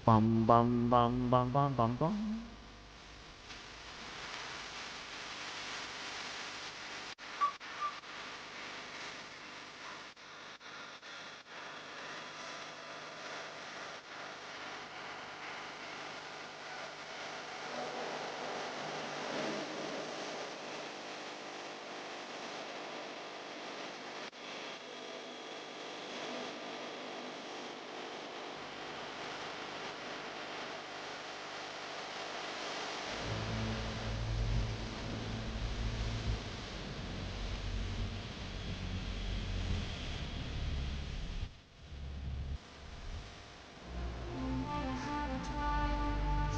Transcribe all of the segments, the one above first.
Bum, bum, bum, bum, bum, bum, bum.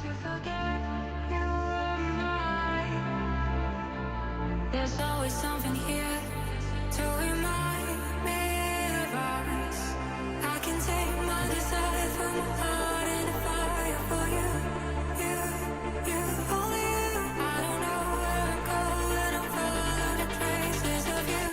To forget you were mine. There's always something here to remind me of us. I can take my desire from my heart and fire for you, only you. I don't know where I'm going, I'm following the traces of you.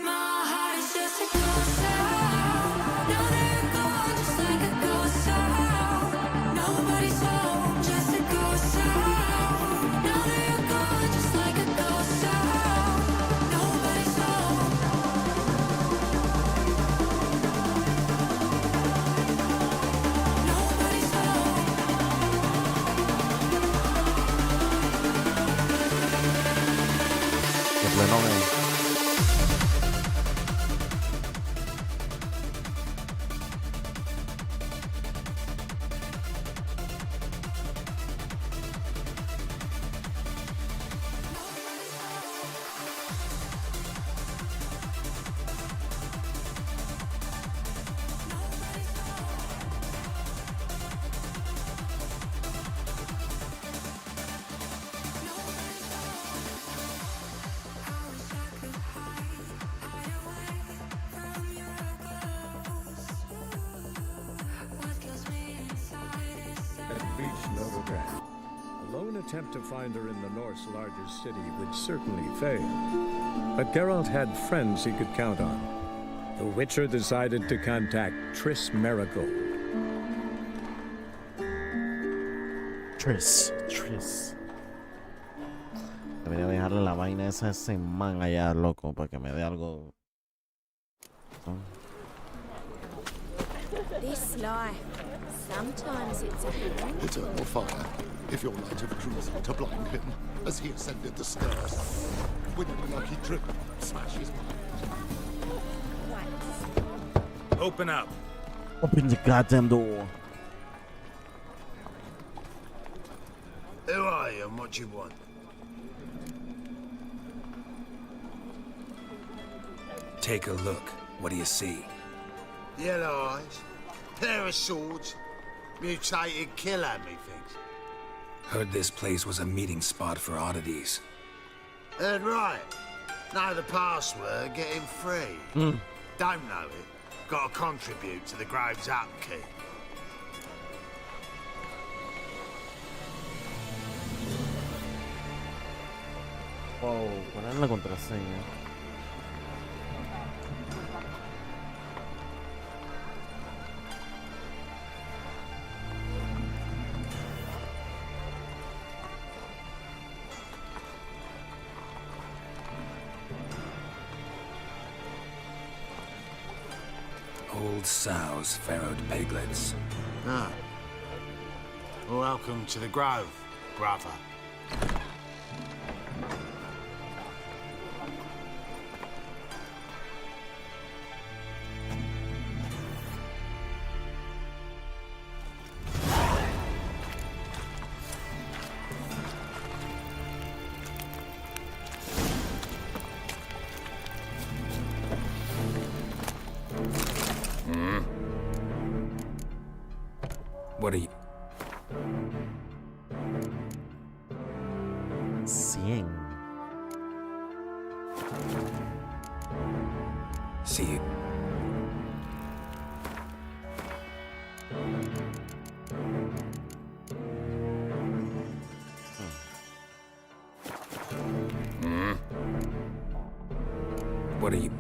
My heart is just a ghost town. Now they're gone, just like a ghost town. Nobody's home, just a ghost town. Now they're gone, just like a ghost town. Nobody's home. Nobody's home. Que pleno me. At Beach Novogram, a lone attempt to find her in the North's largest city would certainly fail. But Geralt had friends he could count on. The Witcher decided to contact Triss Merigold. Tris. Debería dejarle la vaina esa a ese man allá, loco, para que me dé algo. This life, sometimes it's a hand. Eternal fire, if your light of truth to blind him as he ascended the stairs. When the lucky trip smashes Open up. Open the goddamn door. Who are you and what you want? Take a look. What do you see? Yellow eyes, pair of swords, mutated killer, methinks. Heard this place was a meeting spot for oddities. Heard right. Know the password, get him free. Don't know it, gotta contribute to the Grove's upkeep. Wow, poner la contraseña. Old sows, farrowed piglets. Ah. Welcome to the Grove, brother. What are you? 100. See you. What are you?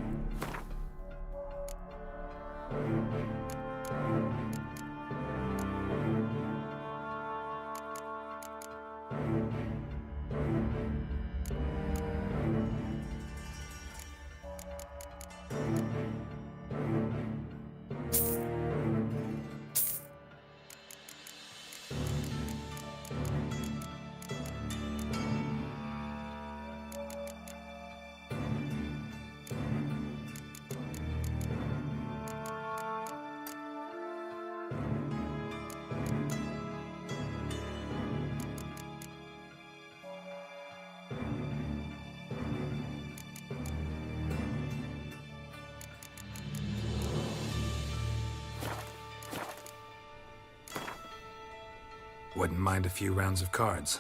Wouldn't mind a few rounds of cards.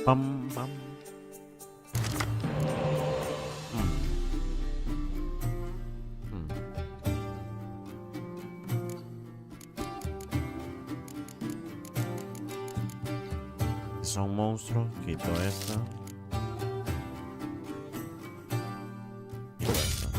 Pam, pam. Son monstruos, quito esta. Quito esta.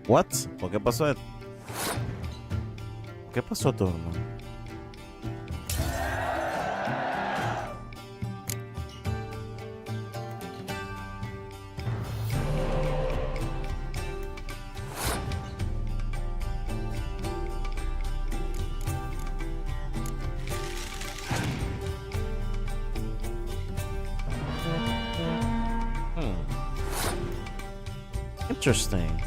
What? ¿Por qué pasó? ¿Qué pasó, turno? Interesting.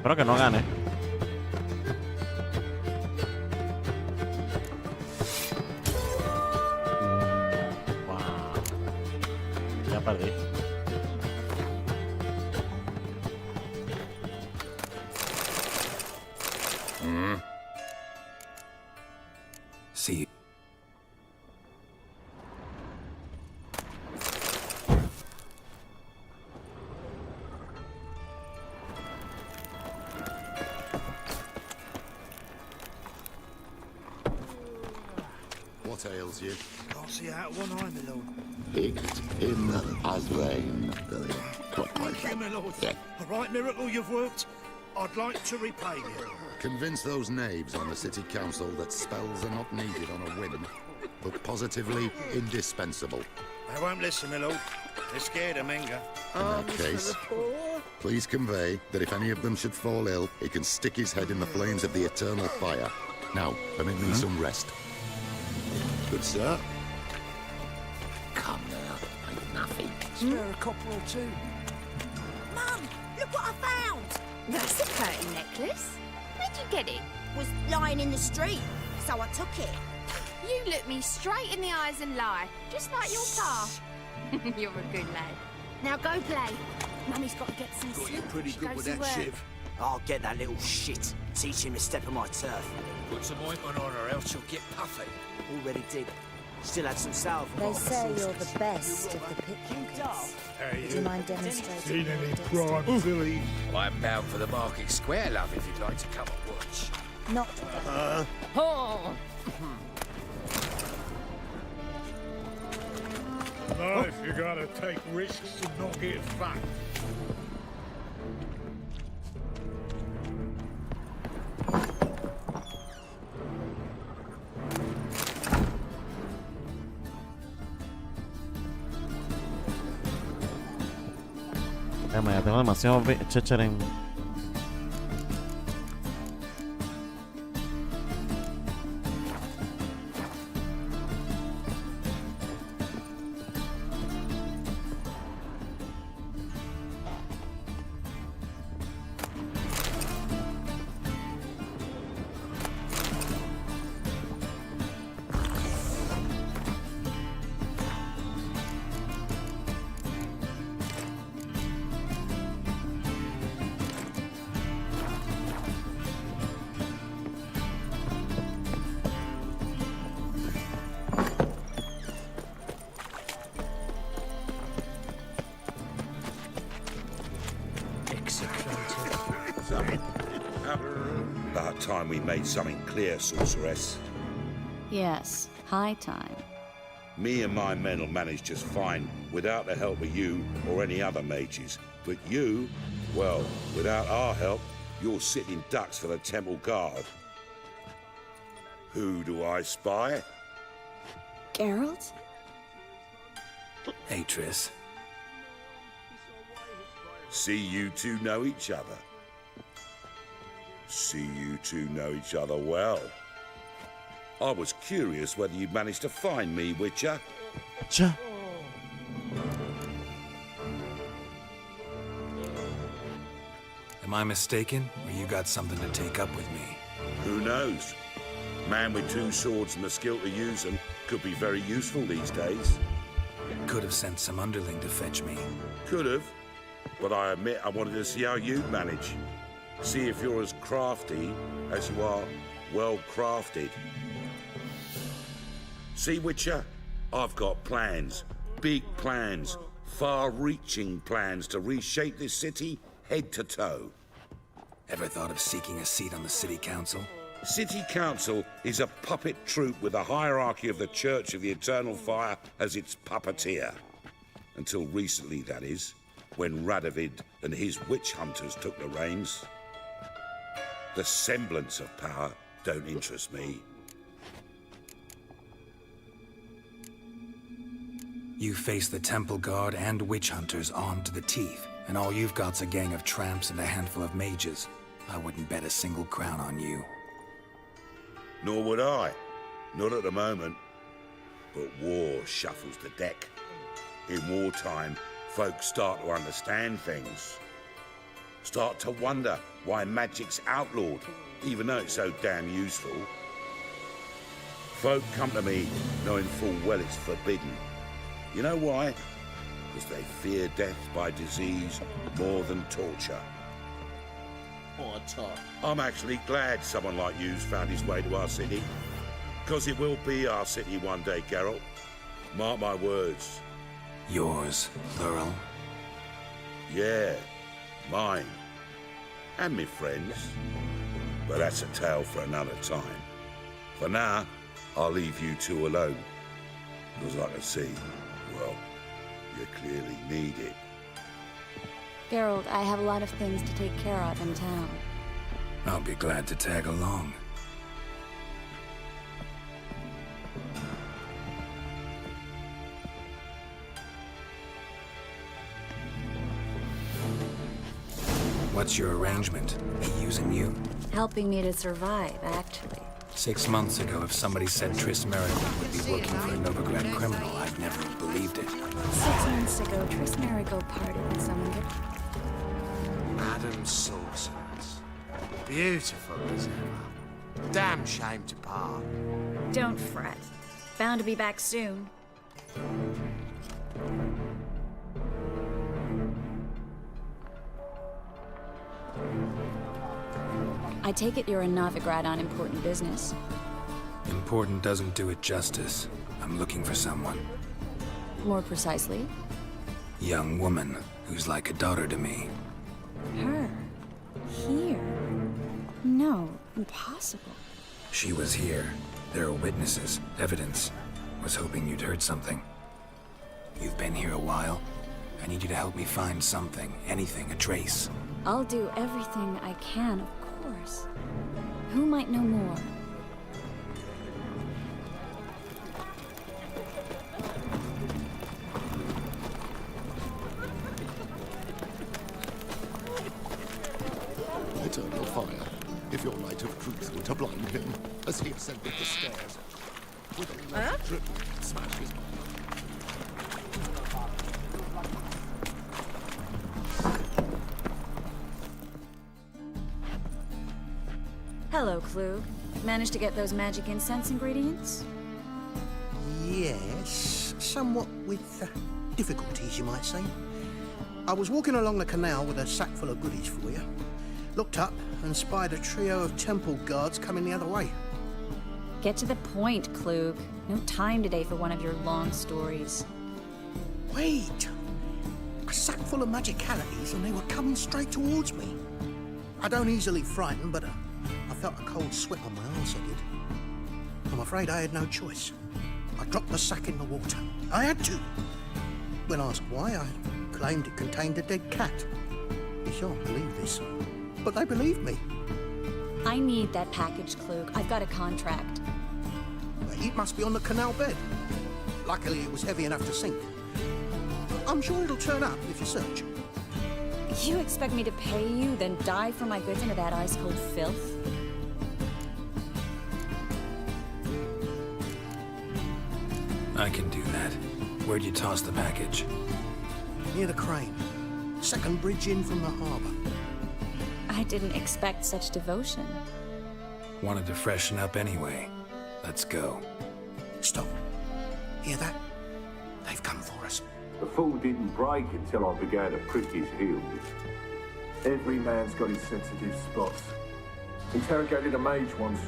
Espero que no gane. Wow. Ya perdí. See. What ails you? Can't see out one eye, my lord. Picked him as rain. Thank you, my lord. Yeah. A right miracle you've worked. I'd like to repay you. Convince those knaves on the city council that spells are not needed on a whim, but positively indispensable. They won't listen, my lord. They're scared of Menga. In that case, please convey that if any of them should fall ill, he can stick his head in the flames of the eternal fire. Now, permit me some rest. Good sir. Come now, ain't nothing. Spare a copper or two. Mum, look what I found. That's a curtain necklace. Where'd you get it? Was lying in the street, so I took it. You look me straight in the eyes and lie, just like your pa. You're a good lad. Now go play. Mummy's got to get some Got you sleep. pretty She good goes with to that work. shiv. I'll get that little shit. Teach him to step on my turf. Put some ointment on her, else she'll get puffy. Already did. Still had some salve. They say you're the best of the pickpockets. Would you mind demonstrating? Seen your any dexterity? prime fillies? I'm bound for the Market Square, love, if you'd like to come and watch. Not Life, you gotta take risks and not get fucked. Ya tengo demasiado chéchere en... About time we made something clear, sorceress. Yes, high time. Me and my men will manage just fine without the help of you or any other mages. But you, well, without our help, you're sitting ducks for the temple guard. Who do I spy? Geralt? Hey, Triss. See you two know each other. See you two know each other well. I was curious whether you'd managed to find me, Witcher. Cha. Am I mistaken, or you got something to take up with me? Who knows? Man with two swords and the skill to use them could be very useful these days. Could have sent some underling to fetch me. Could have, but I admit I wanted to see how you'd manage. See if you're as crafty as you are well-crafted. See, Witcher, I've got plans. Big plans. Far-reaching plans to reshape this city head to toe. Ever thought of seeking a seat on the city council? City Council is a puppet troupe with the hierarchy of the Church of the Eternal Fire as its puppeteer. Until recently, that is, when Radovid and his witch hunters took the reins. The semblance of power don't interest me. You face the temple guard and witch hunters armed to the teeth, and all you've got's a gang of tramps and a handful of mages. I wouldn't bet a single crown on you. Nor would I. Not at the moment. But war shuffles the deck. In wartime, folks start to understand things. Start to wonder why magic's outlawed, even though it's so damn useful. Folk come to me knowing full well it's forbidden. You know why? Because they fear death by disease more than torture. I'm actually glad someone like you's found his way to our city. Because it will be our city one day, Geralt. Mark my words. Yours, plural. Yeah, mine. And me friends. But that's a tale for another time. For now, I'll leave you two alone. Because I can see, well, you clearly need it. Geralt, I have a lot of things to take care of in town. I'll be glad to tag along. What's your arrangement? He using you? Helping me to survive, actually. 6 months ago, if somebody said Triss Merigold would be working for a Novigrad criminal, I'd never have believed it. 6 months ago, Triss Merigold parted with someone good. Madam Sorceress. Beautiful as ever. Damn shame to part. Don't fret. Bound to be back soon. I take it you're a Novigrad on important business. Important doesn't do it justice. I'm looking for someone. More precisely? Young woman who's like a daughter to me. Her? Here? No, impossible. She was here. There are witnesses, evidence. Was hoping you'd heard something. You've been here a while. I need you to help me find something, anything, a trace. I'll do everything I can, of course. Who might know more? Eternal fire. If your light of truth were to blind him, as he ascended the stairs, with a left drip, smash his mind. Hello, Klug. Managed to get those magic incense ingredients? Yes, somewhat with difficulties, you might say. I was walking along the canal with a sack full of goodies for you. Looked up and spied a trio of temple guards coming the other way. Get to the point, Klug. No time today for one of your long stories. Wait! A sack full of magicalities and they were coming straight towards me. I don't easily frighten, but I felt a cold sweat on my arse, I did. I'm afraid I had no choice. I dropped the sack in the water. I had to. When asked why, I claimed it contained a dead cat. You shan't believe this, but they believed me. I need that package, Klug. I've got a contract. It must be on the canal bed. Luckily, it was heavy enough to sink. I'm sure it'll turn up if you search. You expect me to pay you, then dive for my goods into that ice-cold filth? I can do that. Where'd you toss the package? Near the crane. Second bridge in from the harbour. I didn't expect such devotion. Wanted to freshen up anyway. Let's go. Stop. Hear that? They've come for us. The fall didn't break until I began to prick his heels. Every man's got his sensitive spots. Interrogated a mage once.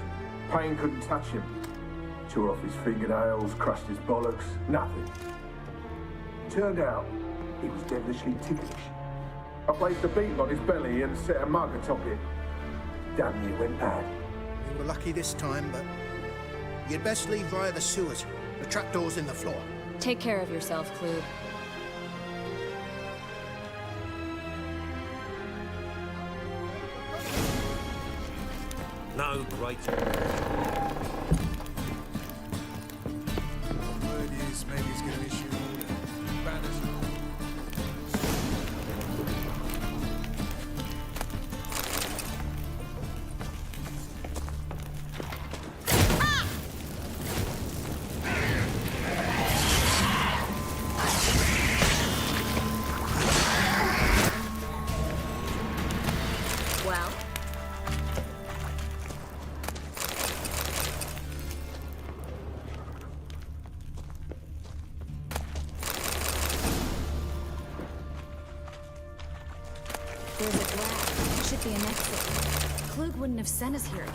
Pain couldn't touch him. Tore off his fingernails, crushed his bollocks, nothing. Turned out, he was devilishly ticklish. I placed a beetle on his belly and set a mug atop it. Damn near went mad. You were lucky this time, but you'd best leave via the sewers. The trapdoor's in the floor. Take care of yourself, Klug. No great. Word is maybe he's going to issue an order. Banners. Well? There's a glass. Should be an exit. Klug wouldn't have sent us here.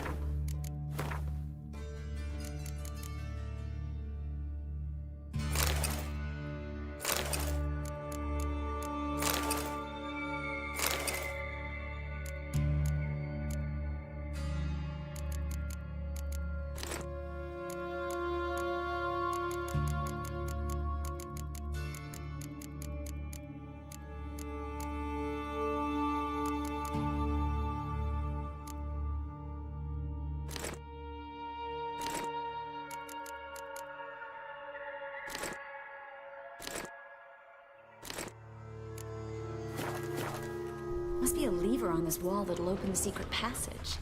Must be a lever on this wall that'll open the secret passage.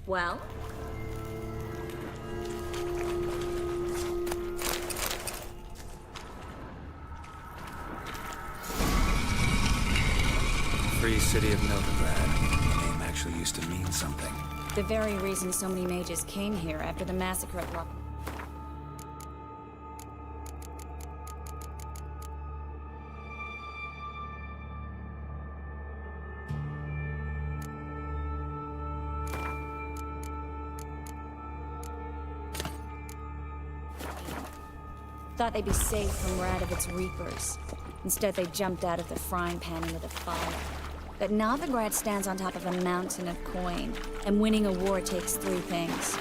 Well? Free city of Novigrad. The name actually used to mean something. The very reason so many mages came here after the massacre at Lock. Thought they'd be safe from Radovid's reapers. Instead, they jumped out of the frying pan into the fire. But Novigrad stands on top of a mountain of coin, and winning a war takes 3 things.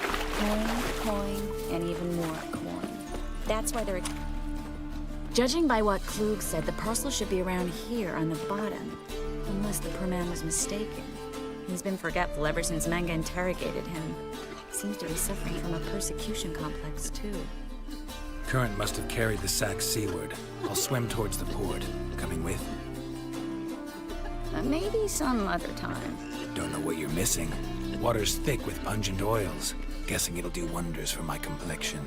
Coin, and even more coin. That's why they're... Judging by what Klug said, the parcel should be around here on the bottom. Unless the poor man was mistaken. He's been forgetful ever since Manga interrogated him. Seems to be suffering from a persecution complex, too. Current must have carried the sack seaward. I'll swim towards the port. Coming with? Maybe some other time. Don't know what you're missing. Water's thick with pungent oils. Guessing it'll do wonders for my complexion.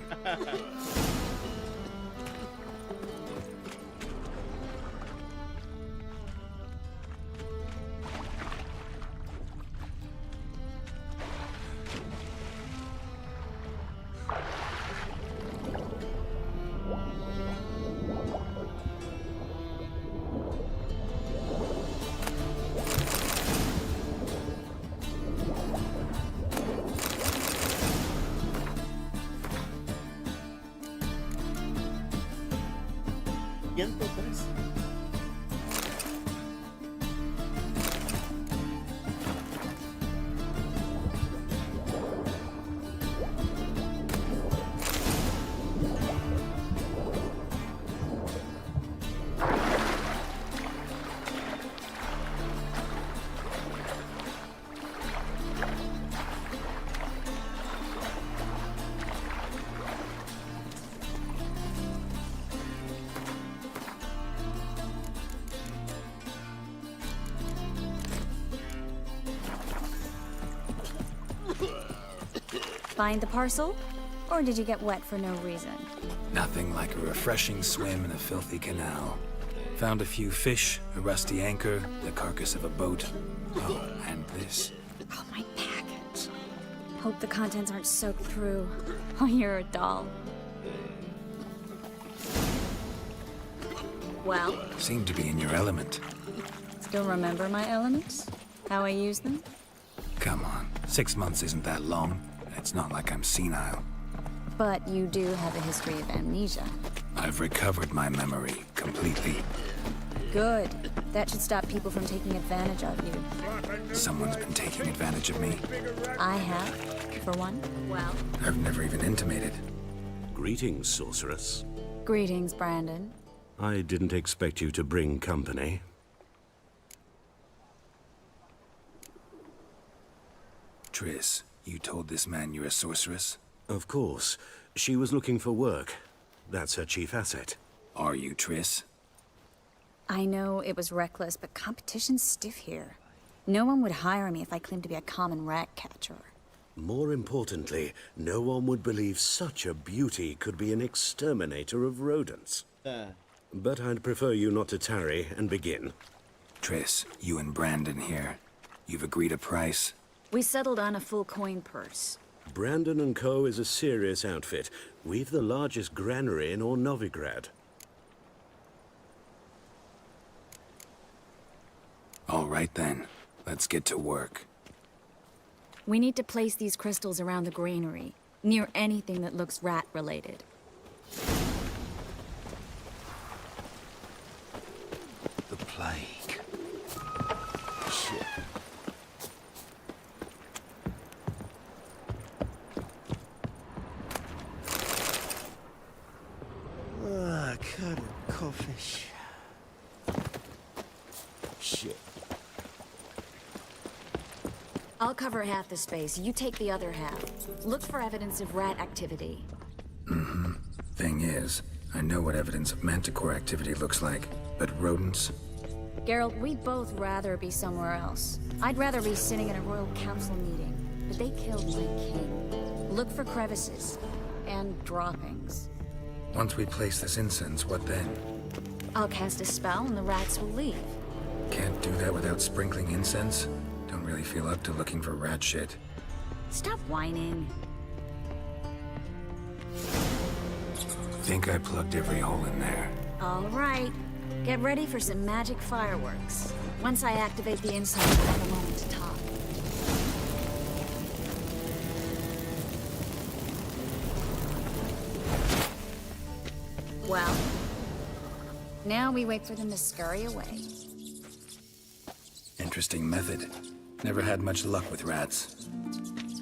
Find the parcel? Or did you get wet for no reason? Nothing like a refreshing swim in a filthy canal. Found a few fish, a rusty anchor, the carcass of a boat. Oh, and this. Oh, my package. Hope the contents aren't soaked through. Oh, you're a doll. Well? Seem to be in your element. Still remember my elements? How I use them? Come on, 6 months isn't that long. It's not like I'm senile. But you do have a history of amnesia. I've recovered my memory completely. Good. That should stop people from taking advantage of you. Someone's been taking advantage of me. I have, for one. Well? I've never even intimated. Greetings, sorceress. Greetings, Brandon. I didn't expect you to bring company. Triss, you told this man you're a sorceress? Of course. She was looking for work. That's her chief asset. Are you, Triss? I know it was reckless, but competition's stiff here. No one would hire me if I claimed to be a common rat catcher. More importantly, no one would believe such a beauty could be an exterminator of rodents. But I'd prefer you not to tarry and begin. Triss, you and Brandon here. You've agreed a price? We settled on a full coin purse. Brandon & Co. is a serious outfit. We've the largest granary in all Novigrad. All right then. Let's get to work. We need to place these crystals around the granary, near anything that looks rat-related. The plague. Shit. Ah, cut a coffee. Shit. I'll cover half the space, you take the other half. Look for evidence of rat activity. Mm-hmm. Thing is, I know what evidence of manticore activity looks like, but rodents? Geralt, we'd both rather be somewhere else. I'd rather be sitting in a royal council meeting, but they killed my king. Look for crevices and droppings. Once we place this incense, what then? I'll cast a spell and the rats will leave. Can't do that without sprinkling incense? Don't really feel up to looking for rat shit. Stop whining. Think I plugged every hole in there. All right. Get ready for some magic fireworks. Once I activate the incense, we'll have a moment to talk. Now we wait for them to scurry away. Interesting method. Never had much luck with rats.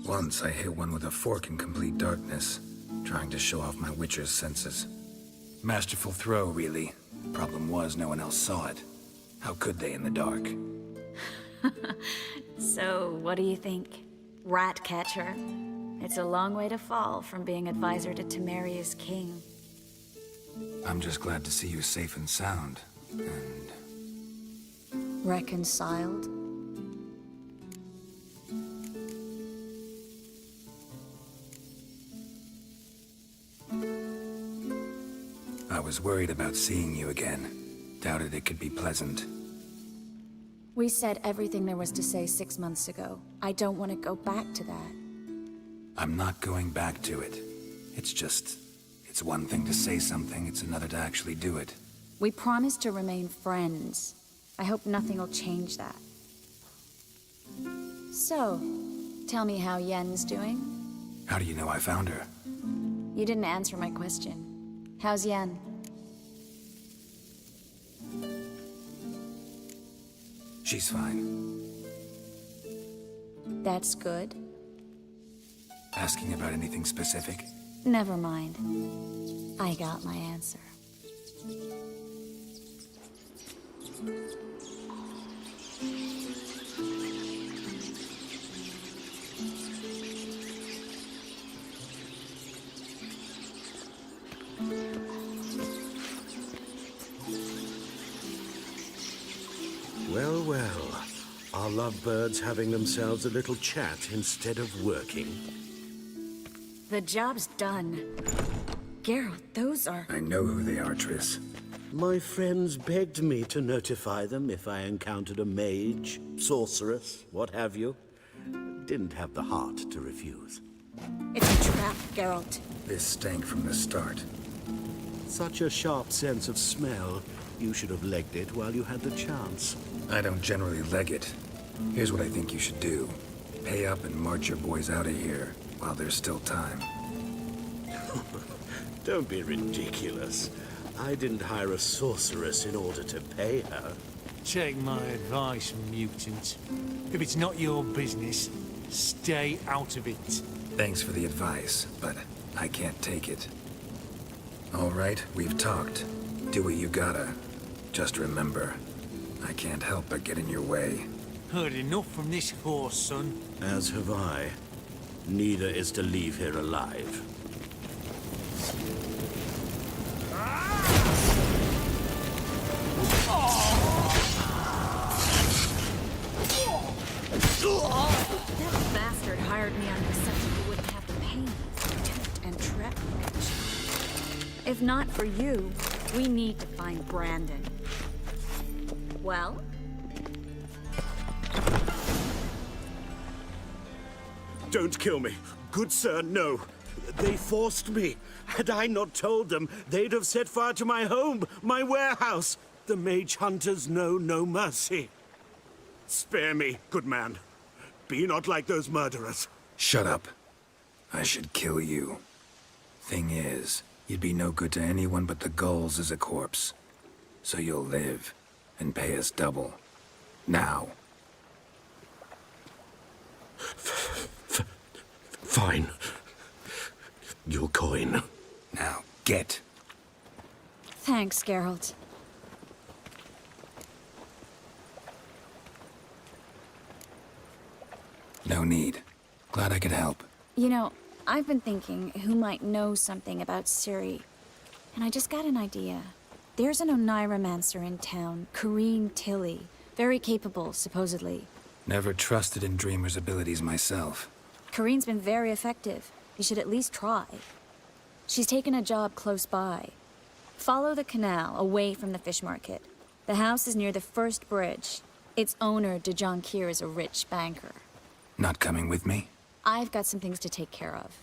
Once I hit one with a fork in complete darkness, trying to show off my witcher's senses. Masterful throw, really. Problem was, no one else saw it. How could they in the dark? So, what do you think? Rat catcher? It's a long way to fall from being advisor to Temeria's king. I'm just glad to see you safe and sound, and... Reconciled? I was worried about seeing you again. Doubted it could be pleasant. We said everything there was to say 6 months ago. I don't want to go back to that. I'm not going back to it. It's just... It's one thing to say something, it's another to actually do it. We promised to remain friends. I hope nothing will change that. So, tell me how Yen's doing? How do you know I found her? You didn't answer my question. How's Yen? She's fine. That's good. Asking about anything specific? Never mind. I got my answer. Well, well. Are lovebirds having themselves a little chat instead of working? The job's done. Geralt, those are... I know who they are, Triss. My friends begged me to notify them if I encountered a mage, sorceress, what have you. Didn't have the heart to refuse. It's a trap, Geralt. This stank from the start. Such a sharp sense of smell. You should have legged it while you had the chance. I don't generally leg it. Here's what I think you should do. Pay up and march your boys out of here while there's still time. Don't be ridiculous. I didn't hire a sorceress in order to pay her. Take my advice, mutant. If it's not your business, stay out of it. Thanks for the advice, but I can't take it. All right, we've talked. Do what you gotta. Just remember, I can't help but get in your way. Heard enough from this horse, son. As have I. Neither is to leave here alive. That bastard hired me on the assumption you wouldn't have to pay me for tempt and trap connection. If not for you, we need to find Brandon. Well? Don't kill me. Good sir, no. They forced me. Had I not told them, they'd have set fire to my home, my warehouse. The mage hunters know no mercy. Spare me, good man. Be not like those murderers. Shut up. I should kill you. Thing is, you'd be no good to anyone but the gulls as a corpse. So you'll live and pay us double. Now. Fine. Your coin. Now, get. Thanks, Geralt. No need. Glad I could help. You know, I've been thinking who might know something about Ciri. And I just got an idea. There's an Oneiromancer in town, Corrine Tilly. Very capable, supposedly. Never trusted in Dreamer's abilities myself. Corrine's been very effective. You should at least try. She's taken a job close by. Follow the canal, away from the fish market. The house is near the first bridge. Its owner, Dejon Kier, is a rich banker. Not coming with me? I've got some things to take care of.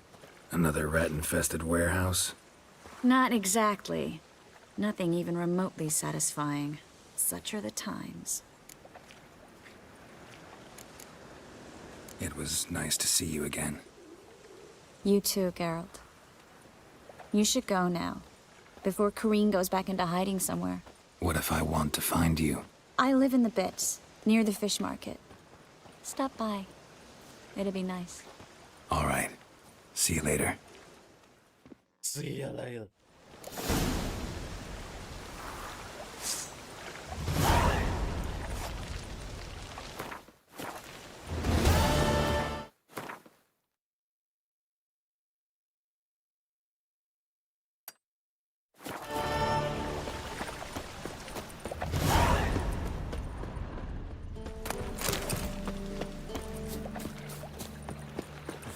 Another rat-infested warehouse? Not exactly. Nothing even remotely satisfying. Such are the times. It was nice to see you again. You too, Geralt. You should go now, before Corrine goes back into hiding somewhere. What if I want to find you? I live in the bits, near the fish market. Stop by. It'll be nice. All right. See you later. See you later.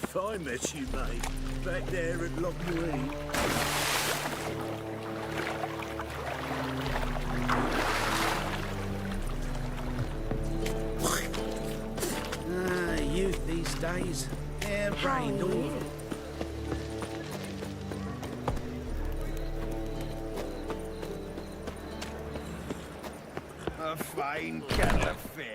If I met you, mate, back there at Loch Newry. Youth these days, hair-brained all. A fine kettle of fish.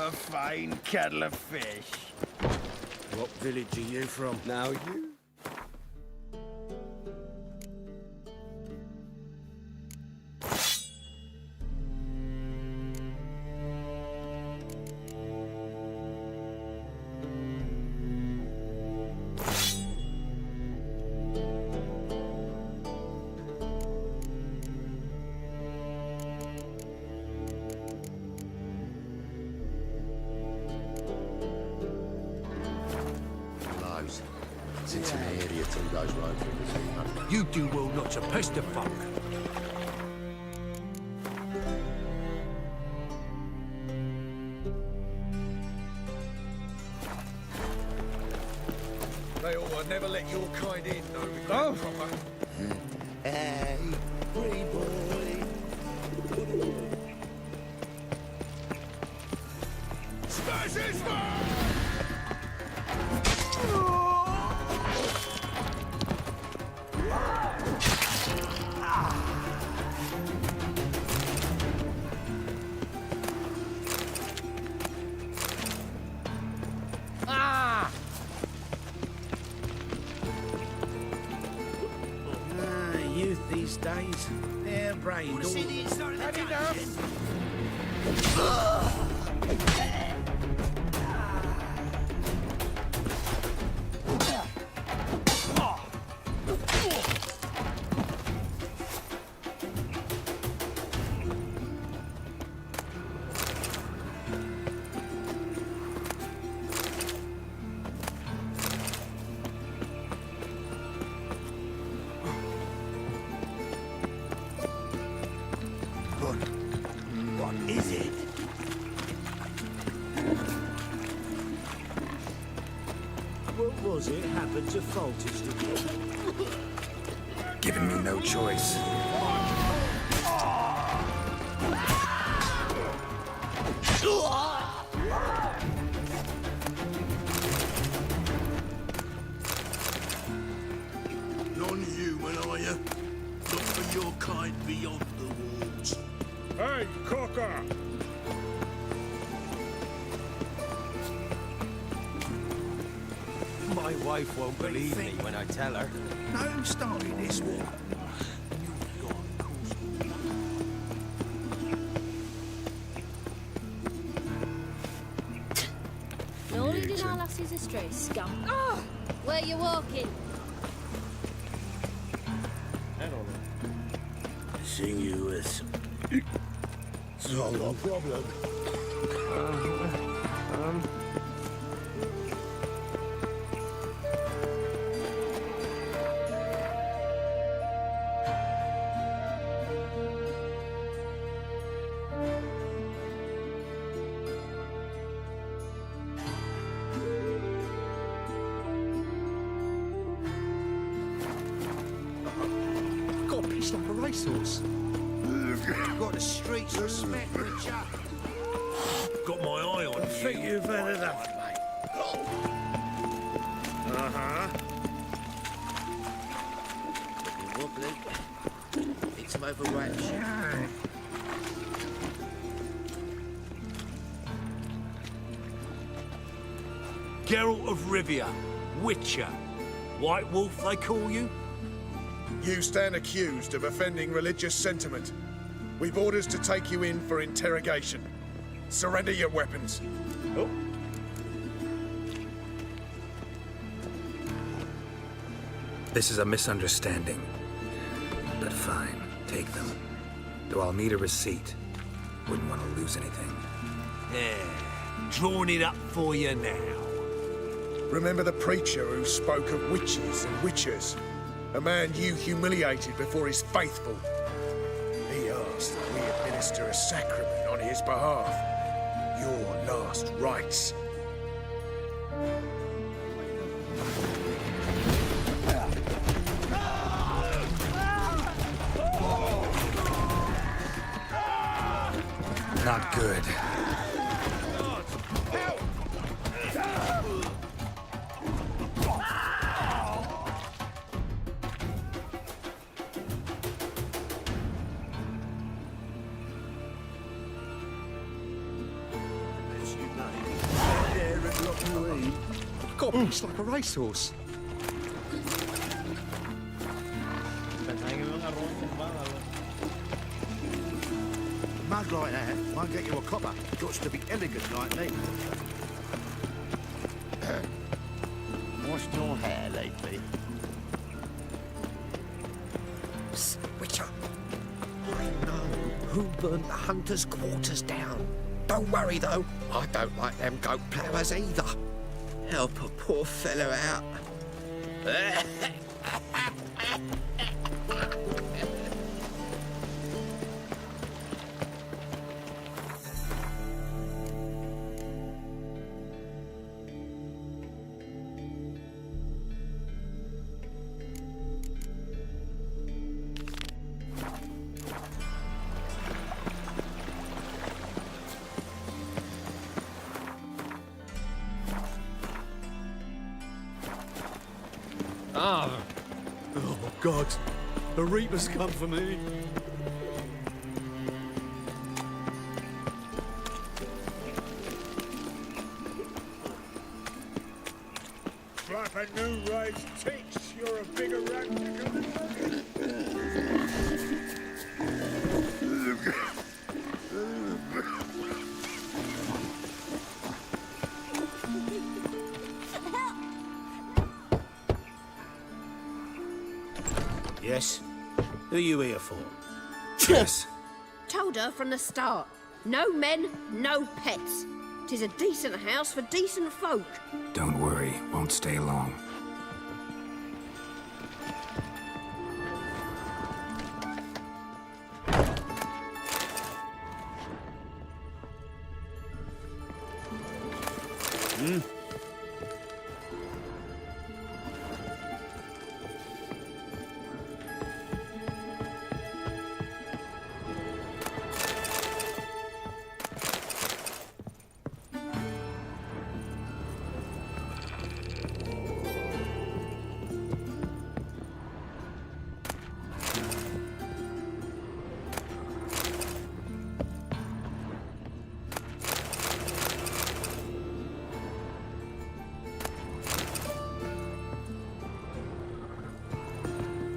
a fine kettle of fish. What village are you from? Now you? It's in the area till goes right through the sea. You do well not to pester folk. They all never let your kind in, no proper. Hey, pretty boy. Smash his Youth these days, they're brain. See the inside of the Had dungeon? What is it? What was it happened to Falters again? Giving me no choice. Non-human, are you? Look for your kind beyond the walls. Hey, cocker! My wife won't believe me when I tell her. No, started this war. All you did our lassies astray, scum. Oh, where you walking? Seeing you is no problem. Got pitched up a racehorse. Got the streets respect with ya. Got my eye on you. I think you've had enough, mate. Looking wobbly. Need some overwatch. Geralt of Rivia, Witcher. White Wolf, they call you? You stand accused of offending religious sentiment. We've orders to take you in for interrogation. Surrender your weapons. Oh. This is a misunderstanding. But fine, take them. Though I'll need a receipt. Wouldn't want to lose anything. Yeah, drawing it up for you now. Remember the preacher who spoke of witches and witchers? A man you humiliated before his faithful. He asked that we administer a sacrament on his behalf. Your last rites. Not good. As you know, Got a piece like a racehorse. Mug like that won't get you a copper. Got to be elegant like me. Washed your hair lately? Witcher, I know who burnt the hunter's quarters down. Don't worry, though. I don't like them goat ploughers either. Help a poor fellow out. Oh, God. The Reaper's come for me. Flap a new raised tits, you're a bigger rat than Yes? Who are you here for? Yes. Told her from the start. No men, no pets. 'Tis a decent house for decent folk. Don't worry, won't stay long.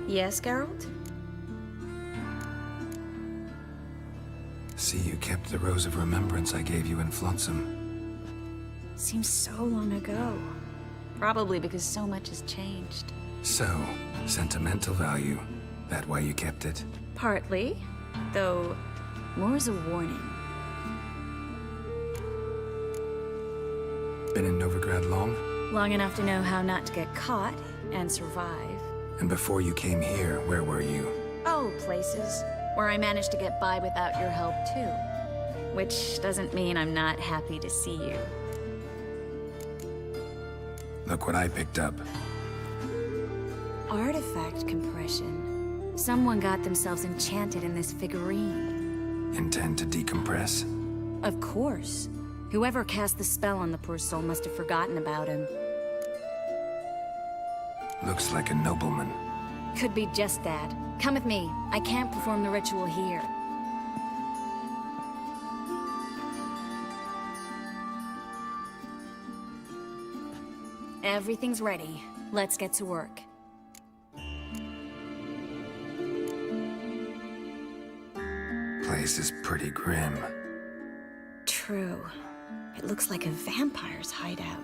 Yes, Geralt? See, you kept the rose of remembrance I gave you in Flotsam. Seems so long ago. Probably because so much has changed. So, sentimental value. That why you kept it? Partly, though more as a warning. Been in Novigrad long? Long enough to know how not to get caught and survive. And before you came here, where were you? Oh, places where I managed to get by without your help, too. Which doesn't mean I'm not happy to see you. Look what I picked up. Artifact compression. Someone got themselves enchanted in this figurine. Intend to decompress? Of course. Whoever cast the spell on the poor soul must have forgotten about him. Looks like a nobleman. Could be just that. Come with me. I can't perform the ritual here. Everything's ready. Let's get to work. Place is pretty grim. True. It looks like a vampire's hideout.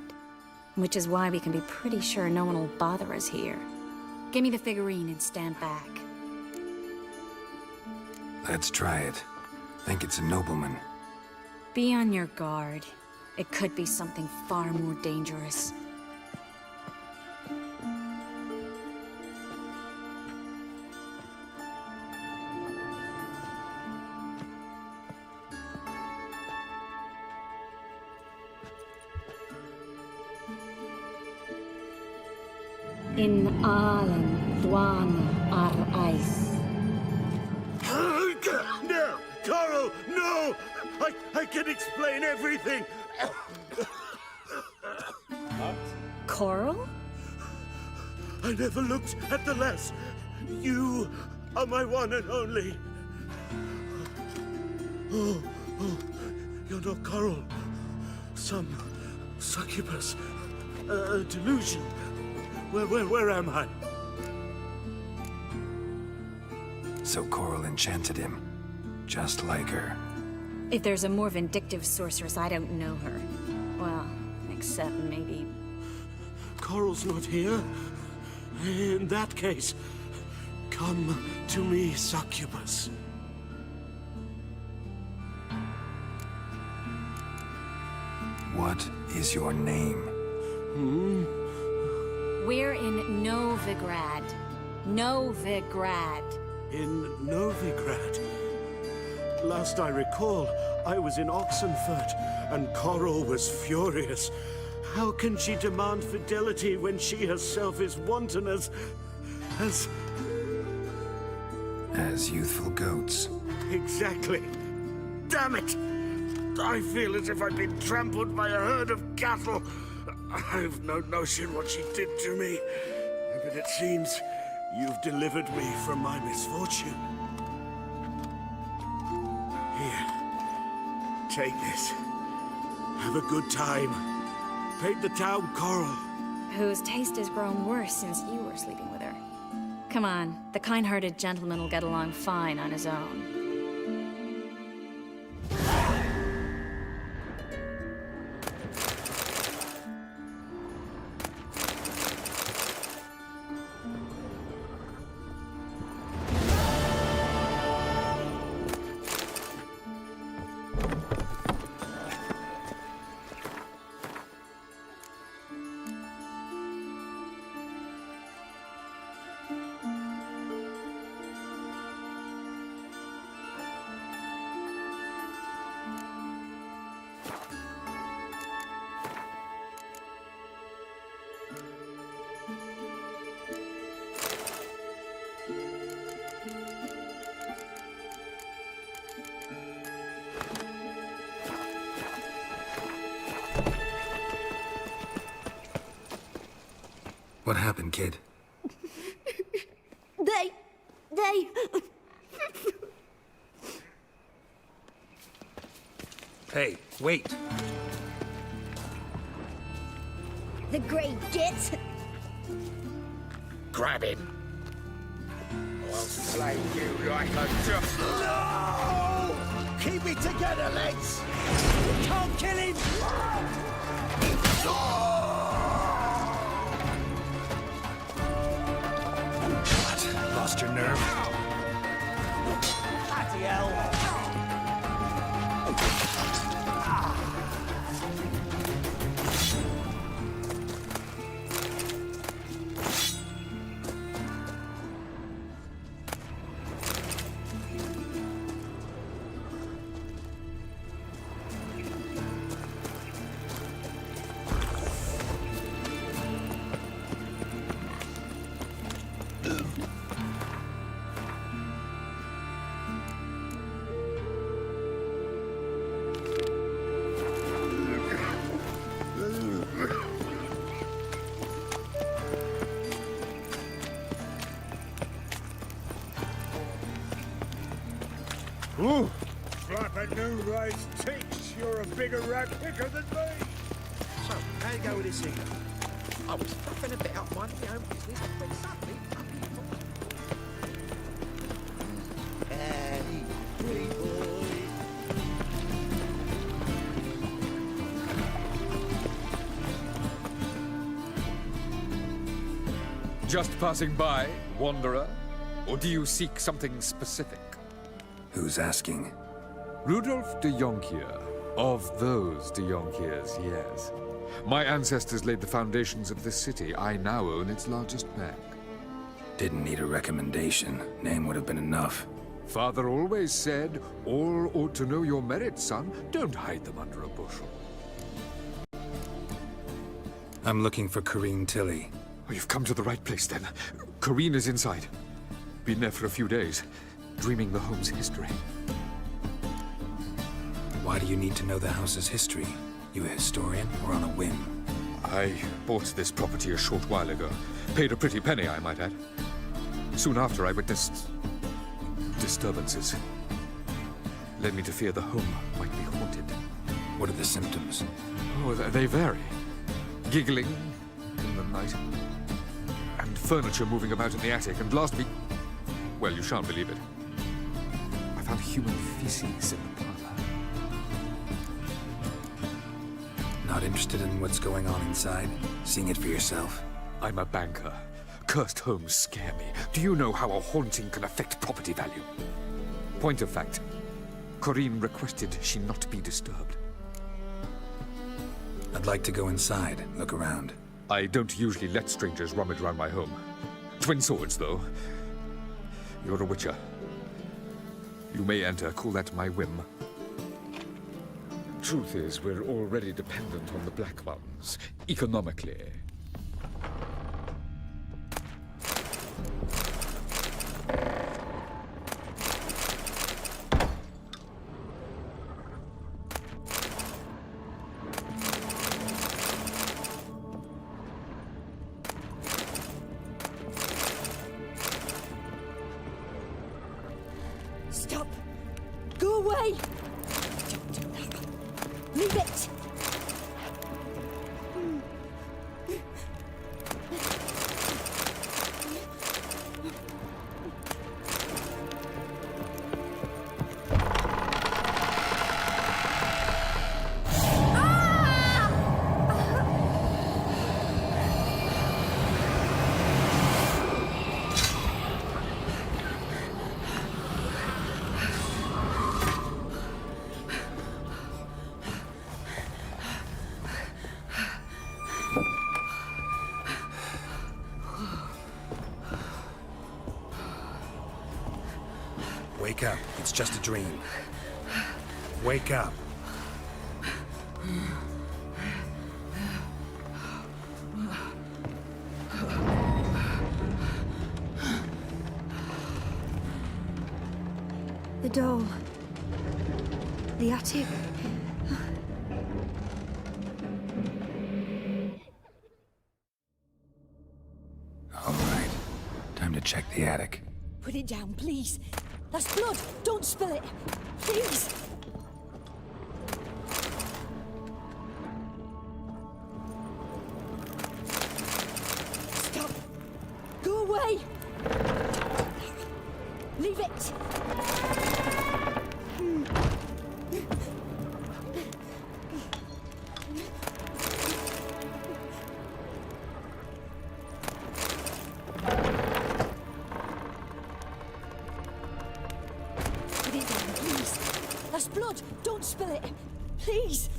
Which is why we can be pretty sure no one will bother us here. Give me the figurine and stand back. Let's try it. Think it's a nobleman. Be on your guard. It could be something far more dangerous. In allen dwana ar eis. No! Coral, no! I can explain everything! Coral? I never looked at the lass. You are my one and only. Oh, you're not Coral. Succubus. A delusion. Where am I? So Coral enchanted him, just like her. If there's a more vindictive sorceress, I don't know her. Well, except maybe... Coral's not here. In that case, come to me, Succubus. What is your name? We're in Novigrad. Novigrad. In Novigrad. Last I recall, I was in Oxenfurt, and Coral was furious. How can she demand fidelity when she herself is wanton as youthful goats. Exactly. Damn it! I feel as if I've been trampled by a herd of cattle. I've no notion what she did to me, but it seems you've delivered me from my misfortune. Here, take this. Have a good time. Paint the town Coral. Whose taste has grown worse since you were sleeping with her. Come on, the kind-hearted gentleman will get along fine on his own. What happened, kid? They... Hey, wait. The Grey Git. Grab him. I'll slay you like a dog. No! Keep it together, lads. You can't kill him. What? Lost your nerve? Bloody hell. Ooh! Flapping new rice tinks, you're a bigger rat picker than me! So, how you go with this evening? I was puffing a bit up minding my own business, when suddenly, up he Hey, pretty boy. Just passing by, wanderer? Or do you seek something specific? Who's asking? Rudolf de Jonkier. Of those de Jonkiers, yes. My ancestors laid the foundations of this city. I now own its largest bank. Didn't need a recommendation. Name would have been enough. Father always said, all ought to know your merits, son. Don't hide them under a bushel. I'm looking for Corrine Tilly. Oh, you've come to the right place, then. Corrine is inside. Been there for a few days, dreaming the home's history. Why do you need to know the house's history? You a historian or on a whim? I bought this property a short while ago. Paid a pretty penny, I might add. Soon after, I witnessed disturbances. Led me to fear the home might be haunted. What are the symptoms? Oh, they vary. Giggling in the night, and furniture moving about in the attic, and last week... Well, you shan't believe it. I found human feces in the parlor. Not interested in what's going on inside? Seeing it for yourself? I'm a banker. Cursed homes scare me. Do you know how a haunting can affect property value? Point of fact, Corinne requested she not be disturbed. I'd like to go inside, look around. I don't usually let strangers rummage around my home. Twin swords, though. You're a witcher. You may enter, call that my whim. Truth is, we're already dependent on the Black Ones, economically. Stop! Go away! Don't do that. Leave it! Wake up. It's just a dream. Wake up. The doll. The attic. All right. Time to check the attic. Put it down, please. That's blood. Don't spill it. Please. Stop. Go away. Leave it. Put it down, please. That's blood. Don't spill it. Please.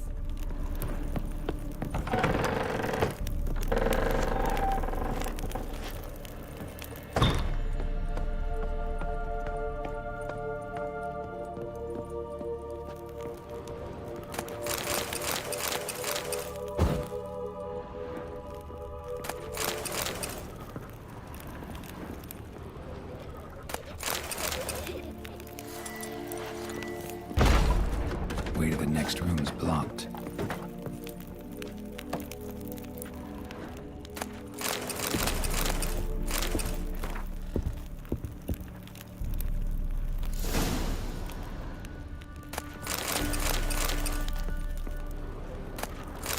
Way to the next room is blocked.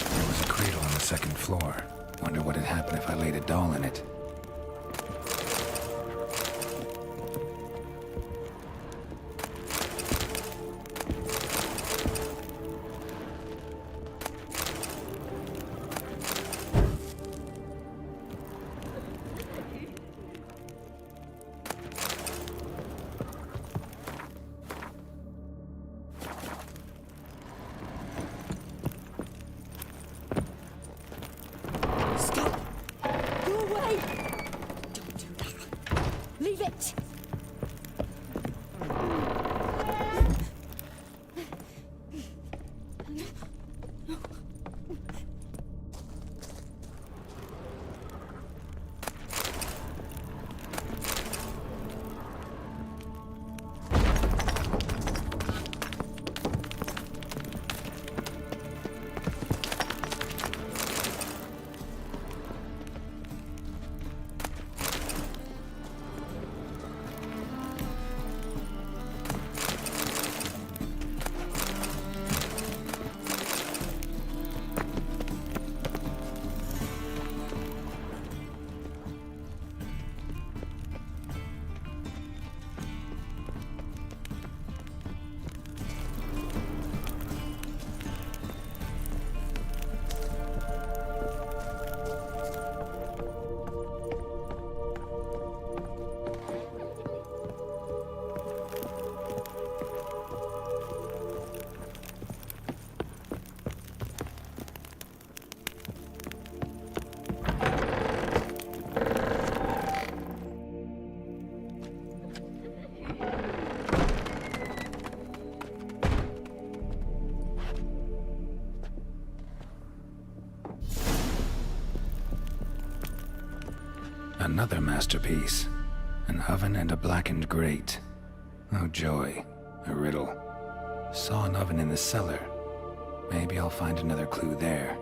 There was a cradle on the second floor. Wonder what'd happen if I laid a doll in it. Stop. Go away. Another masterpiece. An oven and a blackened grate. Oh joy, a riddle. Saw an oven in the cellar. Maybe I'll find another clue there.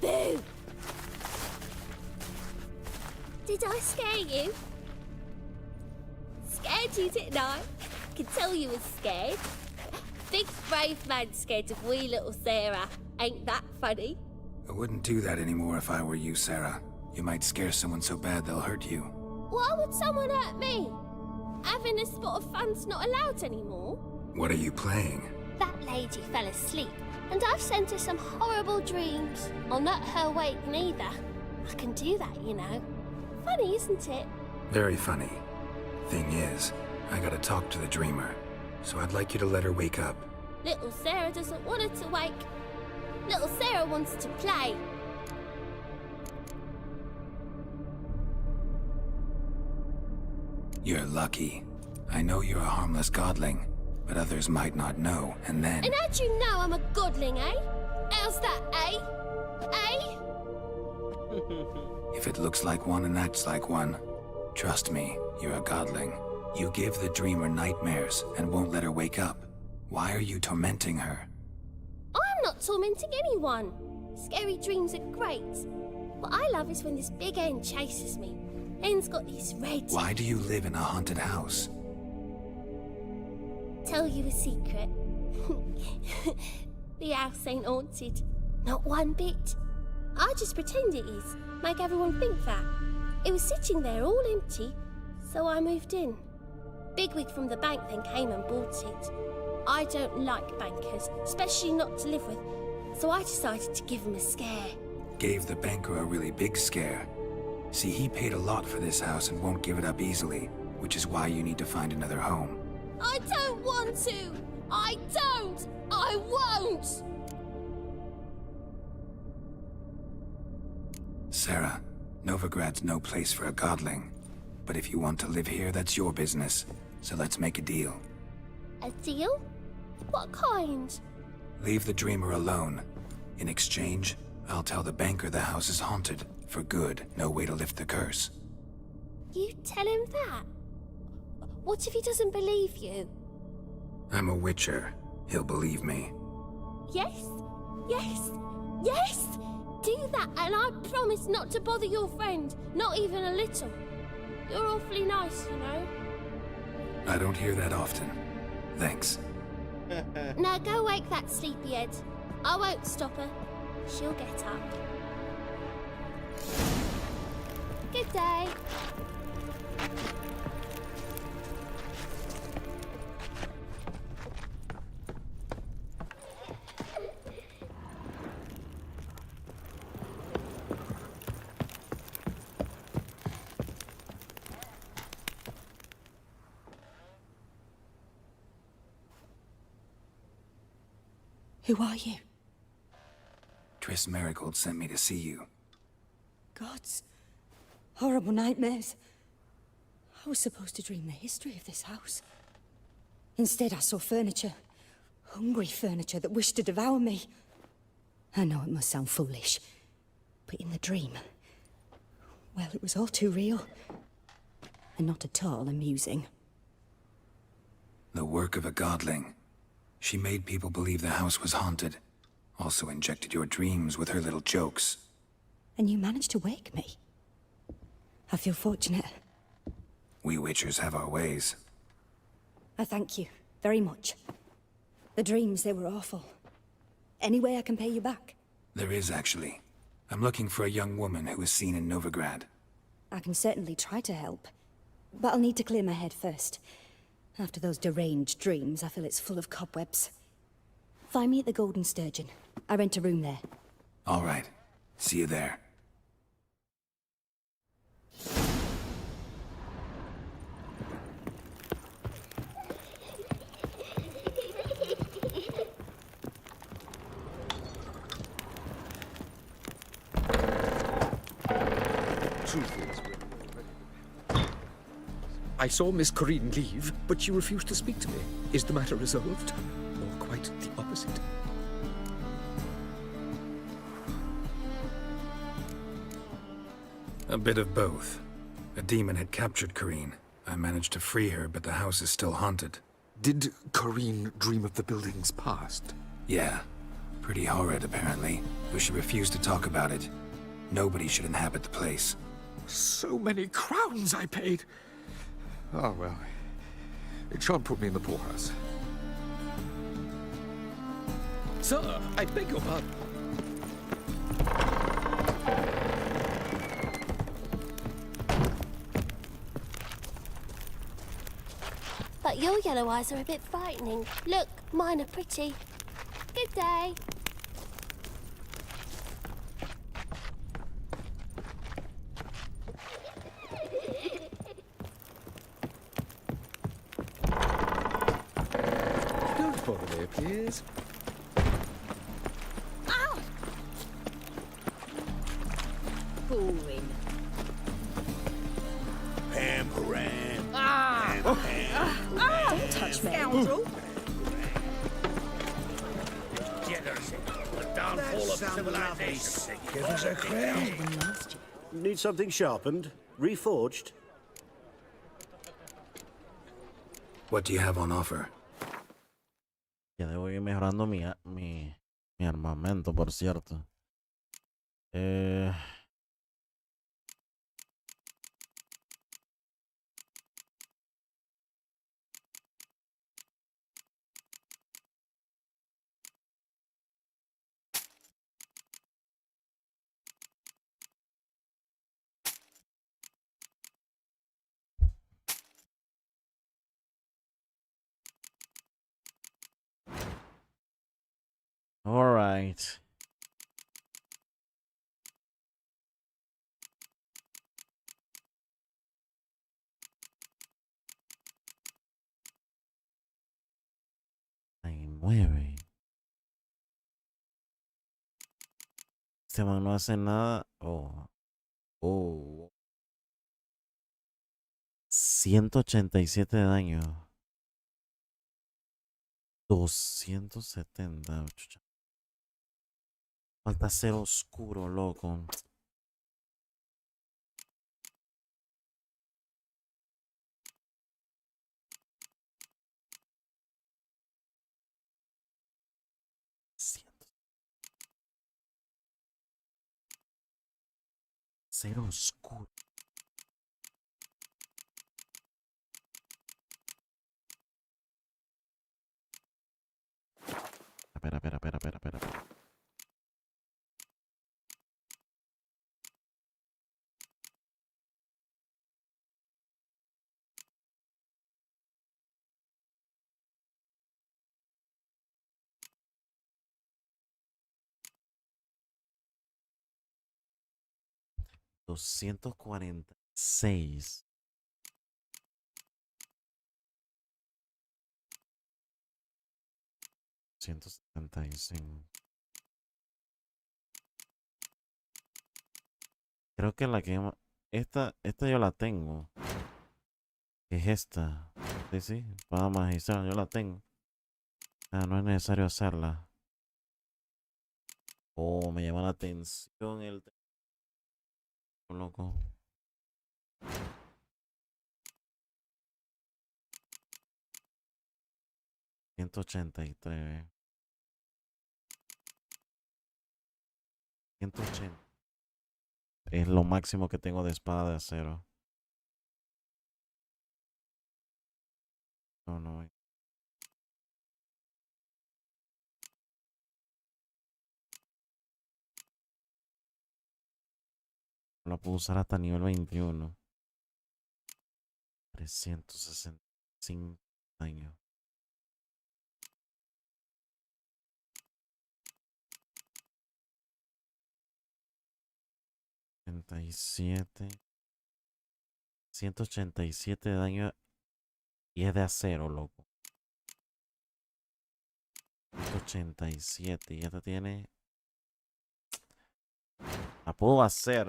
Boo! Did I scare you? Scared you, didn't I? Could tell you was scared. Big brave man scared of wee little Sarah. Ain't that funny? I wouldn't do that anymore if I were you, Sarah. You might scare someone so bad they'll hurt you. Why would someone hurt me? Having a spot of fun's not allowed anymore. What are you playing? That lady fell asleep, and I've sent her some horrible dreams. I'll not her wake neither. I can do that, you know. Funny, isn't it? Very funny. Thing is, I gotta talk to the dreamer, so I'd like you to let her wake up. Little Sarah doesn't want her to wake. Little Sarah wants to play. You're lucky. I know you're a harmless godling, but others might not know, and then... And how'd you know I'm a godling, eh? How's that, eh? Eh? If it looks like one and acts like one, trust me, you're a godling. You give the dreamer nightmares and won't let her wake up. Why are you tormenting her? I'm not tormenting anyone. Scary dreams are great. What I love is when this big hen chases me. Hen's got these red... Why do you live in a haunted house? Tell you a secret. The house ain't haunted. Not one bit. I just pretend it is. Make everyone think that. It was sitting there all empty, so I moved in. Bigwig from the bank then came and bought it. I don't like bankers, especially not to live with, so I decided to give him a scare. Gave the banker a really big scare. See, he paid a lot for this house and won't give it up easily, which is why you need to find another home. I don't want to! I don't! I won't! Sarah, Novigrad's no place for a godling. But if you want to live here, that's your business. So let's make a deal. A deal? What kind? Leave the dreamer alone. In exchange, I'll tell the banker the house is haunted. For good, no way to lift the curse. You tell him that? What if he doesn't believe you? I'm a witcher. He'll believe me. Yes? Yes? Yes! Do that, and I promise not to bother your friend. Not even a little. You're awfully nice, you know. I don't hear that often. Thanks. Now go wake that sleepyhead. I won't stop her. She'll get up. Good day. Who are you? Triss Marigold sent me to see you. Gods. Horrible nightmares. I was supposed to dream the history of this house. Instead, I saw furniture. Hungry furniture that wished to devour me. I know it must sound foolish, but in the dream, well, it was all too real. And not at all amusing. The work of a godling. She made people believe the house was haunted. Also injected your dreams with her little jokes. And you managed to wake me. I feel fortunate. We witchers have our ways. I thank you very much. The dreams, they were awful. Any way I can pay you back? There is, actually. I'm looking for a young woman who was seen in Novigrad. I can certainly try to help. But I'll need to clear my head first. After those deranged dreams, I feel it's full of cobwebs. Find me at the Golden Sturgeon. I rent a room there. All right. See you there. truth is, I saw Miss Corinne leave, but she refused to speak to me. Is the matter resolved? Or quite the opposite? A bit of both. A demon had captured Corinne. I managed to free her, but the house is still haunted. Did Corinne dream of the building's past? Yeah. Pretty horrid, apparently. Though she refused to talk about it. Nobody should inhabit the place. So many crowns I paid. Oh, well. It shan't put me in the poorhouse. Sir, I beg your pardon. But your yellow eyes are a bit frightening. Look, mine are pretty. Good day. Don't bother me, please. Ow! Boring. Pamperan. Don't touch me. Scoundrel. The downfall of civilization. Give us a crown. Need something sharpened? Reforged? What do you have on offer? Ya debo ir mejorando mi armamento, por cierto. All right. Hay 9. Este man no hace nada. Oh. 187 de daño. 270. Chucha. Falta ser oscuro, loco. Ser oscuro. Espera. 246. 175. Creo que la que esta yo la tengo. ¿Qué es esta? Sí, espada magistral, yo la tengo. No es necesario hacerla. Oh, me llama la atención el loco. $183. 180. Es lo máximo que tengo de espada de acero. No. Lo puedo usar hasta nivel 21. 365 años. $187 de daño y es de acero, loco. 187 y esta tiene. La puedo hacer.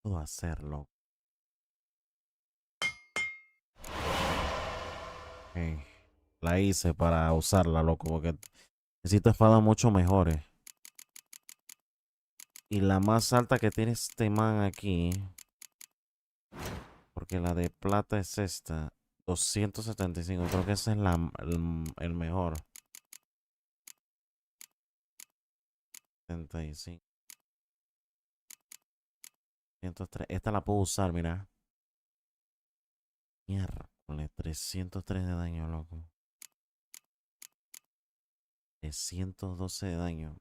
Puedo hacerlo. Ok. La hice para usarla, loco, porque necesito espadas mucho mejores. Y la más alta que tiene este man aquí, porque la de plata es esta, 275. Creo que ese es el mejor. 75. 103. Esta la puedo usar, mira. Miércoles, 303 de daño, loco. 312 de daño.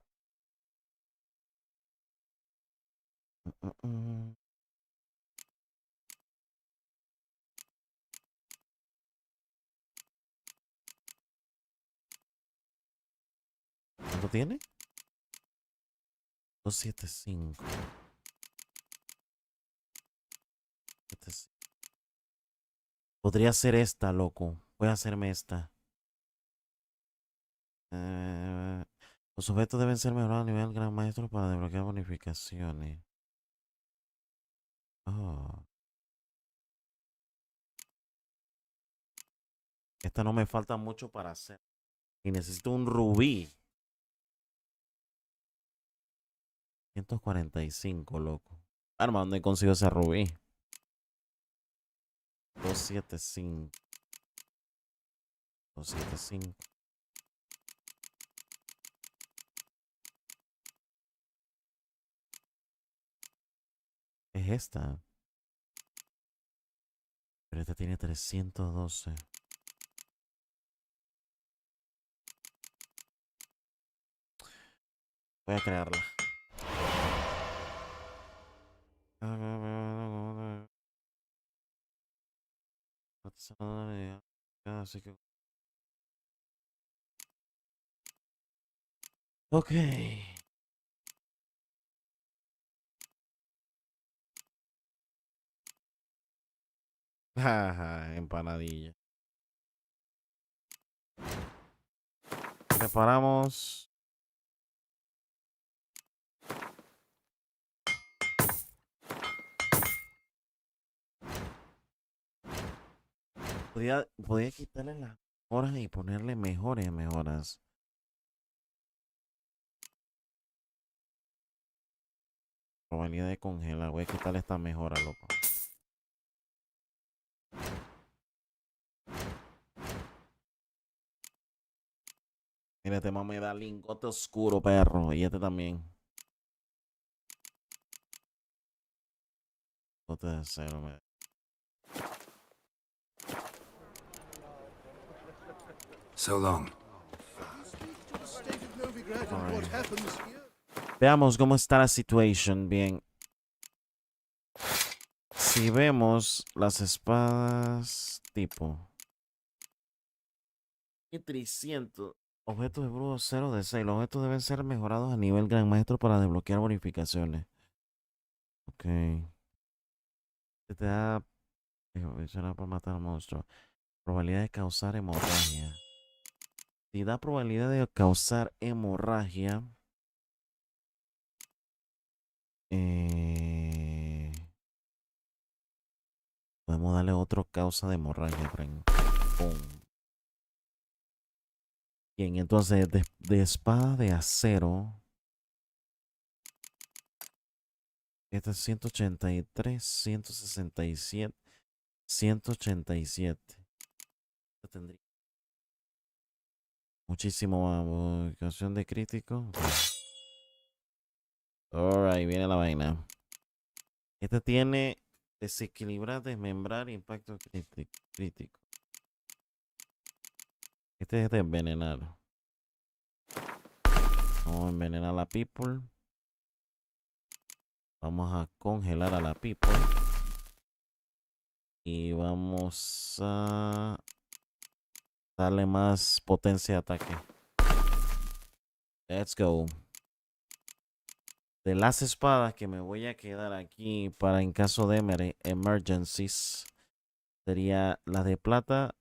¿Cuánto tiene? 275. 75. Podría ser esta, loco. Voy a hacerme esta. Los objetos deben ser mejorados a nivel gran maestro para desbloquear bonificaciones. Oh. Esta no me falta mucho para hacer. Y necesito un rubí. 145, loco. Arma, ¿dónde consigo ese rubí? 275. 275. Es esta. Pero esta tiene 312. Voy a crearla. Así que... Ok. Jaja, empanadilla. Preparamos. Podía quitarle las horas y ponerle mejores mejoras. Probabilidad de congelar. Voy a quitarle esta mejora, loco. Mira, este más me da lingote oscuro, perro. Y este también. Lingote de acero, me... So long. Veamos cómo está la situación. Bien. Si vemos las espadas tipo. Y 300. Objetos de brujo 0 de 6. Los objetos deben ser mejorados a nivel gran maestro para desbloquear bonificaciones. Ok. Te da... Funciona para matar al monstruo. Probabilidad de causar hemorragia. Si da probabilidad de causar hemorragia. Podemos darle otro causa de hemorragia, friend. Boom. Bien, entonces de espada de acero. Esta es 183, 167, 187. Esta tendría muchísimo más. Canción de crítico. Alright, viene la vaina. Esta tiene desequilibrar, desmembrar, impacto crítico. Este es de envenenar. Vamos a envenenar a la people. Vamos a congelar a la people. Y vamos a darle más potencia de ataque. Let's go. De las espadas que me voy a quedar aquí para en caso de emergencies. Sería la de plata.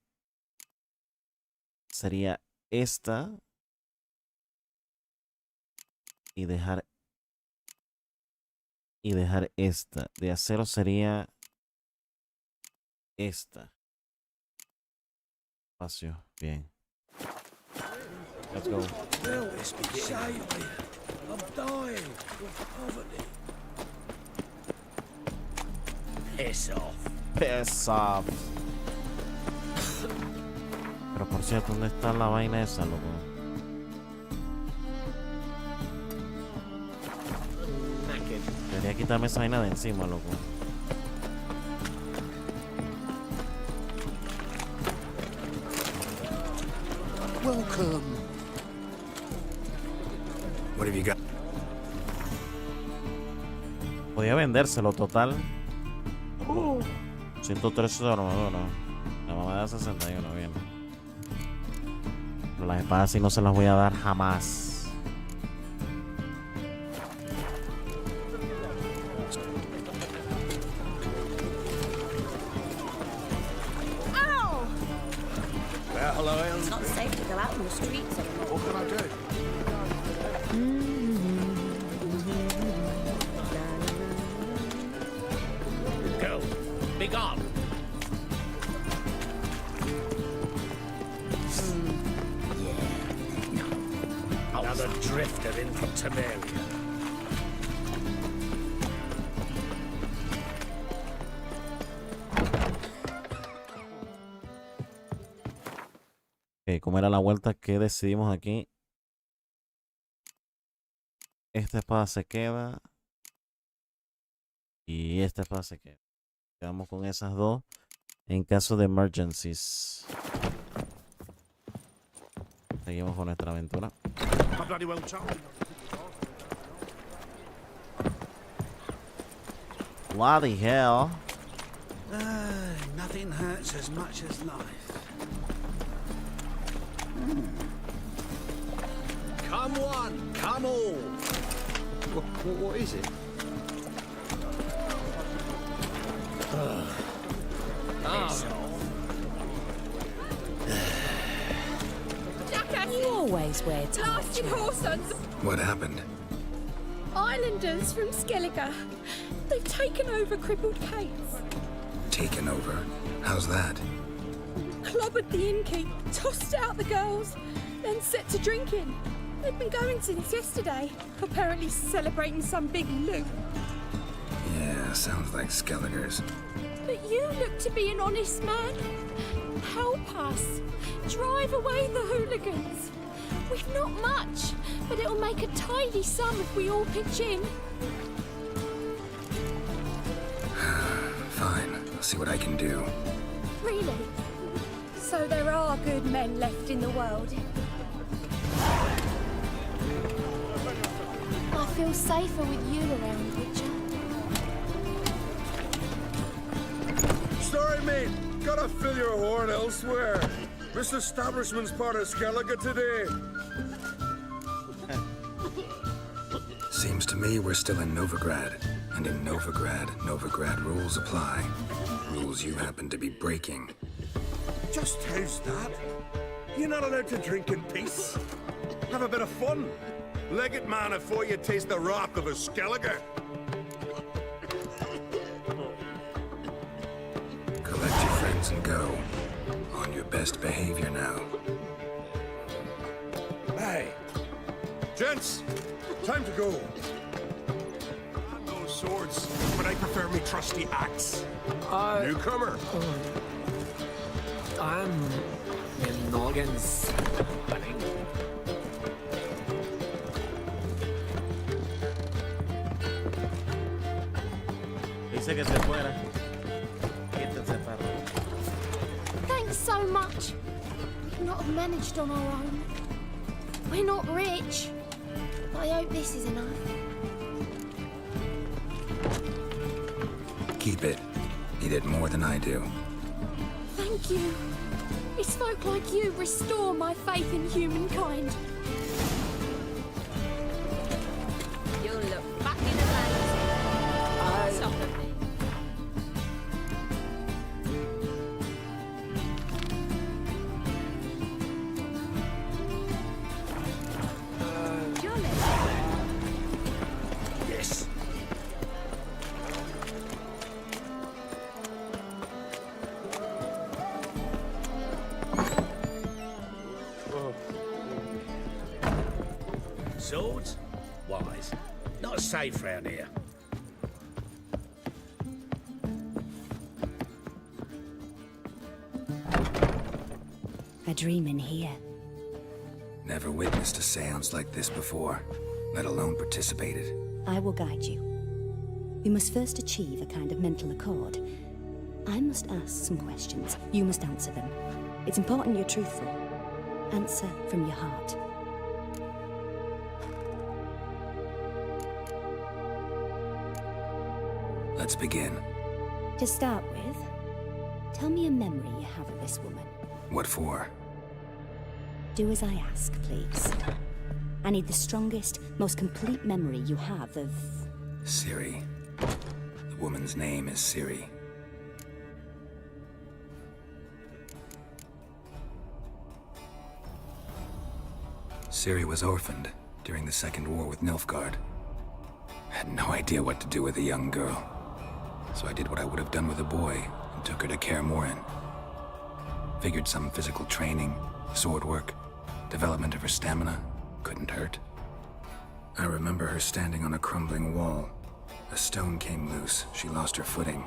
Sería esta. Y dejar y dejar esta. De acero sería esta. Espacio. Bien. Let's go. I'm dying of poverty. Piss off. Piss off. Pero por cierto, ¿dónde está la vaina esa, loco? Debería quitarme esa vaina de encima, loco. Welcome. What have you got? Podía vendérselo total. 113 de armadura. La mamá da 61, bien. Pero las espadas sí no se las voy a dar jamás. Ow! Well, hello, Ellen. It's not safe to go out in the streets anymore. What can I do? Go. Be gone. Another drifter in from Tamaria. Ok, ¿cómo era la vuelta que decidimos aquí? Esta espada se queda. Y esta espada se queda. Quedamos con esas dos en caso de emergencies. Seguimos con nuestra aventura. Bloody hell. Nothing hurts as much as life. Come one, come all. What is it? Jackass! You always wear Blasted whoresons! What happened? Islanders from Skellige. They've taken over crippled Kate's. Taken over? How's that? Clobbered the innkeep, tossed out the girls, then set to drinking. They've been going since yesterday, apparently celebrating some big loot. Yeah, sounds like Skelligers. But you look to be an honest man. Help us. Drive away the hooligans. We've not much, but it'll make a tidy sum if we all pitch in. Fine, I'll see what I can do. Really? So there are good men left in the world. I feel safer with you around, Witcher. Sorry, mate. Gotta fill your horn elsewhere. This establishment's part of Skellige today. Seems to me we're still in Novigrad. And in Novigrad rules apply. Rules you happen to be breaking. Just how's that? You're not allowed to drink in peace. Have a bit of fun. Leg it, man, before you taste the wrath of a Skellige. Collect your friends and go. On your best behavior now. Hey, gents, time to go. No swords, but I prefer me trusty axe. Newcomer. I'm in Noggins. Dice que se fuera. Thanks so much. We could not have managed on our own. We're not rich, but I hope this is enough. Keep it. You did more than I do. Thank you. It's folk like you restore my faith in humankind. You'll look back in the land. Stop it. Yes. Swords? Wise. Not safe round here. A dream in here. Never witnessed a seance like this before, let alone participated. I will guide you. We must first achieve a kind of mental accord. I must ask some questions. You must answer them. It's important you're truthful. Answer from your heart. Let's begin. To start with, tell me a memory you have of this woman. What for? Do as I ask, please. I need the strongest, most complete memory you have of... Siri. The woman's name is Siri. Siri was orphaned during the Second War with Nilfgaard. Had no idea what to do with a young girl. So I did what I would have done with a boy and took her to Kaer Morhen. Figured some physical training, sword work, development of her stamina couldn't hurt. I remember her standing on a crumbling wall. A stone came loose, she lost her footing.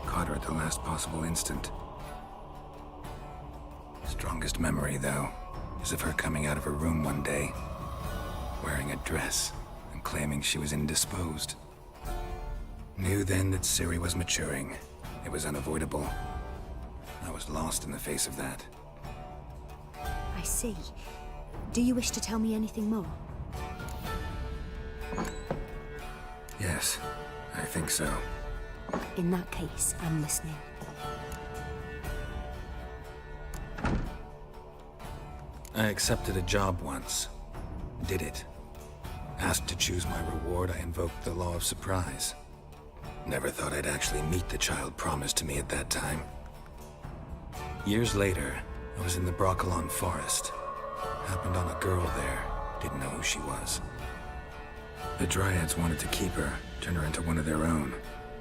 Caught her at the last possible instant. Strongest memory, though, is of her coming out of her room one day, wearing a dress and claiming she was indisposed. Knew then that Siri was maturing. It was unavoidable. I was lost in the face of that. I see. Do you wish to tell me anything more? Yes, I think so. In that case, I'm listening. I accepted a job once. Did it. Asked to choose my reward, I invoked the law of surprise. Never thought I'd actually meet the child promised to me at that time. Years later, I was in the Broccolon forest. Happened on a girl there. Didn't know who she was. The Dryads wanted to keep her, turn her into one of their own.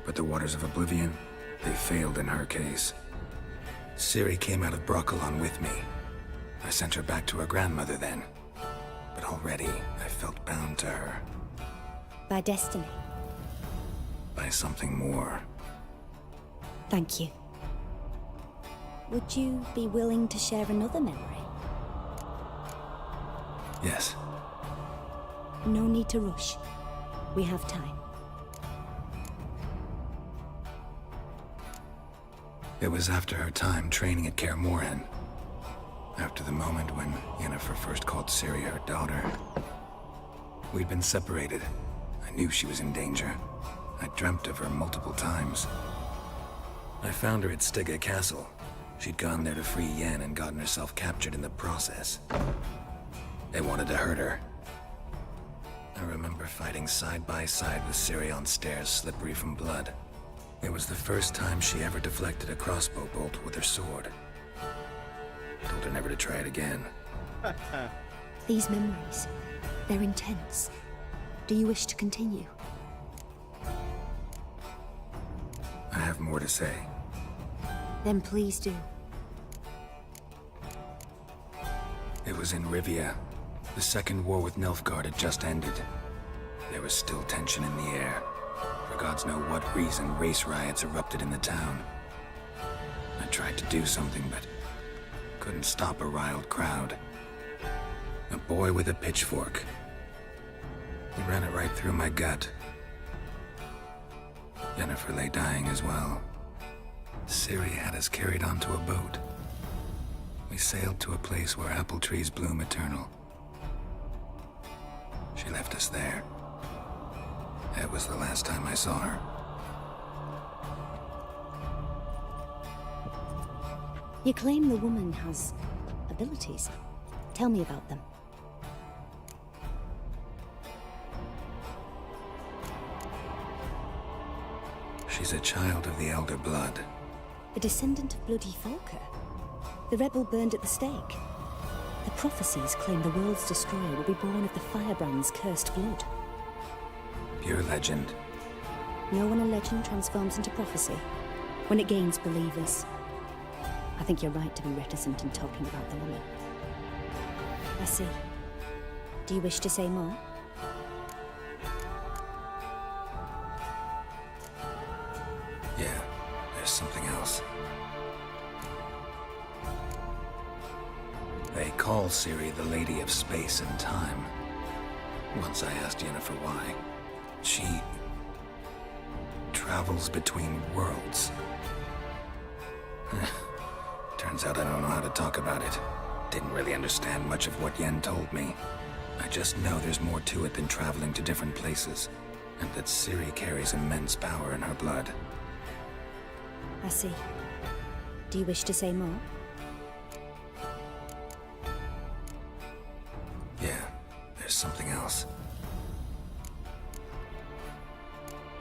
But the Waters of Oblivion, they failed in her case. Siri came out of Broccolon with me. I sent her back to her grandmother then. But already, I felt bound to her. By destiny. By something more. Thank you. Would you be willing to share another memory? Yes. No need to rush. We have time. It was after her time training at Kaer Morhen. After the moment when Yennefer first called Siri her daughter. We'd been separated. I knew she was in danger. I dreamt of her multiple times. I found her at Stygga Castle. She'd gone there to free Yen and gotten herself captured in the process. They wanted to hurt her. I remember fighting side by side with Siri on stairs slippery from blood. It was the first time she ever deflected a crossbow bolt with her sword. Told her never to try it again. These memories, they're intense. Do you wish to continue? I have more to say. Then please do. It was in Rivia. The Second War with Nilfgaard had just ended. There was still tension in the air. For gods know what reason, race riots erupted in the town. I tried to do something, but couldn't stop a riled crowd. A boy with a pitchfork. He ran it right through my gut. Yennefer lay dying as well. Siri had us carried onto a boat. We sailed to a place where apple trees bloom eternal. She left us there. That was the last time I saw her. You claim the woman has abilities. Tell me about them. She's a child of the Elder Blood. A descendant of bloody Volker. The rebel burned at the stake. The prophecies claim the world's destroyer will be born of the firebrand's cursed blood. Pure legend. Know when a legend transforms into prophecy? When it gains believers. I think you're right to be reticent in talking about the woman. I see. Do you wish to say more? Yeah, there's something else. They call Ciri the Lady of Space and Time. Once I asked Yennefer why. She travels between worlds. Turns out I don't know how to talk about it. Didn't really understand much of what Yen told me. I just know there's more to it than traveling to different places, and that Ciri carries immense power in her blood. I see. Do you wish to say more? Yeah, there's something else.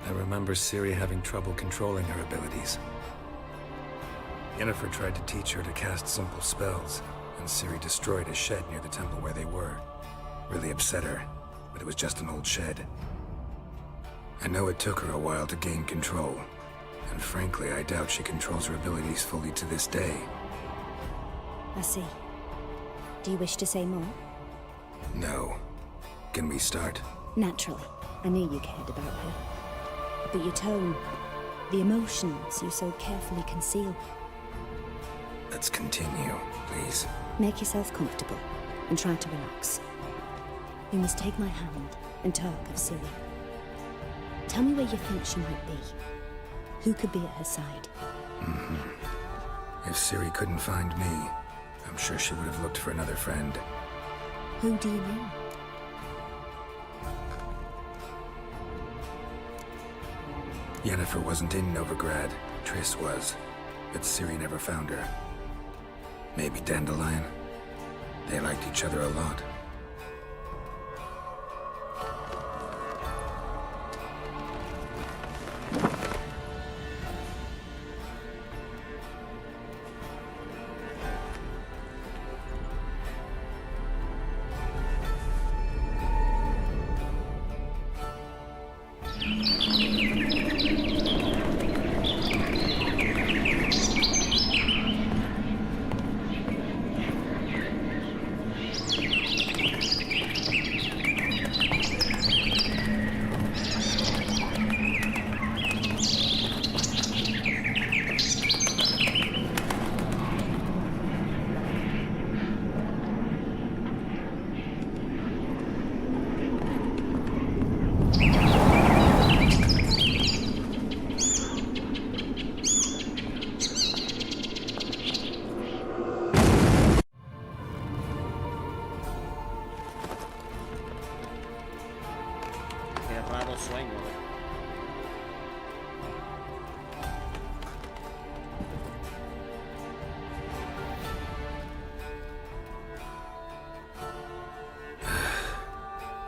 I remember Ciri having trouble controlling her abilities. Yennefer tried to teach her to cast simple spells, and Ciri destroyed a shed near the temple where they were. Really upset her, but it was just an old shed. I know it took her a while to gain control, and frankly, I doubt she controls her abilities fully to this day. I see. Do you wish to say more? No. Can we start? Naturally. I knew you cared about her. But your tone, the emotions you so carefully conceal. Let's continue, please. Make yourself comfortable and try to relax. You must take my hand and talk of Ciri. Tell me where you think she might be. Who could be at her side? If Ciri couldn't find me, I'm sure she would have looked for another friend. Who do you mean? Yennefer wasn't in Novigrad. Triss was. But Ciri never found her. Maybe Dandelion? They liked each other a lot.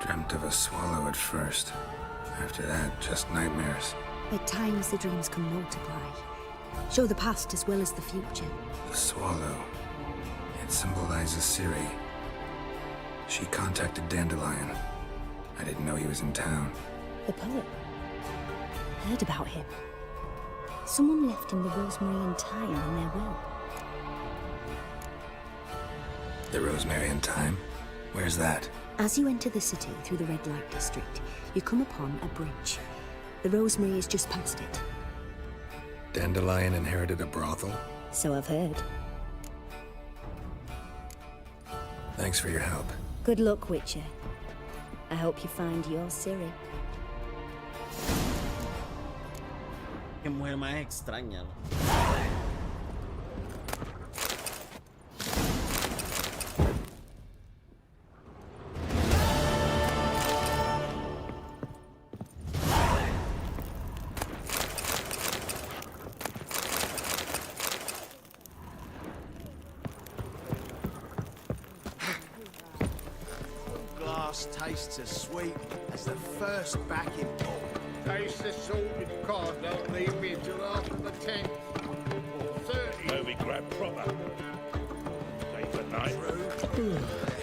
Dreamt of a swallow at first. After that, just nightmares. At times the dreams can multiply. Show the past as well as the future. The swallow. It symbolizes Ciri. She contacted Dandelion. I didn't know he was in town. The poet. Heard about him. Someone left him the rosemary and thyme in their will. The rosemary and thyme? Where's that? As you enter the city through the red light district, you come upon a bridge. The rosemary is just past it. Dandelion inherited a brothel? So I've heard. Thanks for your help. Good luck, Witcher. I hope you find your Ciri. Qué mujer más extraña, ¿no? Glass tastes as sweet as the first backing ball. Taste the salted cod, don't leave me till after the 10th. Or 30. Where we grab proper. Day for night.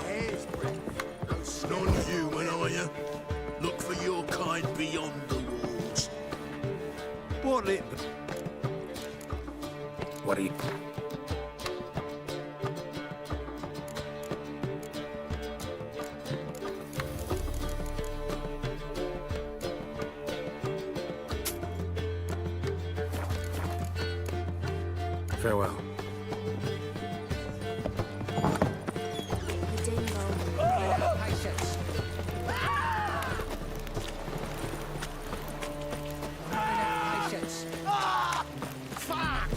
Hair's breadth. Non-human, are you? Look for your kind beyond the walls. What it? What do you... Farewell. Patience. Patience. Fuck!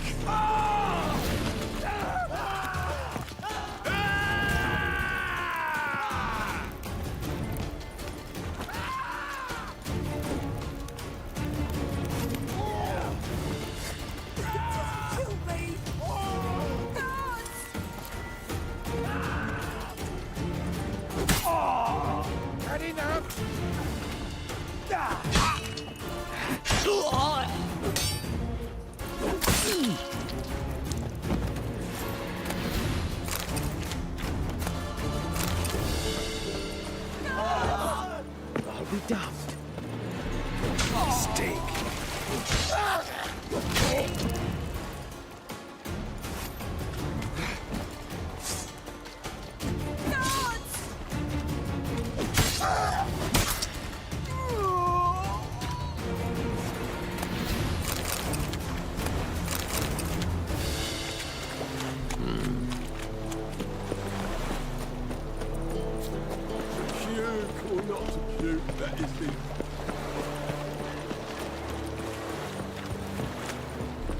I'll be daft. Steak.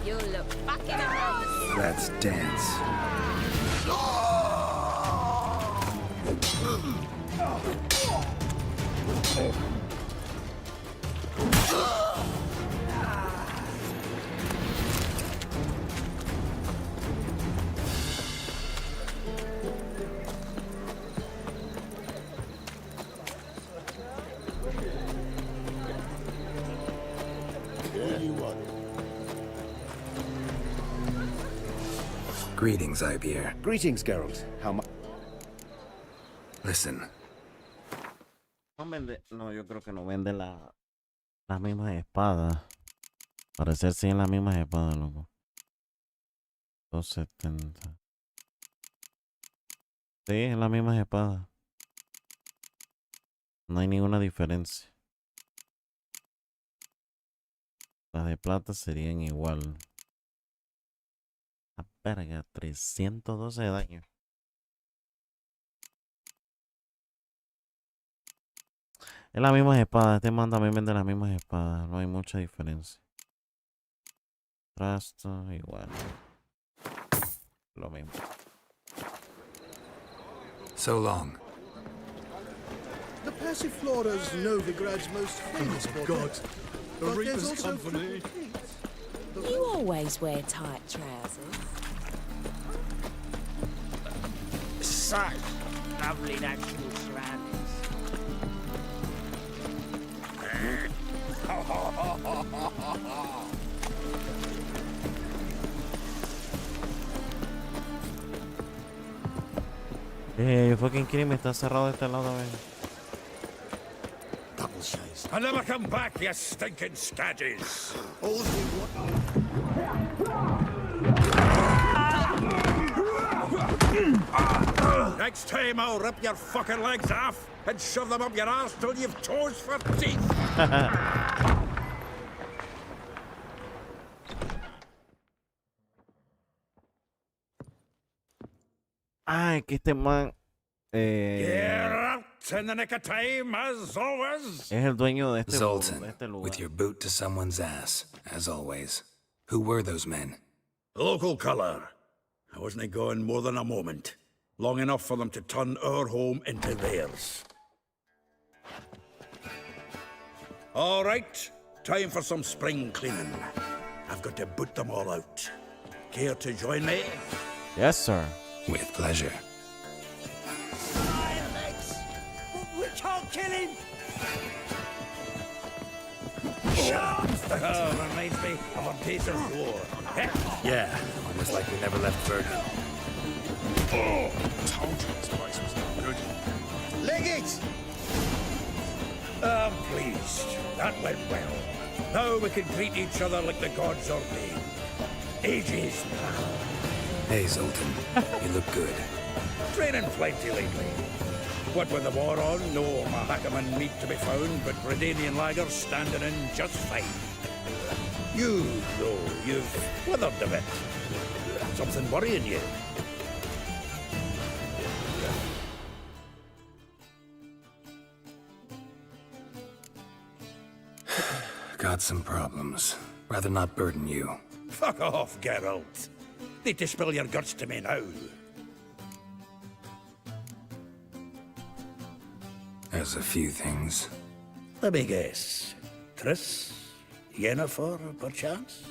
You look fucking amazing. Let's dance. Greetings, Ibeer. Greetings, Geralt. How much? Listen. No vende, no, yo creo que no vende las mismas espadas. Parecer sí en las mismas espadas, loco. 270. Sí, en las mismas espadas. No hay ninguna diferencia. Las de plata serían igual. La verga, 312 de daño. Es las mismas espadas. Este man también vende las mismas espadas. No hay mucha diferencia. Trasto, igual. Lo mismo. So long. The Passiflora's Novigrad's most famous. Oh, God. The But Reaper's there's also company. You always wear tight trousers. Such lovely natural surroundings. You fucking kidding me, está cerrado de este lado también. Double chase. I'll never come back, you stinking staggies. Next time I'll rip your fucking legs off and shove them up your arse till you've toes for teeth. Ay, que este man In the nick of time, as always. es el dueño de este, Zoltan, de este lugar. with your boot to someone's ass, as always. Who were those men? Local colour. I wasn't gone more than a moment. Long enough for them to turn our home into theirs. All right, time for some spring cleaning. I've got to boot them all out. Care to join me? Yes, sir. With pleasure. We can't kill him! Oh, reminds me of a Peter's war. Yeah, almost like we never left Verdun. Oh, told you this place was no good. Leg it! I'm pleased. That went well. Now we can treat each other like the gods ordained. Ages, pal. Hey, Zoltan, you look good. Training plenty lately. What with the war on, no Mahakaman meat to be found, but Redanian lagers standing in just fine. You, though, you've weathered a bit. Something worrying you? Got some problems. Rather not burden you. Fuck off, Geralt. Need to spill your guts to me now. There's a few things. Let me guess. Triss? Yennefer, perchance?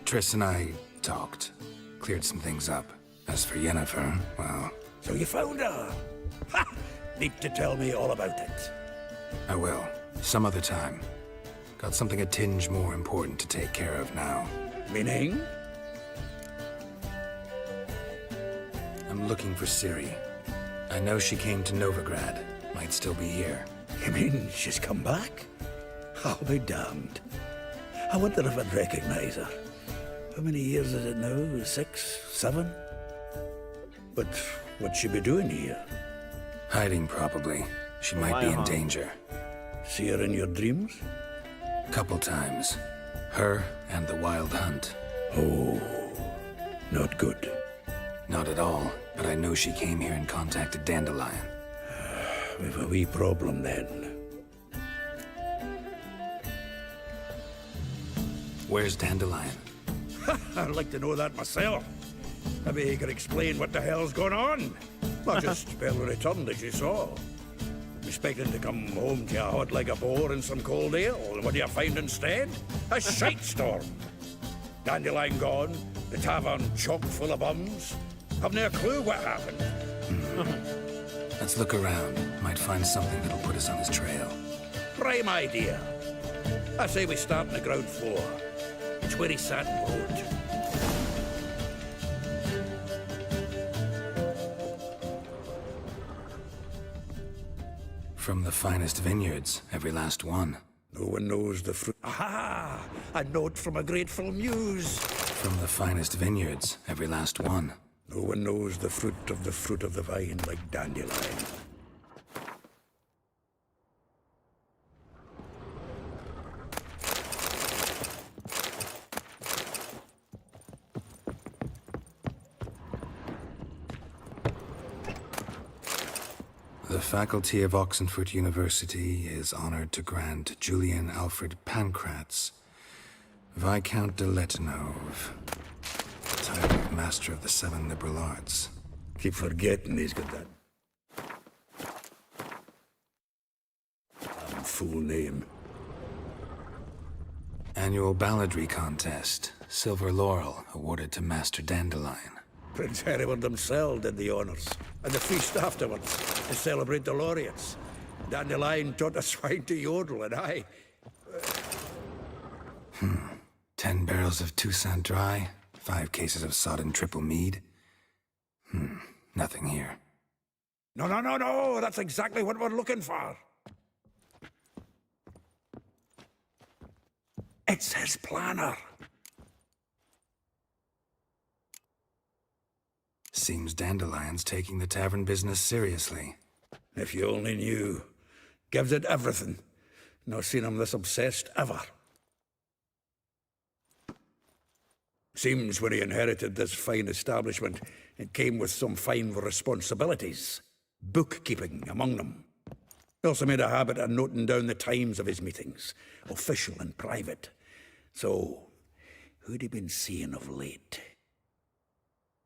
Triss and I talked. Cleared some things up. As for Yennefer, well... So you found her? Ha! Need to tell me all about it. I will. Some other time. Got something a tinge more important to take care of now. Meaning? I'm looking for Ciri. I know she came to Novigrad. Might still be here. You mean she's come back? I'll be damned. I wonder if I'd recognize her. How many years is it now? 6? 7? But what'd she be doing here? Hiding, probably. She might be in danger. See her in your dreams? Couple times. Her and the Wild Hunt. Oh, not good. Not at all, but I know she came here and contacted Dandelion. We've a wee problem then. Where's Dandelion? I'd like to know that myself. Maybe he could explain what the hell's going on. Not just barely returned as you saw. Expecting to come home to you hot like a boar and some cold ale, and what do you find instead? A shite storm. Dandelion gone, the tavern chock full of bums. Have no clue what happened. Let's look around. Might find something that'll put us on his trail. Prime idea. I say we start on the ground floor. It's where he sat and wrote. From the finest vineyards, every last one. No one knows the fruit. Aha! A note from a grateful muse. From the finest vineyards, every last one. No one knows the fruit of the vine like Dandelion. The faculty of Oxenford University is honored to grant Julian Alfred Pancratz, Viscount de Letenove, the title of Master of the Seven Liberal Arts. Keep forgetting he's got that full name. Annual balladry contest, Silver Laurel, awarded to Master Dandelion. Prince Hereward himself did the honors, and the feast afterwards to celebrate the laureates. Dandelion taught a swine to yodel, and I... 10 barrels of Toussaint Dry, 5 cases of sodden triple mead. Nothing here. No, that's exactly what we're looking for. It's his planner. Seems Dandelion's taking the tavern business seriously. If you only knew. Gives it everything. Not seen him this obsessed ever. Seems when he inherited this fine establishment, it came with some fine responsibilities. Bookkeeping among them. He also made a habit of noting down the times of his meetings, official and private. So, who'd he been seeing of late?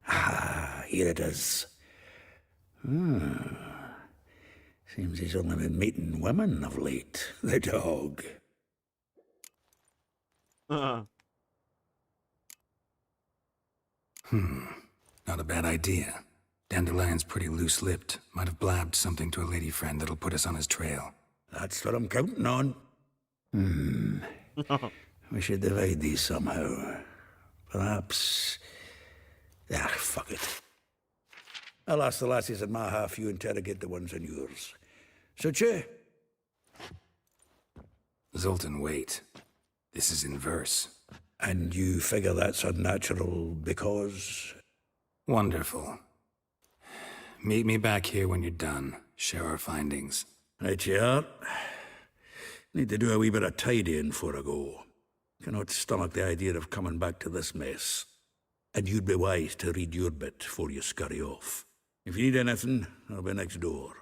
Ah, here it is. Seems he's only been meeting women of late, the dog. Not a bad idea. Dandelion's pretty loose-lipped. Might have blabbed something to a lady friend that'll put us on his trail. That's what I'm counting on. We should divide these somehow. Perhaps... fuck it. I'll ask the lassies in my half, you interrogate the ones in yours. Suit you? Zoltan, wait. This is in verse. And you figure that's unnatural because... Wonderful. Meet me back here when you're done. Share our findings. Right you are. Need to do a wee bit of tidying before I go. Cannot stomach the idea of coming back to this mess. And you'd be wise to read your bit before you scurry off. If you need anything, I'll be next door.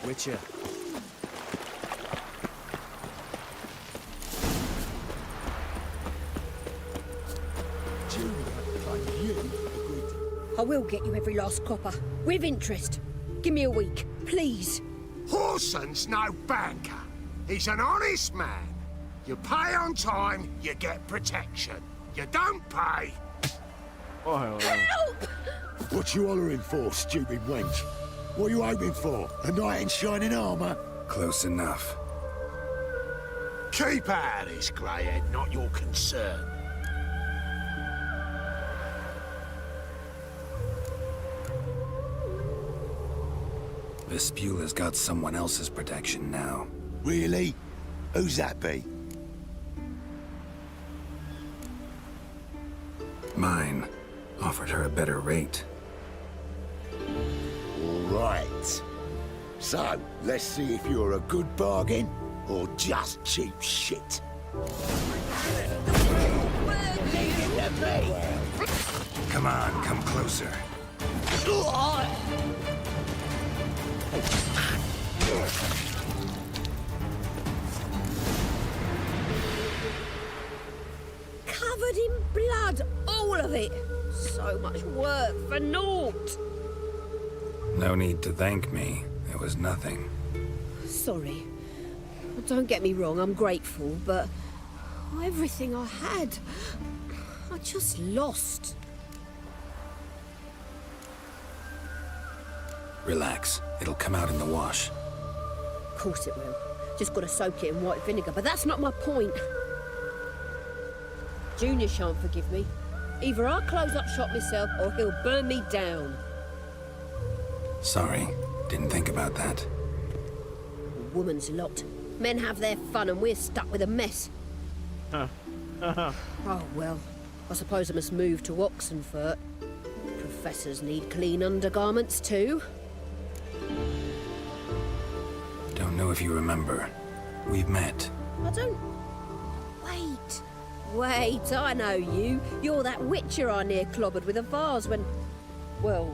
Witcher. I will get you every last copper. With interest. Give me a week, please. Horson's no banker. He's an honest man. You pay on time, you get protection. You don't pay. Help! What you hollering for, stupid wench? What are you hoping for? A knight in shining armour? Close enough. Keep out of this, greyhead, not your concern. Vespula's got someone else's protection now. Really? Who's that be? Mine offered her a better rate. Right. So, let's see if you're a good bargain or just cheap shit. Come on, come closer. Covered in blood, all of it. So much work for naught. No need to thank me. It was nothing. Sorry. Don't get me wrong, I'm grateful, but everything I had, I just lost. Relax. It'll come out in the wash. Of course it will. Just gotta soak it in white vinegar, but that's not my point. Junior shan't forgive me. Either I'll close up shop myself or he'll burn me down. Sorry. Didn't think about that. A woman's lot. Men have their fun and we're stuck with a mess. Oh well, I suppose I must move to Oxenfurt. Professors need clean undergarments too. Don't know if you remember. We've met. I don't... Wait, I know you. You're that witcher I near clobbered with a vase when... Well...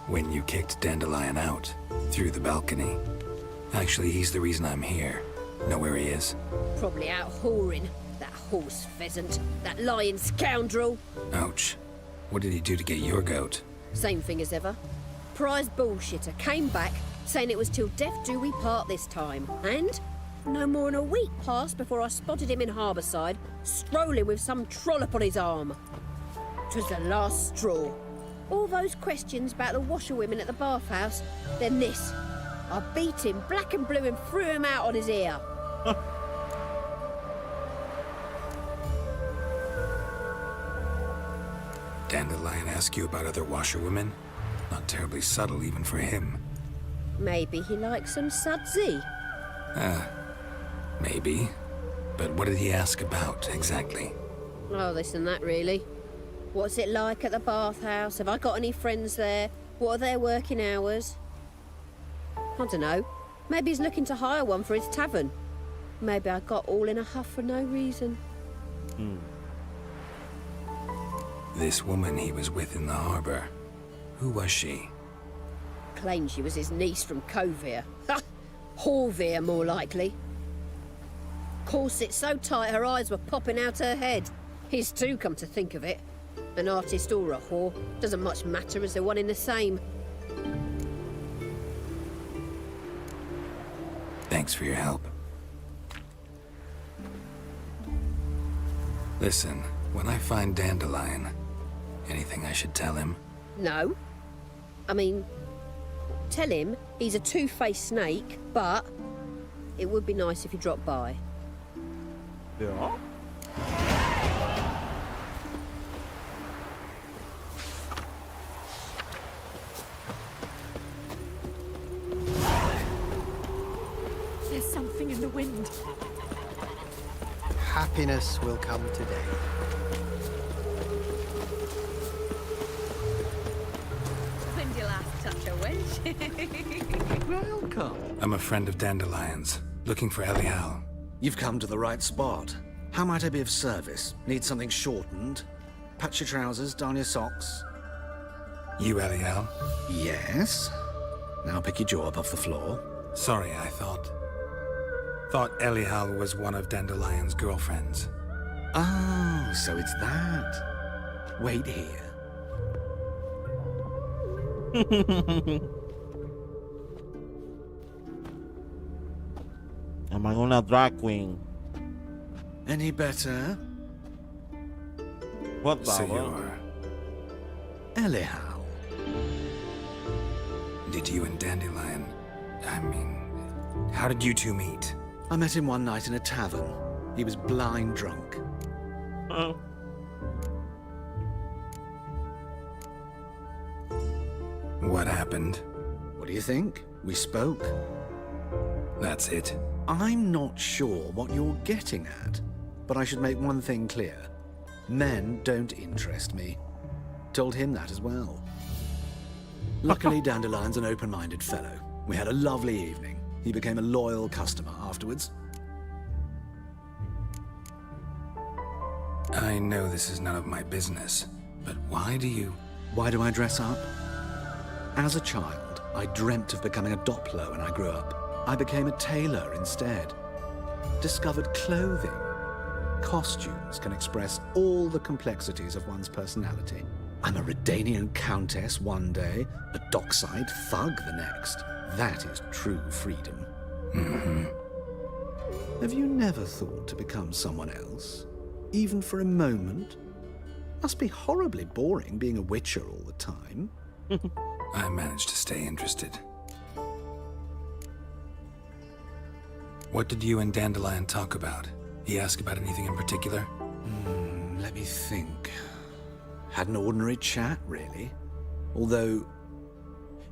When you kicked Dandelion out. Through the balcony. Actually, he's the reason I'm here. Know where he is? Probably out whoring. That horse pheasant. That lying scoundrel. Ouch. What did he do to get your goat? Same thing as ever. Prize bullshitter came back, saying it was till death do we part this time. And no more than a week passed before I spotted him in Harbourside, strolling with some trollop on his arm. 'Twas the last straw. All those questions about the washerwomen at the bathhouse, then this. I beat him black and blue and threw him out on his ear. Dandelion ask you about other washerwomen? Not terribly subtle even for him. Maybe he likes some sudsy. Maybe. But what did he ask about, exactly? Oh, this and that, really. What's it like at the bathhouse? Have I got any friends there? What are their working hours? I don't know. Maybe he's looking to hire one for his tavern. Maybe I got all in a huff for no reason. This woman he was with in the harbour. Who was she? Claimed she was his niece from Kovir. Ha! Horvir, more likely. Corset so tight her eyes were popping out her head. His too, come to think of it. An artist or a whore. Doesn't much matter as they're one in the same. Thanks for your help. Listen, when I find Dandelion, anything I should tell him? No. I mean, tell him he's a two-faced snake, but it would be nice if he dropped by. Yeah. the wind. Happiness will come today. When's your last touch a wench? Welcome. I'm a friend of Dandelion's, looking for Elial. You've come to the right spot. How might I be of service? Need something shortened? Patch your trousers, darn your socks. You Elial? Yes. Now pick your jaw up off the floor. Sorry, I thought Elial was one of Dandelion's girlfriends. Oh, so it's that. Wait here. Am I gonna drag queen? Any better? What the So hell? you're... Elial. Did you and Dandelion... I mean... How did you two meet? I met him one night in a tavern. He was blind drunk. Oh. What happened? What do you think? We spoke. That's it. I'm not sure what you're getting at, but I should make one thing clear. Men don't interest me. Told him that as well. Luckily, Dandelion's an open-minded fellow. We had a lovely evening. He became a loyal customer afterwards. I know this is none of my business, but why do I dress up? As a child, I dreamt of becoming a Doppler when I grew up. I became a tailor instead. Discovered clothing. Costumes can express all the complexities of one's personality. I'm a Redanian countess one day, a dockside thug the next. That is true freedom. Mm-hmm. Have you never thought to become someone else? Even for a moment? Must be horribly boring being a witcher all the time. I managed to stay interested. What did you and Dandelion talk about? He asked about anything in particular? Let me think. Had an ordinary chat, really. Although,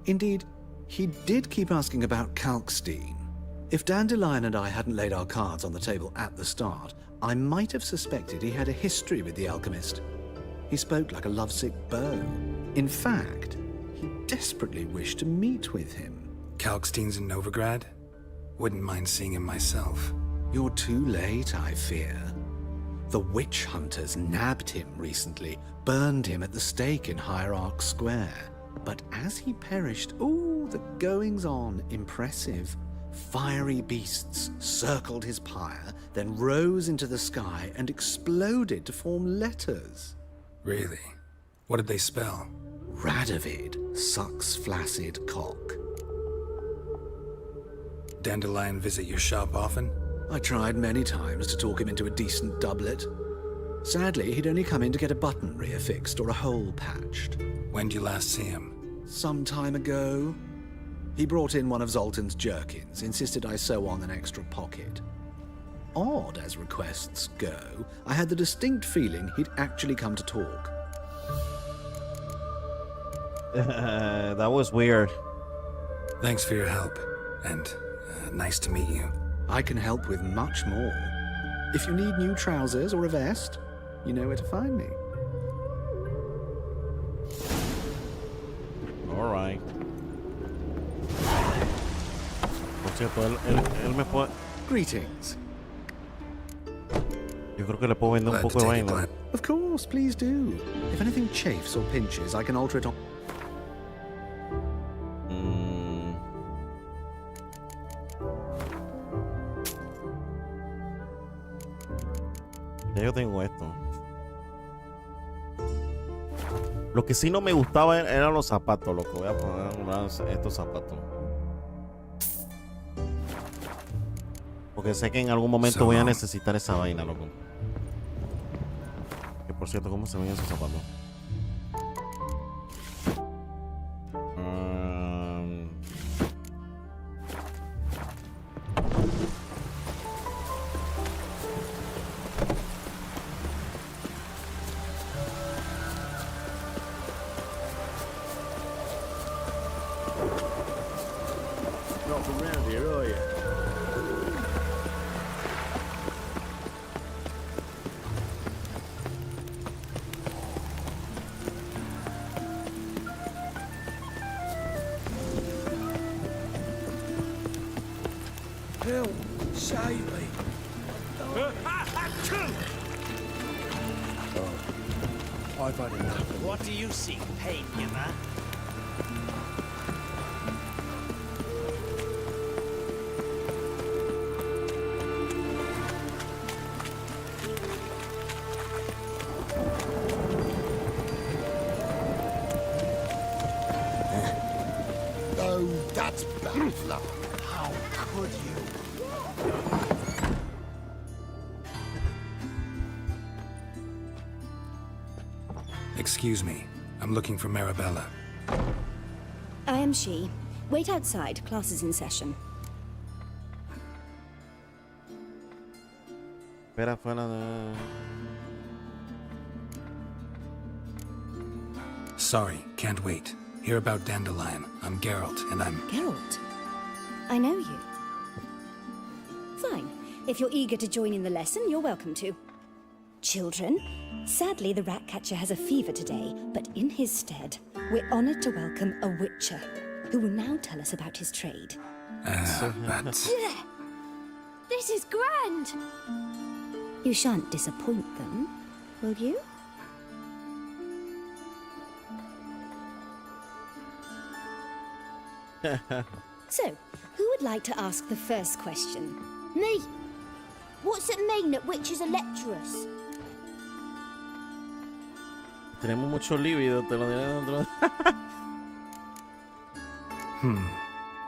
indeed, he did keep asking about Kalkstein. If Dandelion and I hadn't laid our cards on the table at the start, I might have suspected he had a history with the alchemist. He spoke like a lovesick beau. In fact, he desperately wished to meet with him. Kalkstein's in Novigrad? Wouldn't mind seeing him myself. You're too late, I fear. The witch hunters nabbed him recently, burned him at the stake in Hierarch Square. But as he perished, the goings-on impressive. Fiery beasts circled his pyre, then rose into the sky and exploded to form letters. Really? What did they spell? Radovid sucks flaccid cock. Dandelion visit your shop often? I tried many times to talk him into a decent doublet. Sadly, he'd only come in to get a button reaffixed or a hole patched. When did you last see him? Some time ago. He brought in one of Zoltan's jerkins, insisted I sew on an extra pocket. Odd as requests go, I had the distinct feeling he'd actually come to talk. That was weird. Thanks for your help, and nice to meet you. I can help with much more. If you need new trousers or a vest, you know where to find me. All right. Por cierto, él me puede... Greetings. Yo creo que le puedo vender un poco de vaina. Of course, please do. If anything chafes or pinches, I can alter it on... Ya yo tengo esto. Lo que sí no me gustaba eran los zapatos, loco. Voy a poner estos zapatos. Porque sé que en algún momento voy a necesitar esa vaina, loco. Que por cierto, ¿cómo se ven esos zapatos? Not from round here, are you? Help! Save me! Oh, I've had enough of it. What do you seek pain, you man? Oh, that's bad luck. How could you? Excuse me. I'm looking for Marabella. I am she. Wait outside. Class is in session. Espera fuera de... Sorry, can't wait. Hear about Dandelion. I'm Geralt, and I'm... Geralt? I know you. Fine. If you're eager to join in the lesson, you're welcome to. Children, sadly the rat catcher has a fever today, but in his stead, we're honored to welcome a witcher, who will now tell us about his trade. but... This is grand! You shan't disappoint them, will you? So, who would like to ask the first question? Me. What's it mean that witches are lecturers? Tenemos mucho líbido, te lo diré dentro.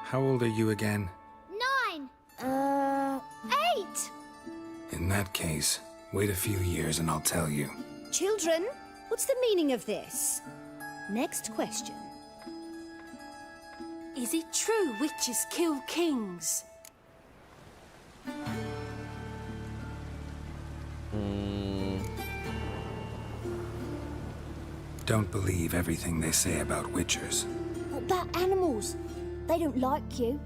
How old are you again? 9. 8. In that case, wait a few years and I'll tell you. Children, what's the meaning of this? Next question. Is it true witches kill kings? Don't believe everything they say about witchers. What about animals? They don't like you.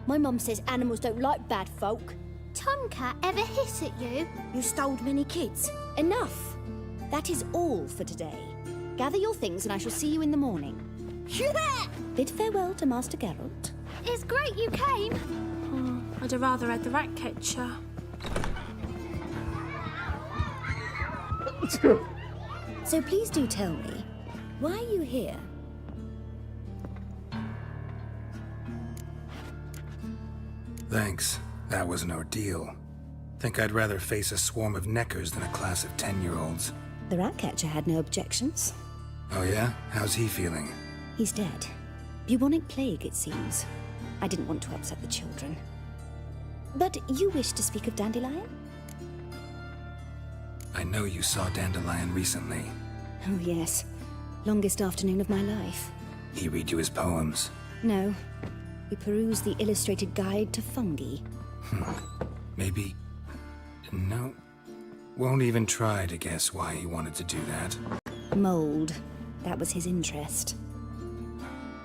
My mum says animals don't like bad folk. Tomcat ever hiss at you? You stole many kids. Enough. That is all for today. Gather your things and I shall see you in the morning. Bid farewell to Master Geralt. It's great you came. I'd have rather had the rat catcher. So please do tell me, why are you here? Thanks. That was an ordeal. Think I'd rather face a swarm of neckers than a class of 10-year-olds. The rat catcher had no objections. Oh yeah? How's he feeling? He's dead. Bubonic plague, it seems. I didn't want to upset the children. But you wish to speak of Dandelion? I know you saw Dandelion recently. Oh, yes. Longest afternoon of my life. He read you his poems. No. We perused the illustrated guide to fungi. Maybe... No. Won't even try to guess why he wanted to do that. Mold. That was his interest.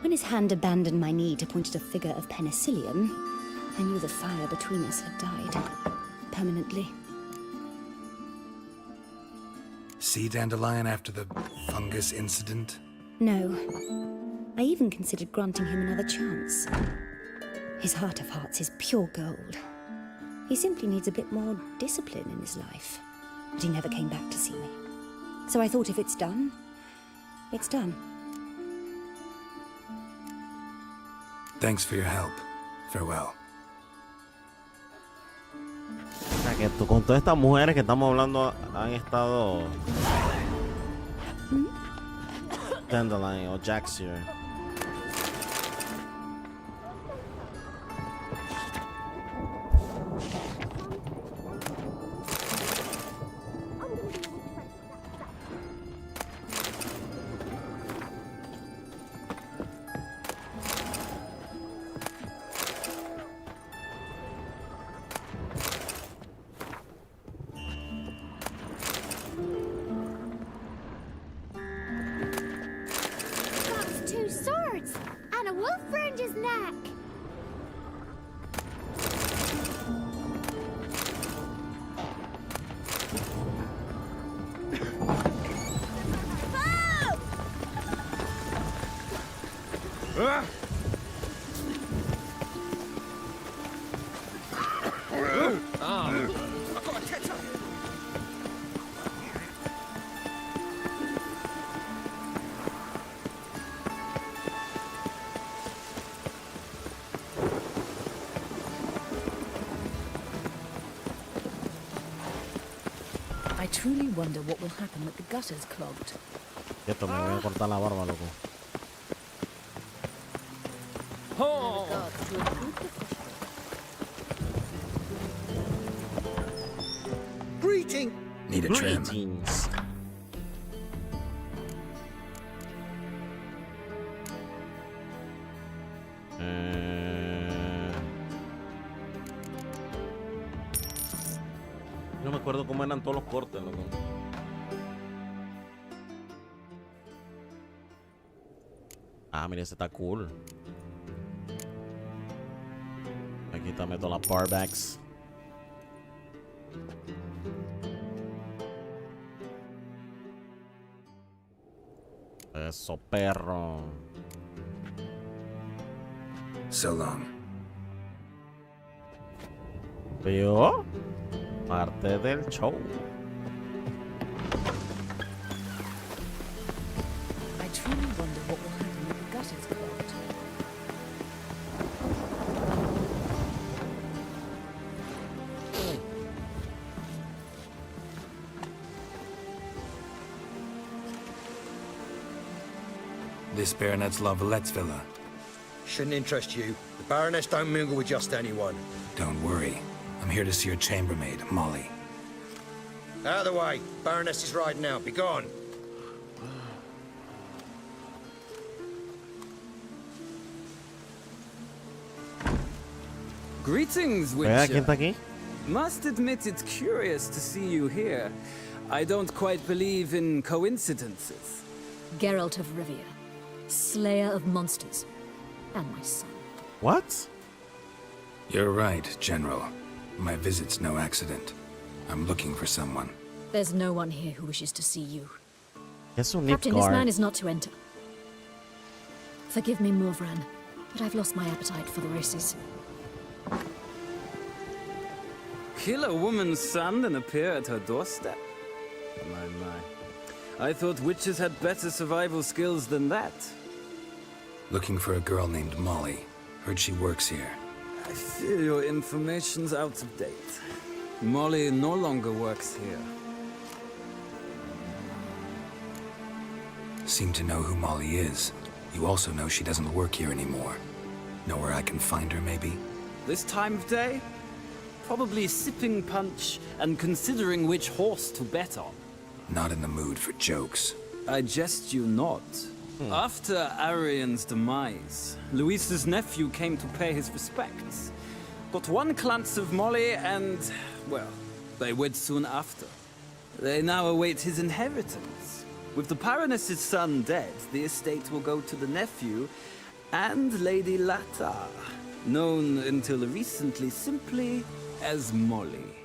When his hand abandoned my knee to point at a figure of penicillium, I knew the fire between us had died. Permanently. See Dandelion after the fungus incident? No. I even considered granting him another chance. His heart of hearts is pure gold. He simply needs a bit more discipline in his life. But he never came back to see me. So I thought if it's done, it's done. Thanks for your help. Farewell. O sea, que tú, con todas estas mujeres que estamos hablando han estado... Dandelion o Jaxier. truly wonder what will happen with the gutters clogged. Esto me voy a cortar la barba, loco. Greeting! Need a trim. Greetings. No me acuerdo cómo eran todos los cortes, loco. Ah, mira, ese está cool. Aquí está meto las barbacks. Eso, perro. So long. Veo parte del show. I truly wonder what will happen with the gutters clogged. This Baronet's Lavallette's villa. Shouldn't interest you. The Baroness don't mingle with just anyone. Don't worry. I'm here to see your chambermaid, Molly. Out of the way. Baroness is riding out. Be gone. Greetings, Vea, ¿quién está Witcher. aquí? Must admit it's curious to see you here. I don't quite believe in coincidences. Geralt of Rivia, slayer of monsters, and my son. What? You're right, General. My visit's no accident. I'm looking for someone. There's no one here who wishes to see you. Es un Captain, this Nilfgaard. man is not to enter. Forgive me, Morvran, but I've lost my appetite for the races. Kill a woman's son and appear at her doorstep? My. I thought witches had better survival skills than that. Looking for a girl named Molly. Heard she works here. I fear your information's out of date. Molly no longer works here. Seem to know who Molly is. You also know she doesn't work here anymore. Know where I can find her, maybe? This time of day? Probably sipping punch and considering which horse to bet on. Not in the mood for jokes. I jest you not. After Arian's demise, Luis's nephew came to pay his respects. Got one glance of Molly and, well, they wed soon after. They now await his inheritance. With the Baroness's son dead, the estate will go to the nephew and Lady Lata, known until recently simply as Molly.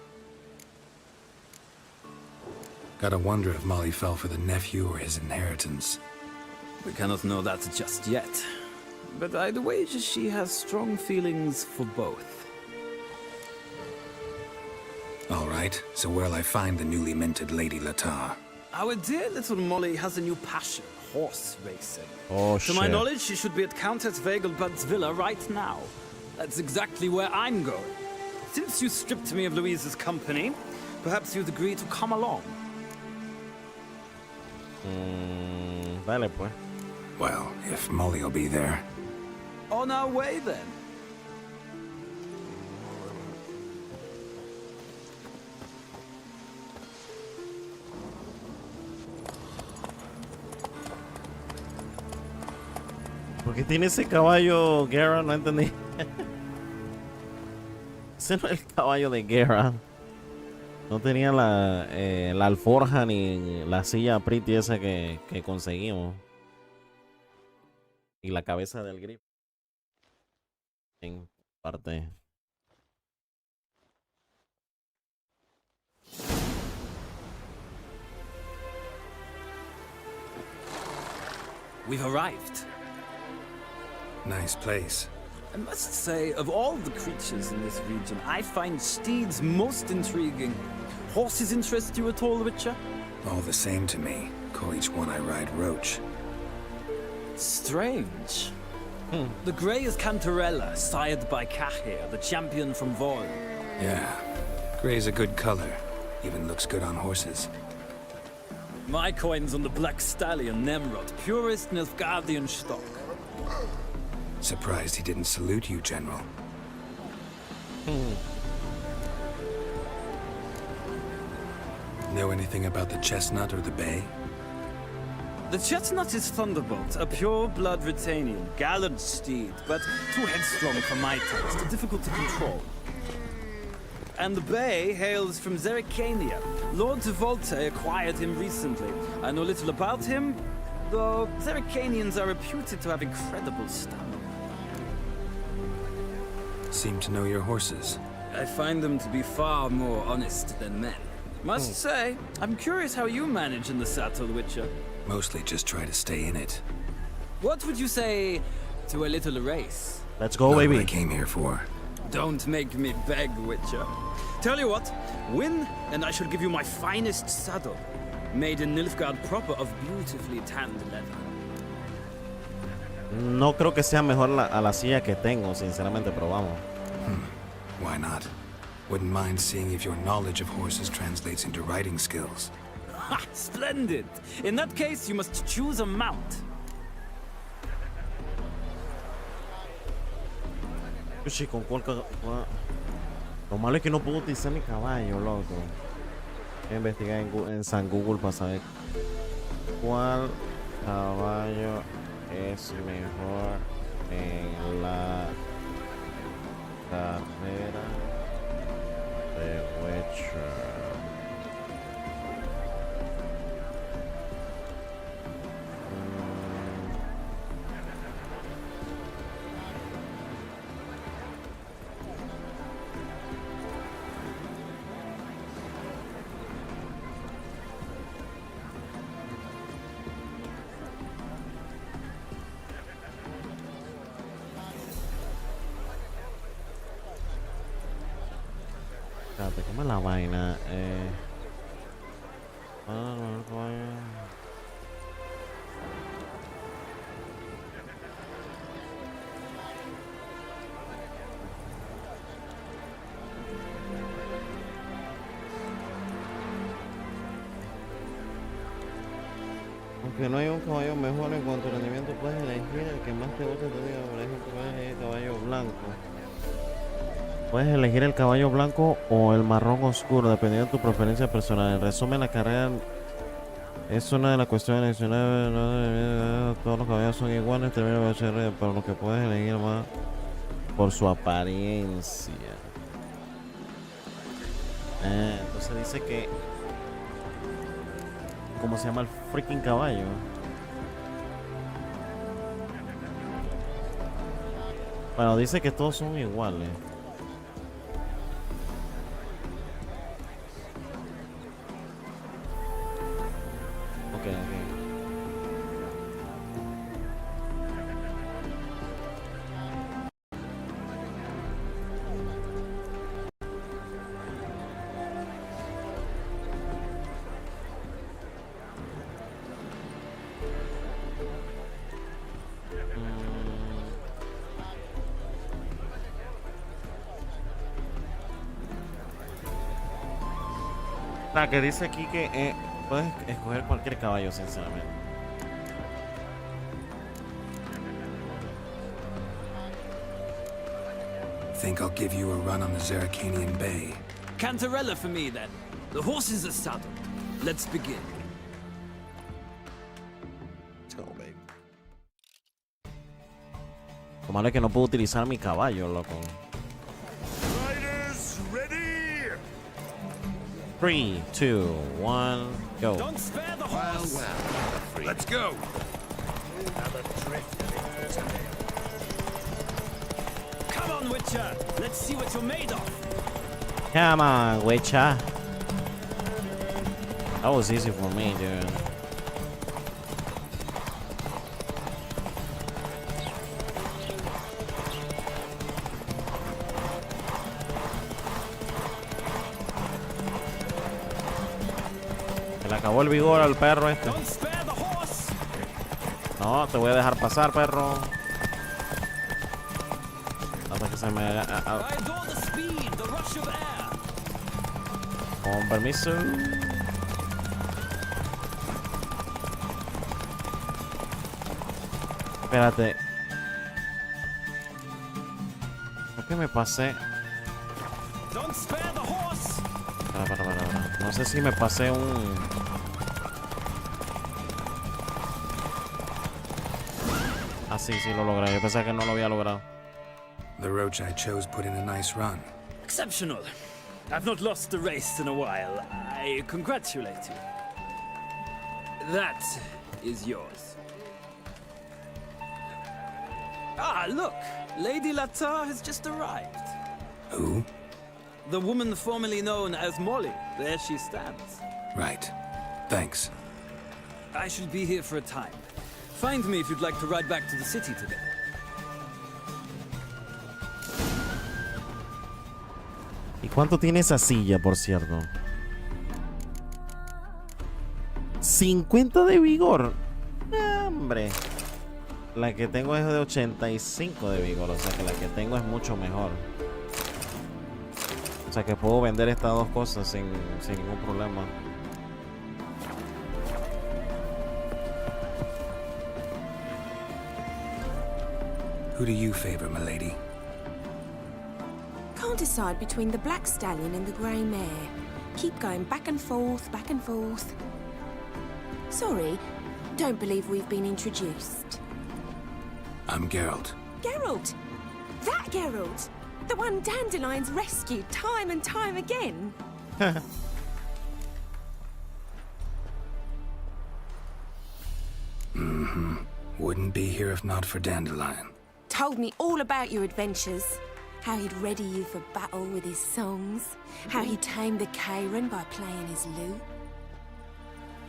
Gotta wonder if Molly fell for the nephew or his inheritance. We cannot know that just yet, but I'd wager she has strong feelings for both. All right, so where'll I find the newly minted Lady Lata? Our dear little Molly has a new passion, horse racing. Oh, To my shit. knowledge, she should be at Countess Vegelbud's villa right now. That's exactly where I'm going. Since you stripped me of Louise's company, perhaps you'd agree to come along. Dale, pues. Well, if Molly'll be there. On our way, then. ¿Por qué tiene ese caballo Guerra? No entendí. Ese no es el caballo de Guerra. No tenía la alforja ni la silla pretty esa que conseguimos. Y la cabeza del grifo. En parte. We've arrived. Nice place. I must say, of all the creatures in this region, I find steeds most intriguing. Horses interest you at all, Witcher? All the same to me. Call each one I ride Roach. Strange. The grey is Cantarella, sired by Cahir, the champion from Vol. Yeah. Gray's a good color. Even looks good on horses. My coin's on the Black Stallion Nemrod, purest Nilfgaardian stock. Surprised he didn't salute you, General. Know anything about the chestnut or the bay? The chestnut is Thunderbolt, a pure-blood Britannian, gallant steed, but too headstrong for my taste, difficult to control. And the bay hails from Zerrikania. Lord de Volte acquired him recently. I know little about him, though Zerrikanians are reputed to have incredible stamina. Seem to know your horses. I find them to be far more honest than men. Must say, I'm curious how you manage in the saddle, Witcher. Mostly just try to stay in it. What would you say to a little race? Let's go, Not baby. what I came here for. Don't make me beg, Witcher. Tell you what, win, and I shall give you my finest saddle, made in Nilfgaard proper of beautifully tanned leather. No creo que sea mejor a la silla que tengo, sinceramente, pero vamos. Why not? Wouldn't mind seeing if your knowledge of horses translates into riding skills. Ha! Splendid! In that case, you must choose a mount. Uy, con cuál. Lo malo es que no puedo utilizar mi caballo, loco. Voy a investigar en San Google para saber cuál caballo es mejor en la carrera de Witcher. ¿Cómo es la vaina? Aunque no hay un caballo mejor en cuanto a rendimiento, puedes elegir el que más te guste. Te digo, por ejemplo, puedes elegir el caballo blanco. Puedes elegir el caballo blanco o el marrón oscuro, dependiendo de tu preferencia personal. En resumen, la carrera es una de las cuestiones adicionales. Todos los caballos son iguales, pero lo que puedes elegir más por su apariencia. Entonces dice que... ¿Cómo se llama el freaking caballo? Bueno, dice que todos son iguales. Que dice aquí que puedes escoger cualquier caballo, sinceramente. Think I'll give you a run on the Zerrikanian Bay. Cantarella for me, then. The horses are saddled. Let's begin. Let's go, baby. Lo malo es que no puedo utilizar mi caballo, loco. 3, 2, 1, go. Don't spare the horse. Well, let's go. Come on, Witcher. Let's see what you're made of. Come on, Witcher. That was easy for me, dude. Le acabó el vigor al perro este. No, te voy a dejar pasar, perro. Hasta que se me... Con permiso. Espérate. Creo que me pasé. Para. No sé si me pasé un... Ah, sí, lo logré. Yo pensaba que no lo había logrado. The roach I chose put in a nice run. Exceptional. I've not lost a race in a while. I congratulate you. That is yours. Ah, look. Lady Latar has just arrived. Who? The woman formerly known as Molly. There she stands. Right. Thanks. I shall be here for a time. Find me if you'd like to ride back to the city today. ¿Y cuánto tiene esa silla, por cierto? 50 de vigor. Hombre. La que tengo es de 85 de vigor. O sea que la que tengo es mucho mejor. O sea que puedo vender estas dos cosas sin ningún problema. Who do you favor, my lady? Can't decide between the black stallion and the grey mare. Keep going back and forth, back and forth. Sorry, don't believe we've been introduced. I'm Geralt. Geralt! That Geralt! The one Dandelion's rescued time and time again. Mm-hmm. Wouldn't be here if not for Dandelion. Told me all about your adventures. How he'd ready you for battle with his songs. How he tamed the Karen by playing his lute.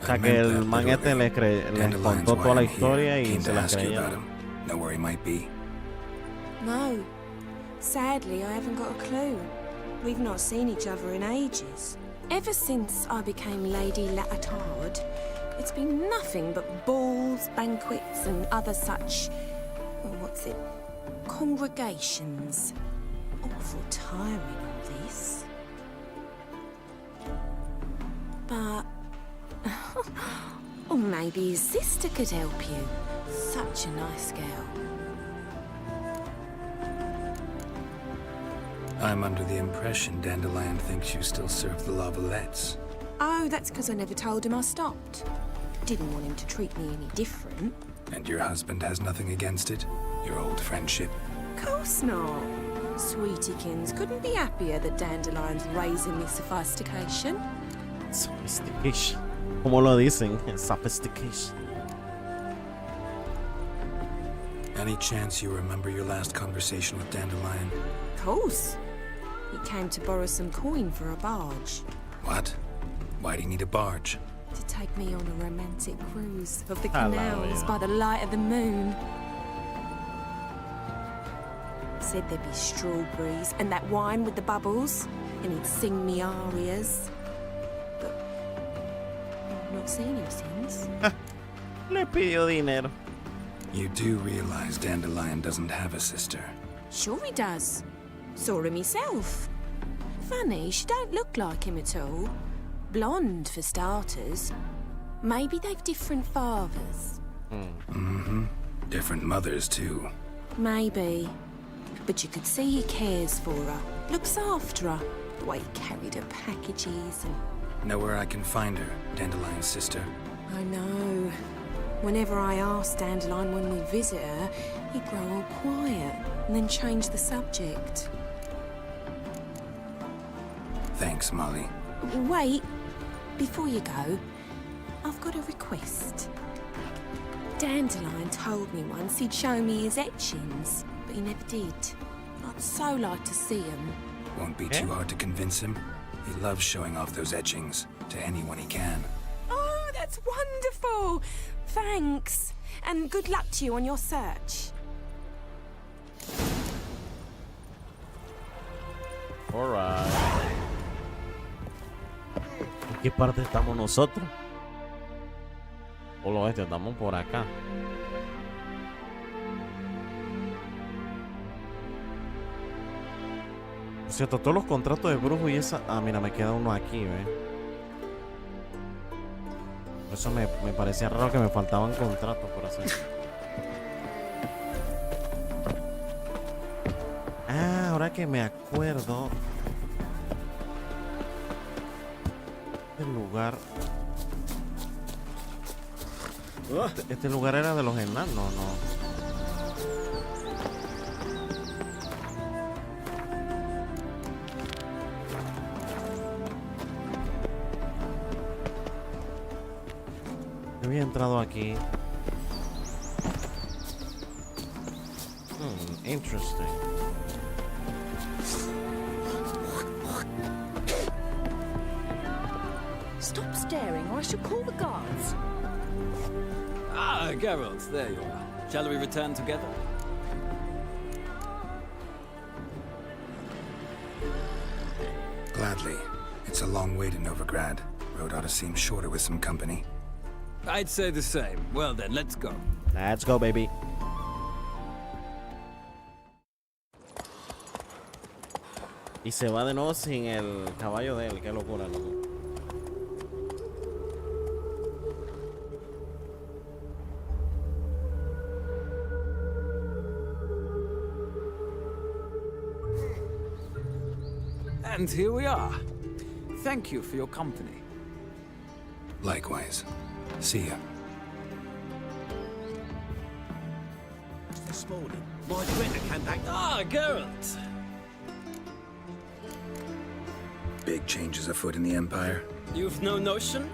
O sea que el man este les contó toda la historia y se la creyeron. Know where he might be? No. Sadly, I haven't got a clue. We've not seen each other in ages. Ever since I became Lady Latard, it's been nothing but balls, banquets, and other such... what's it? Congregations. Awful tiring, all this. But... or maybe his sister could help you. Such a nice girl. I'm under the impression Dandelion thinks you still serve the Lavalettes. Oh, that's because I never told him I stopped. Didn't want him to treat me any different. And your husband has nothing against it? Your old friendship? Of course not. Sweetykins couldn't be happier that Dandelion's raising me sophistication. Sophistication. Como lo dicen, sophistication. Any chance you remember your last conversation with Dandelion? Of course. He came to borrow some coin for a barge. What? Why do you need a barge? To take me on a romantic cruise of the canals by the light of the moon. Said there'd be strawberries and that wine with the bubbles, and he'd sing me arias. But I've not seen him since. Le pidió dinero. You do realize Dandelion doesn't have a sister? Sure he does. Saw him himself. Funny, she don't look like him at all. Blonde, for starters. Maybe they've different fathers. Mm-hmm. Different mothers, too. Maybe. But you could see he cares for her. Looks after her. The way he carried her packages and... Know where I can find her, Dandelion's sister? I know. Whenever I ask Dandelion when we visit her, he'd grow all quiet and then change the subject. Thanks, Molly. Wait. Before you go, I've got a request. Dandelion told me once he'd show me his etchings, but he never did. I'd so like to see them. Won't be too hard to convince him. He loves showing off those etchings to anyone he can. Oh, that's wonderful! Thanks. And good luck to you on your search. Alright. ¿En qué parte estamos nosotros? Por lo oeste, estamos por acá. Por cierto, todos los contratos de brujo y esa... Ah, mira, me queda uno aquí, ¿ves? Por eso me parecía raro que me faltaban contratos por hacer. ahora que me acuerdo, este lugar. Este lugar era de los enanos, ¿no? Yo había entrado aquí. Interesting. Stop staring or I shall call the guards. Ah, Geralt, there you are. Shall we return together? Gladly. It's a long way to Novigrad. Road ought to seem shorter with some company. I'd say the same. Well then, let's go. Let's go, baby. Y se va de nuevo sin el caballo de él. Qué locura, loco. And here we are. Thank you for your company. Likewise. See ya. This morning, my Directo came back. Ah, Geralt. Big changes afoot in the Empire. You've no notion?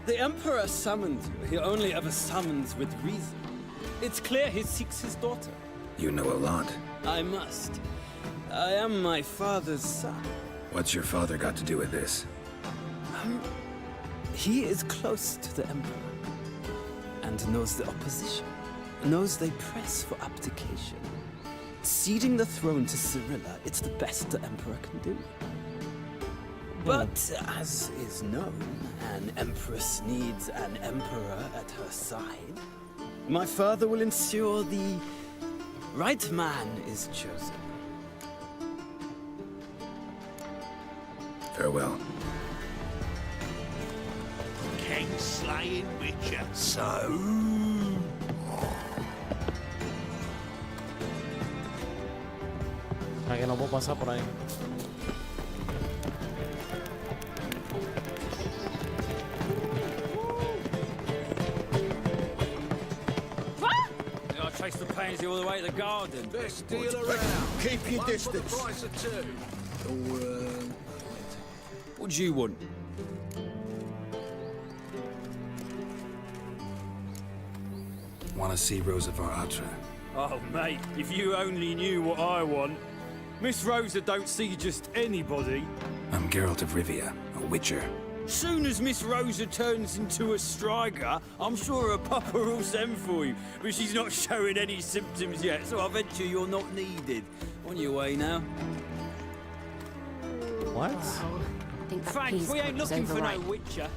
The Emperor summoned you. He only ever summons with reason. It's clear he seeks his daughter. You know a lot. I must. I am my father's son. What's your father got to do with this? He is close to the Emperor and knows the opposition, knows they press for abdication. Ceding the throne to Cyrilla, it's the best the Emperor can do. But as is known, an empress needs an emperor at her side. My father will ensure the right man is chosen. Farewell. King slaying Witcher. So. ¿A que no puedo pasar por ahí? I chased the pansy all the way to the garden. Best deal around. Keep your distance. For the price of two. What do you want? Want to see Rosa var Atra? Oh, mate, if you only knew what I want. Miss Rosa don't see just anybody. I'm Geralt of Rivia, a witcher. Soon as Miss Rosa turns into a striker, I'm sure her papa will send for you. But she's not showing any symptoms yet, so I venture you're not needed. On your way now. What? I think that Thanks, peas we ain't pod was looking for no overripe. witcher.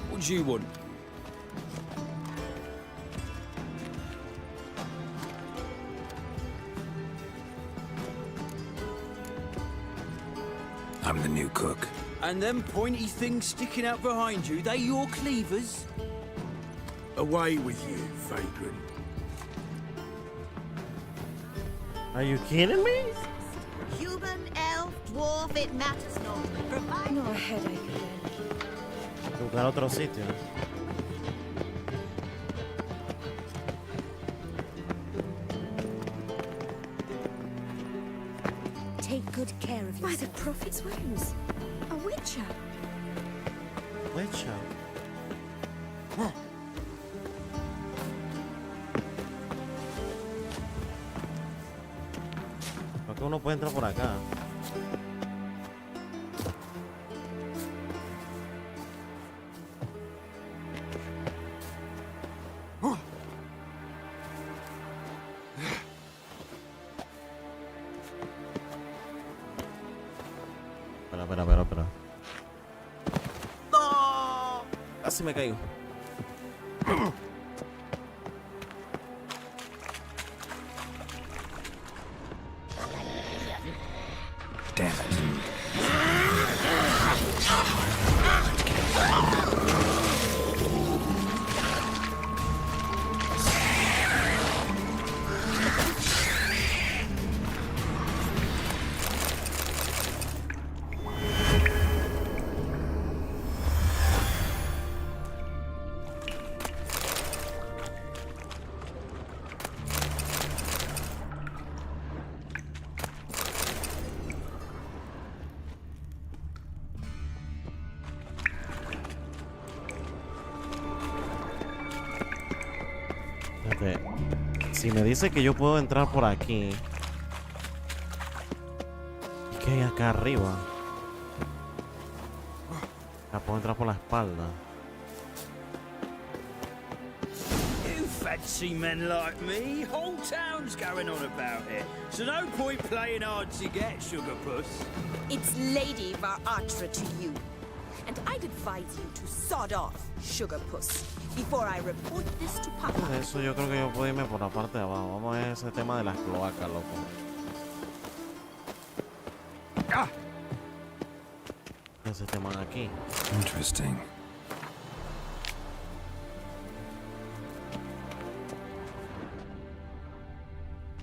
What do you want? I'm the new cook. And them pointy things sticking out behind you, they your cleavers? Away with you, vagrant. Are you kidding me? Human, elf, dwarf, it matters not. Provide No, a headache again. Buscar otro sitio. Take good care of By yourself. the prophet's wounds. A witcher. Witcher. ¿Por qué uno puede entrar por acá? Espera. ¡No! Casi me caigo. Damn it. Si me dice que yo puedo entrar por aquí, ¿qué hay acá arriba? La puedo entrar por la espalda. You fancy men like me? Whole town's going on about it. So no point playing hard to get, sugar puss. It's Lady Varatra to you. And I'd advise you to sod off, sugar puss, before I report this to Papa. Por eso yo creo que yo puedo irme por la parte de abajo. Vamos a ver ese tema de las cloacas, loco. Ese tema de aquí. Interesting.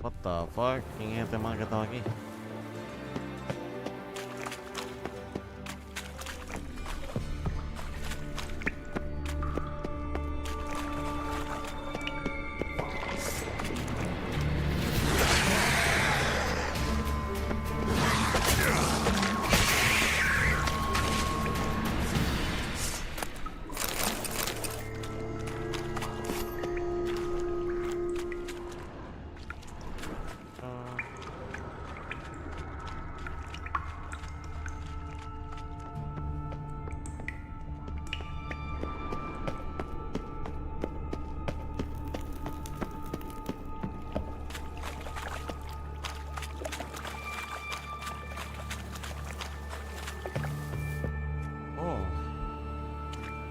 What the fuck? ¿Quién es este man que estaba aquí?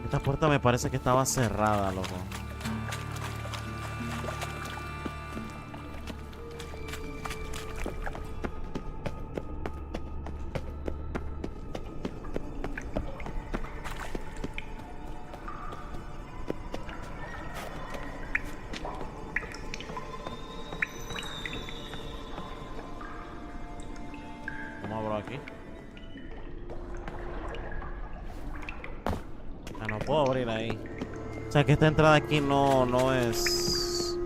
Esta puerta me parece que estaba cerrada, loco. ¿Cómo abro aquí? No puedo abrir ahí. O sea que esta entrada aquí no es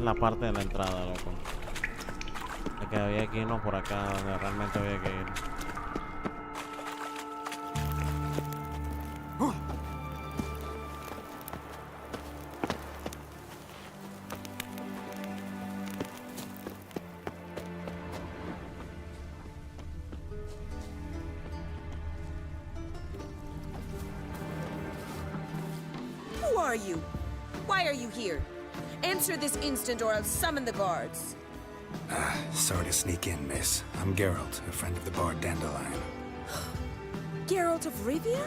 la parte de la entrada, loco. Es que había que irnos por acá donde realmente había que ir. Who are you? Why are you here? Answer this instant or I'll summon the guards. Sorry to sneak in, miss. I'm Geralt, a friend of the bard Dandelion. Geralt of Rivia?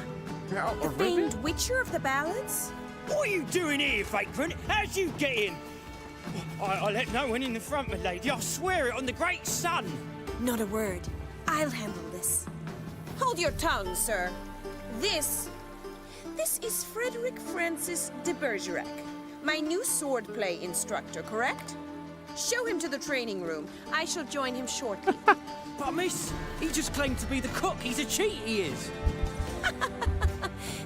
The famed witcher of the ballads? What are you doing here, vagrant? How'd you get in? I let no one in the front, my lady. I swear it on the great sun. Not a word. I'll handle this. Hold your tongue, sir. This is Frederick Francis de Bergerac, my new swordplay instructor, correct? Show him to the training room. I shall join him shortly. But miss, he just claimed to be the cook. He's a cheat, he is.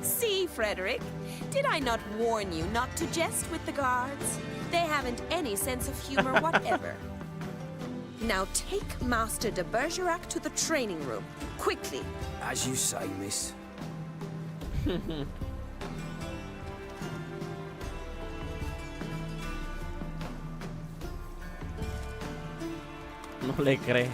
See, Frederick, did I not warn you not to jest with the guards? They haven't any sense of humor whatever. Now take Master de Bergerac to the training room, quickly. As you say, miss. No le cree.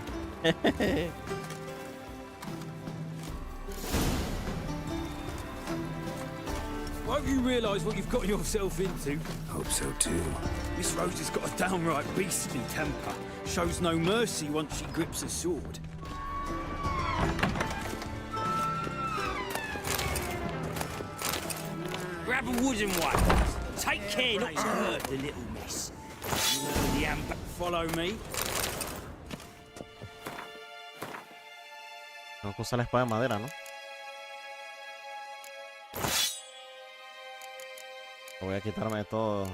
Won't you realise what you've got yourself into? Hope so too. Miss Rose has got a downright beastly temper. Shows no mercy once she grips a sword. Grab a wooden one. Take care not to hurt the little miss. You know the amber. Follow me. Tengo que usar la espada de madera, ¿no? Voy a quitarme de todo.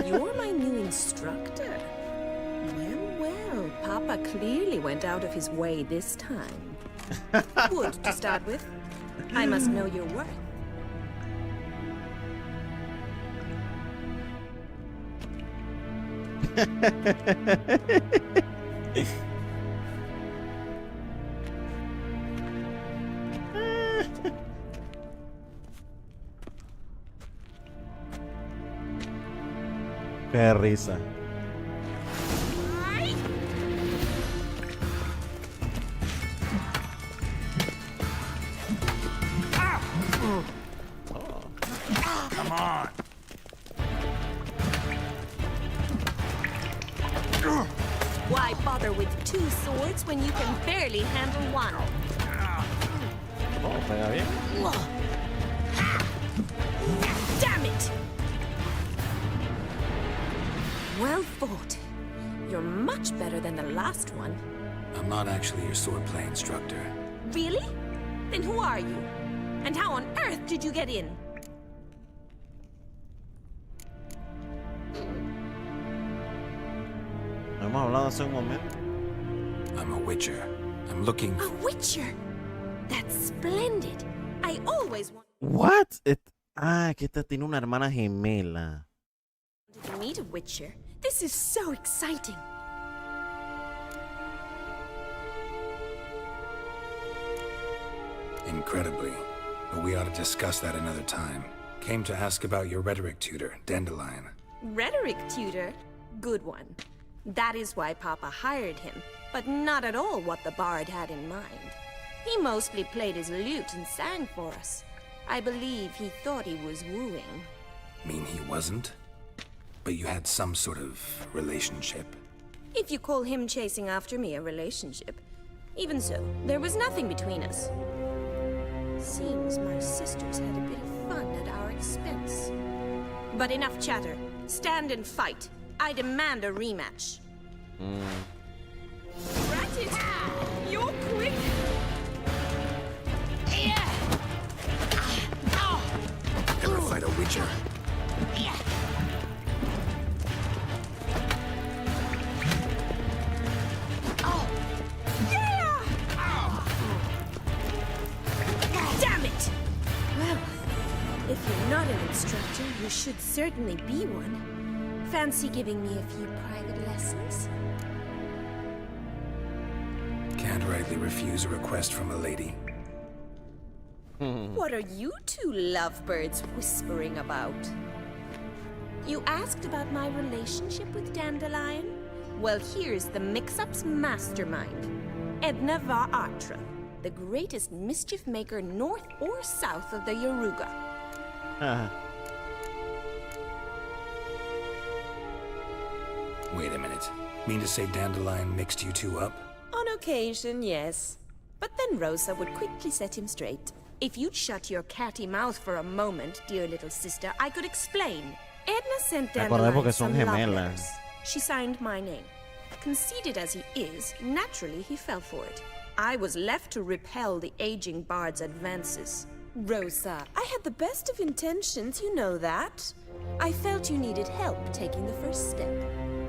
You're my new instructor. Well, Papa clearly went out of his way this time. Wood, to start with. I must know your worth. Qué risa. Come on. Why bother with two swords when you can barely handle one? Oh, pega bien. Damn it! Well fought. You're much better than the last one. I'm not actually your swordplay instructor. Really? Then who are you? And how on earth did you get in? Hemos hablado hace un momento. I'm a witcher. I'm looking A witcher? That's splendid. I always wanted What? Que esta tiene una hermana gemela. to meet a witcher. This is so exciting. incredibly, but we ought to discuss that another time. Came to ask about your rhetoric tutor, Dandelion. Rhetoric tutor? Good one. That is why Papa hired him, but not at all what the bard had in mind. He mostly played his lute and sang for us. I believe he thought he was wooing. Mean he wasn't? But you had some sort of relationship? If you call him chasing after me a relationship. Even so, there was nothing between us. Seems my sisters had a bit of fun at our expense. But enough chatter. Stand and fight. I demand a rematch. Rat it! You're quick! Ever fight a witcher? Damn it! Well, if you're not an instructor, you should certainly be one. Fancy giving me a few private lessons? Can't rightly refuse a request from a lady. What are you two lovebirds whispering about? You asked about my relationship with Dandelion? Well, here's the mix-up's mastermind. Edna Va Atra, the greatest mischief maker north or south of the Yaruga. Wait a minute. Mean to say Dandelion mixed you two up? On occasion, yes. But then Rosa would quickly set him straight. If you'd shut your catty mouth for a moment, dear little sister, I could explain. Edna sent Dandelion some love letters. She signed my name. Conceited as he is, naturally he fell for it. I was left to repel the aging bard's advances. Rosa, I had the best of intentions, you know that. I felt you needed help taking the first step.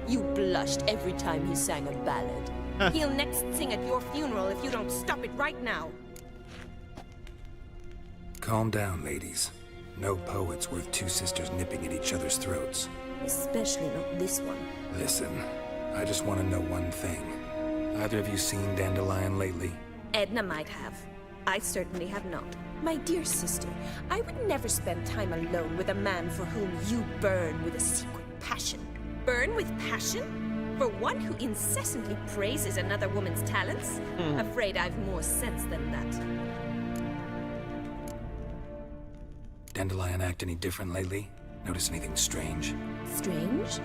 You blushed every time he sang a ballad. He'll next sing at your funeral if you don't stop it right now. Calm down, ladies. No poet's worth two sisters nipping at each other's throats. Especially not this one. Listen, I just want to know one thing. Either of you seen Dandelion lately? Edna might have. I certainly have not. My dear sister, I would never spend time alone with a man for whom you burn with a secret passion. Burn with passion? For one who incessantly praises another woman's talents? Afraid I've more sense than that. Dandelion act any different lately? Notice anything strange? Strange?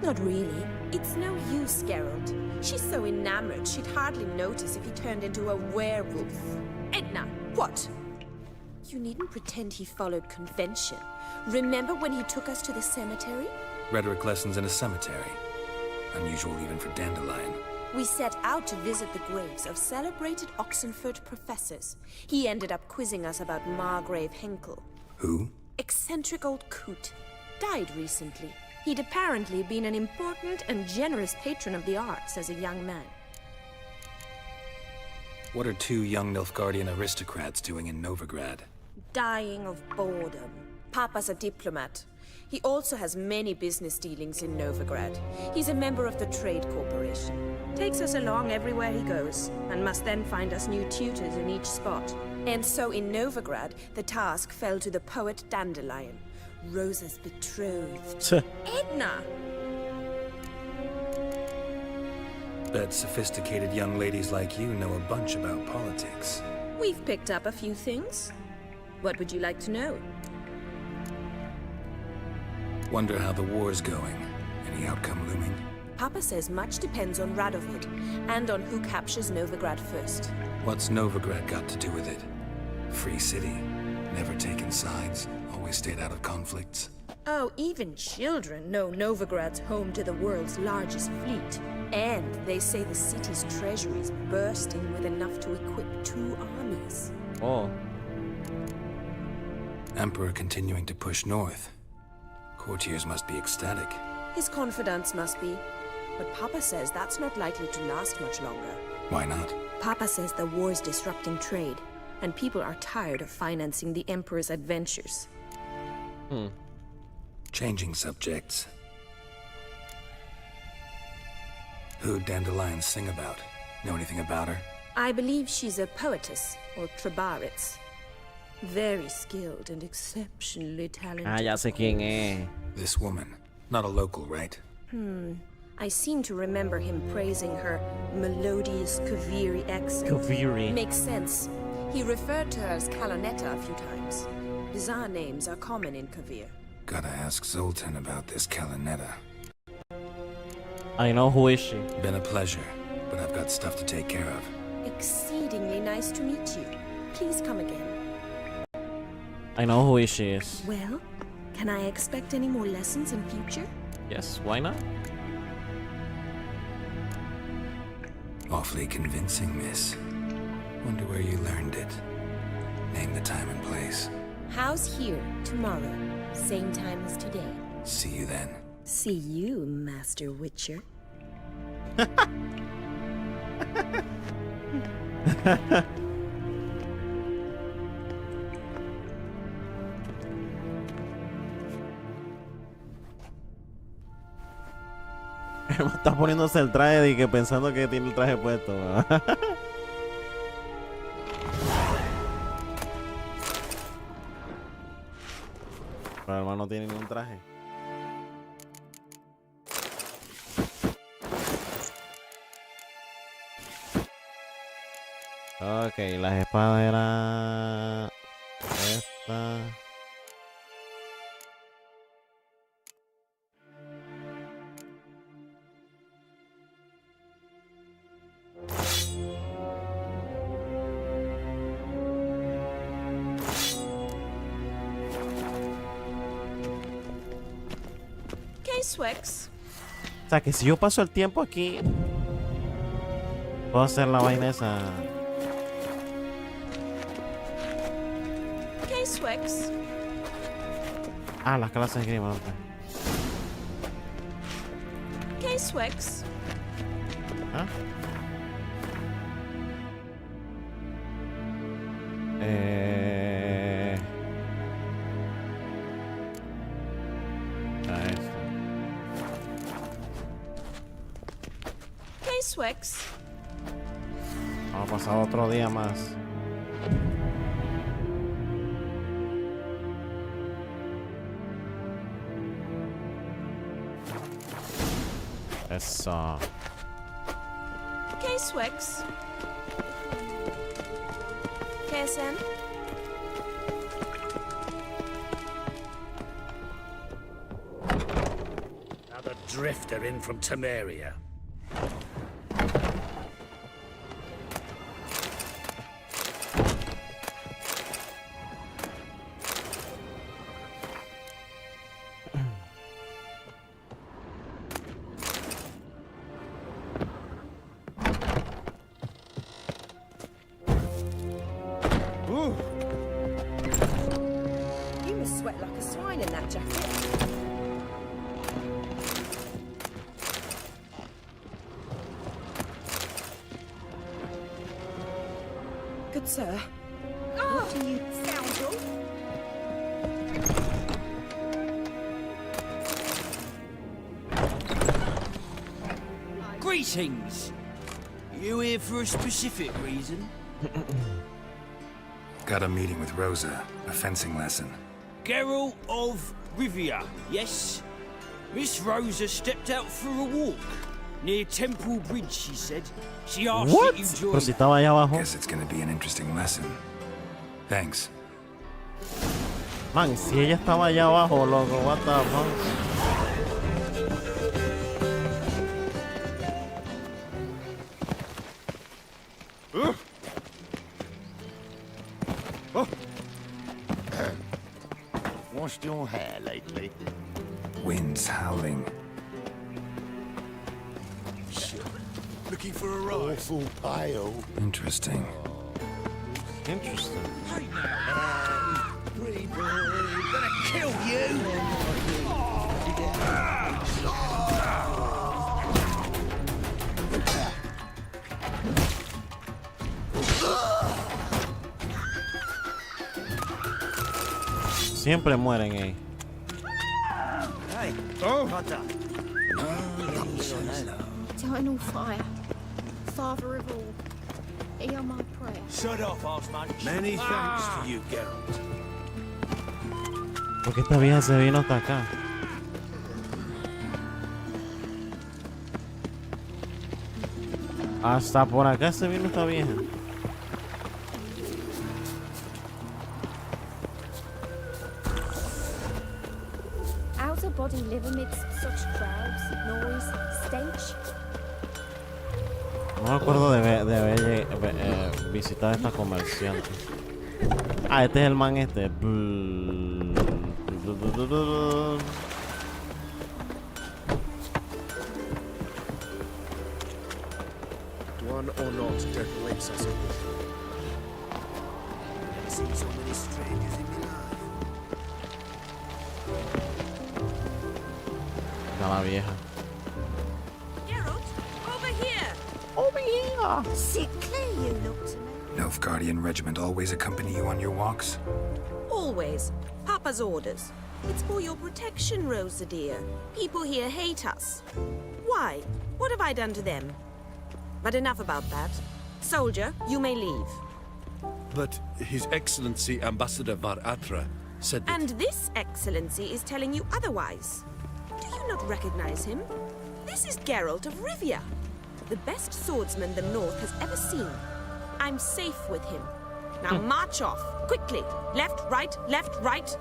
Not really. It's no use, Geralt. She's so enamored she'd hardly notice if he turned into a werewolf. Edna, what? You needn't pretend he followed convention. Remember when he took us to the cemetery? Rhetoric lessons in a cemetery. Unusual even for Dandelion. We set out to visit the graves of celebrated Oxenford professors. He ended up quizzing us about Margrave Henkel. Who? Eccentric old coot. Died recently. He'd apparently been an important and generous patron of the arts as a young man. What are two young Nilfgaardian aristocrats doing in Novigrad? Dying of boredom. Papa's a diplomat. He also has many business dealings in Novigrad. He's a member of the Trade Corporation. Takes us along everywhere he goes, and must then find us new tutors in each spot. And so in Novigrad, the task fell to the poet Dandelion, Rosa's betrothed. Edna! Bet sophisticated young ladies like you know a bunch about politics. We've picked up a few things. What would you like to know? Wonder how the war's going. Any outcome looming? Papa says much depends on Radovid, and on who captures Novigrad first. What's Novigrad got to do with it? Free city. Never taken sides. Always stayed out of conflicts. Oh, even children know Novigrad's home to the world's largest fleet. And they say the city's treasury is bursting with enough to equip 2 armies. Oh. Emperor continuing to push north. Courtiers must be ecstatic. His confidants must be. But Papa says that's not likely to last much longer. Why not? Papa says the war's disrupting trade, and people are tired of financing the Emperor's adventures. Changing subjects. Who'd Dandelion sing about? Know anything about her? I believe she's a poetess, or trabaritz. Very skilled and exceptionally talented. Ah, ya sé quién es. This woman. Not a local, right? I seem to remember him praising her melodious Kaviri accent. Kaviri. Makes sense. He referred to her as Kalonetta a few times. Bizarre names are common in Kavir. Gotta ask Zoltan about this Kalonetta. I know who is she. Been a pleasure, but I've got stuff to take care of. Exceedingly nice to meet you. Please come again. I know who she is. Well, can I expect any more lessons in future? Yes, why not? Awfully convincing, miss. Wonder where you learned it. Name the time and place. House here, tomorrow. Same time as today. See you then. See you, Master Witcher. Está poniéndose el traje y que pensando que tiene el traje puesto. Pero el hermano no tiene ningún traje. Ok, las espadas eran esta. Swex. O sea que si yo paso el tiempo aquí, puedo hacer la vaina esa. Swex. Ah, las clases de esgrima. Swex. ¿Ah? Swex. Vamos a pasar otro día más. Eso. Swex. KSN. Another drifter in from Temeria. You must sweat like a swine in that jacket. Sir. What do you scoundrel? Greetings. You here for a specific reason? Got a meeting with Rosa, a fencing lesson. Geralt of Rivia, yes? Miss Rosa stepped out for a walk. Near Temple Bridge, she said. She asked What? that you Pero join. si estaba allá abajo. Guess it's gonna be an interesting lesson. Thanks. Man, si ella estaba allá abajo, loco, what the fuck? Washed your hair lately? Wind's howling. Looking for a ride? Awful pale. Interesting. Interesting. Gonna kill you! Siempre mueren ahí. Hey, Hunter. Eternal fire, Father of all, hear my prayer. Shut off, Arseman. Many thanks to you, Geralt. ¿Por qué esta vieja se vino hasta acá? Hasta por acá se vino esta vieja. How's a body live amidst such crowds, noise, stench? No me acuerdo de haber visitado esta comerciante. Ah, este es el man este. One or not, death awaits us all. Never seen so many strangers in my life. A la vieja. Geralt, over here! Over here! Sickly you look to me. Nilfgaardian regiment always accompany you on your walks? Always. Papa's orders. It's for your protection, Rosa dear. People here hate us. Why? What have I done to them? But enough about that. Soldier, you may leave. But His Excellency Ambassador Var Atra said that... And this excellency is telling you otherwise. Do you not recognize him? This is Geralt of Rivia, the best swordsman the North has ever seen. I'm safe with him. Now march off, quickly. Left, right, left, right.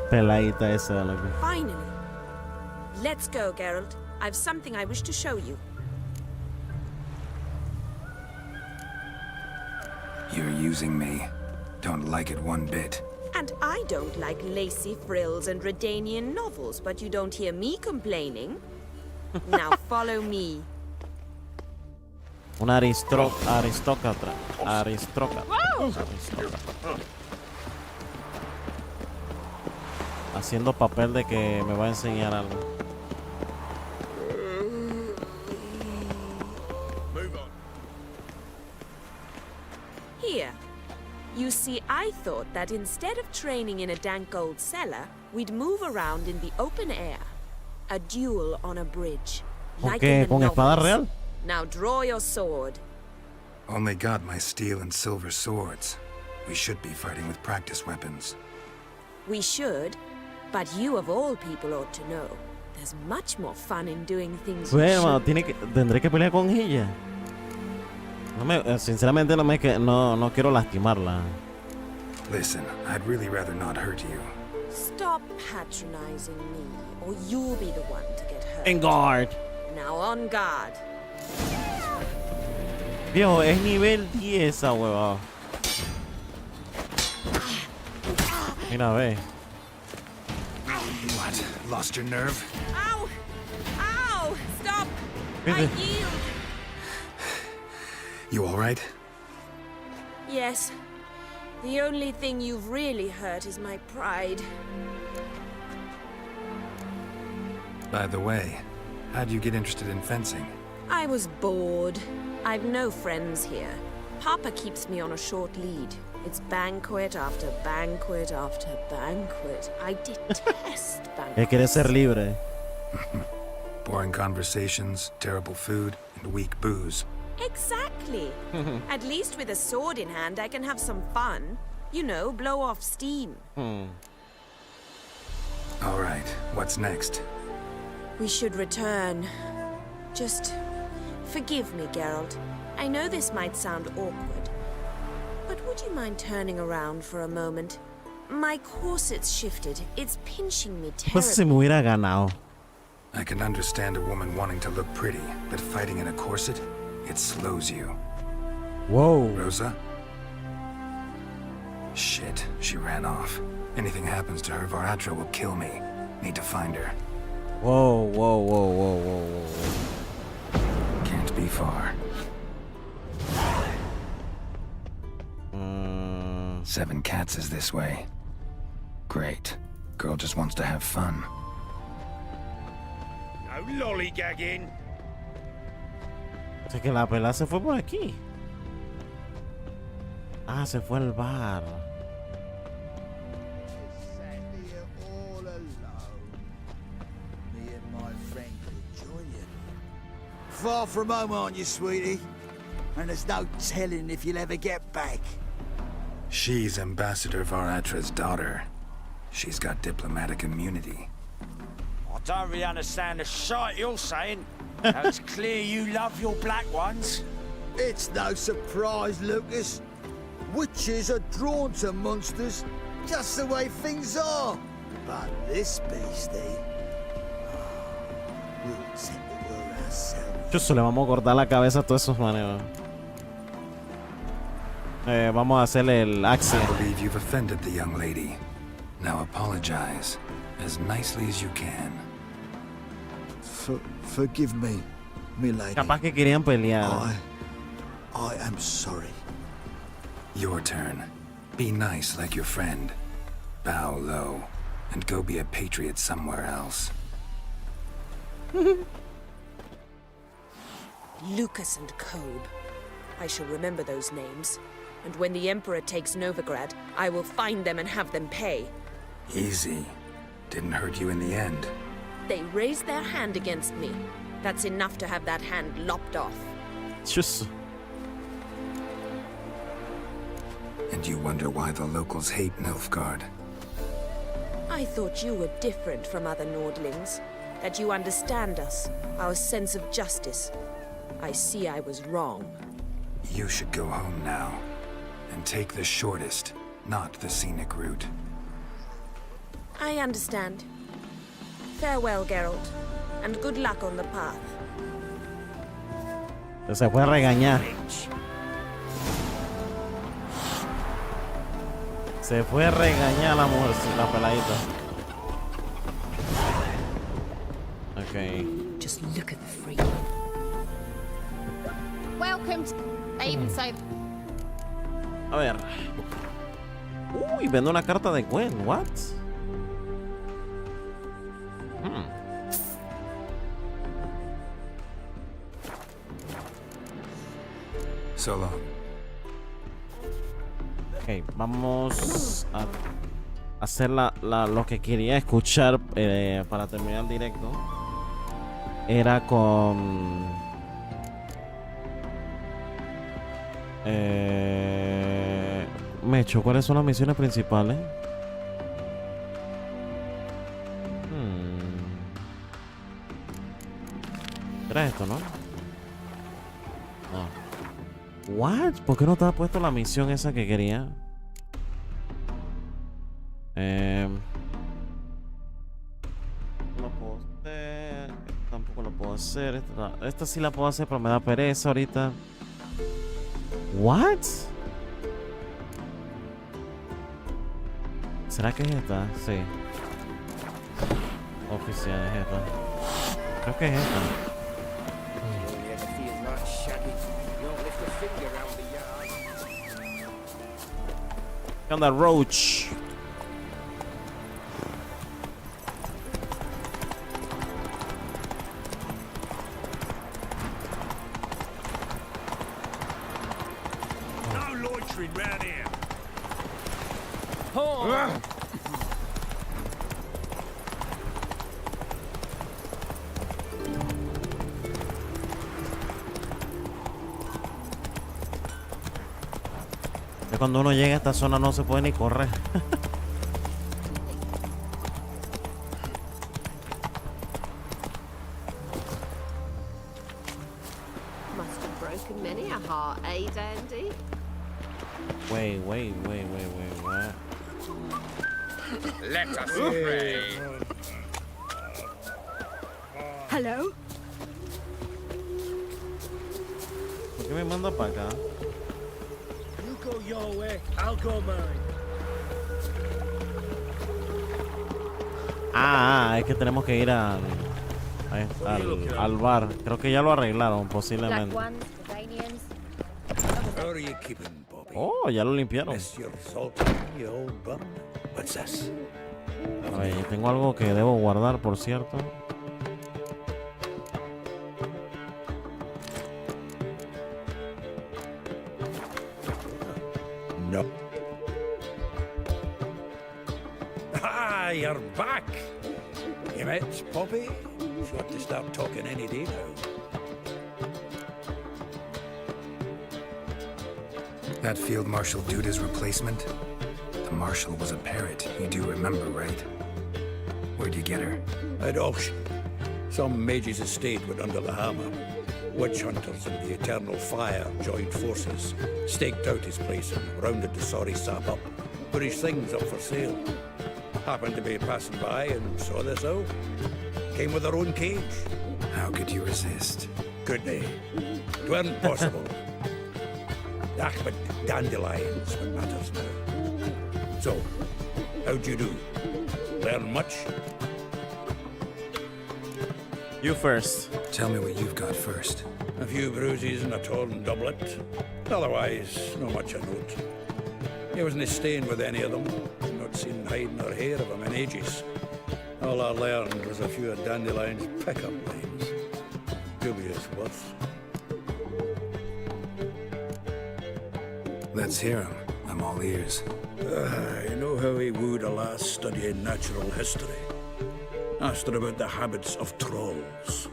Peladita esa, loco. Finally. Let's go, Geralt. I've something I wish to show you. You're using me. Don't like it one bit. And I don't like lacy frills and Redanian novels, but you don't hear me complaining. Now follow me. Un aristócrata. Haciendo papel de que me va a enseñar algo. Move on. Here. You see, I thought that instead of training in a dank old cellar, we'd move around in the open air. A duel on a bridge. Like in the ¿Con espada novels. real? Now draw your sword. Only got my steel and silver swords. We should be fighting with practice weapons. We should, but you of all people ought to know. There's much more fun in doing things you Bueno, should. tendré que pelear con ella. Sinceramente no quiero lastimarla. Listen, I'd really rather not hurt you. Stop patronizing me, or you'll be the one to get hurt. En guard. Now on guard. Viejo, es nivel 10 esa hueva. Mira, ve. What? Lost your nerve? Ow! Ow! Stop! I Fíjate. yield. You alright? Yes. The only thing you've really hurt is my pride. By the way, how'd you get interested in fencing? I was bored. I've no friends here. Papa keeps me on a short lead. It's banquet after banquet after banquet. I detest banquets. Él quiere ser libre. Boring conversations, terrible food, and weak booze. Exactly. At least with a sword in hand, I can have some fun. You know, blow off steam. All right, what's next? We should return. Just forgive me, Geralt. I know this might sound awkward, but would you mind turning around for a moment? My corset's shifted. It's pinching me Pues si me terribly. hubiera ganado. I can understand a woman wanting to look pretty, but fighting in a corset, it slows you. Whoa. Rosa? Shit, she ran off. Anything happens to her, Varatra will kill me. Need to find her. Whoa, whoa, whoa, whoa, whoa, whoa. Can't be far. 7 cats is this way. Great. Girl just wants to have fun. No lollygagging. O sea que la pelada se fue por aquí. Ah, se fue al bar. Sat here all alone. Me and my friend could join you. Far from home, aren't you, sweetie? And there's no telling if you'll ever get back. She's Ambassador Varatra's daughter. She's got diplomatic immunity. I don't really understand the shite you're saying. Now it's clear you love your black ones. It's no surprise, Lucas. Witches are drawn to monsters, just the way things are. But this beastie, we'll take the world ourselves. Chuso, le vamos a cortar la cabeza a todos esos maneros. Vamos a hacerle el axe. I believe you've offended the young lady. Now apologize as nicely as you can. Forgive me, milady. Capaz que querían pelear. I am sorry. Your turn. Be nice like your friend. Bow low and go be a patriot somewhere else. Lucas and Kobe. I shall remember those names. And when the Emperor takes Novigrad, I will find them and have them pay. Easy. Didn't hurt you in the end. They raised their hand against me. That's enough to have that hand lopped off. Chuso. And you wonder why the locals hate Nilfgaard. I thought you were different from other Nordlings. That you understand us, our sense of justice. I see I was wrong. You should go home now. And take the shortest, not the scenic route. I understand. Farewell, Geralt. And good luck on the path. Se fue a regañar. Se fue a regañar la mujer, la peladita. Okay. Just look at the free. Welcome to... I even say... A ver. Uy, vende una carta de Gwen. What? So long. Ok, vamos a hacer lo que quería escuchar para terminar el directo. Era con... Mecho, ¿cuáles son las misiones principales? Era esto, ¿no? No. What? ¿Por qué no te ha puesto la misión esa que quería? No lo puedo hacer. Tampoco lo puedo hacer. Esta sí la puedo hacer, pero me da pereza ahorita. What? ¿Será que es esta? Sí. Oficial es esta. Creo que es esta. ¿Qué onda, Roach? Oh. Ya cuando uno llega a esta zona no se puede ni correr. Must have broken many a heart, eh, Dandy? Wait, what? Let us pray. Hello? ¿Por qué me manda para acá? You go your way, I'll go mine. Es que tenemos que ir al bar. Creo que ya lo arreglaron, posiblemente. How are you keeping, Bobby? Oh, ya lo limpiaron. Miss your salt, you old bum. What's this? A ver, tengo algo que debo guardar, por cierto. No. Ah, you're back. You met Bobby? She's got to start talking any day now. That Field Marshal Duda's replacement? The Marshal was a parrot, you do remember, right? Where'd you get her? At auction. Some mage's estate went under the hammer. Witch hunters and the Eternal Fire joined forces, staked out his place and rounded the sorry sap up, put his things up for sale. Happened to be passing by and saw this out. Came with their own cage. How could you resist? Couldn't they? It weren't possible. But dandelions what matters now. So, how'd you do? Learn much? You first. Tell me what you've got first. A few bruises and a torn doublet. Otherwise, not much of note. He wasn't staying with any of them. Not seen hide nor hair of him in ages. All I learned was a few of Dandelion's pick-up lines. Dubious worth. Let's hear him. I'm all ears. You know how he wooed a lass studying natural history? Asked her about the habits of trolls.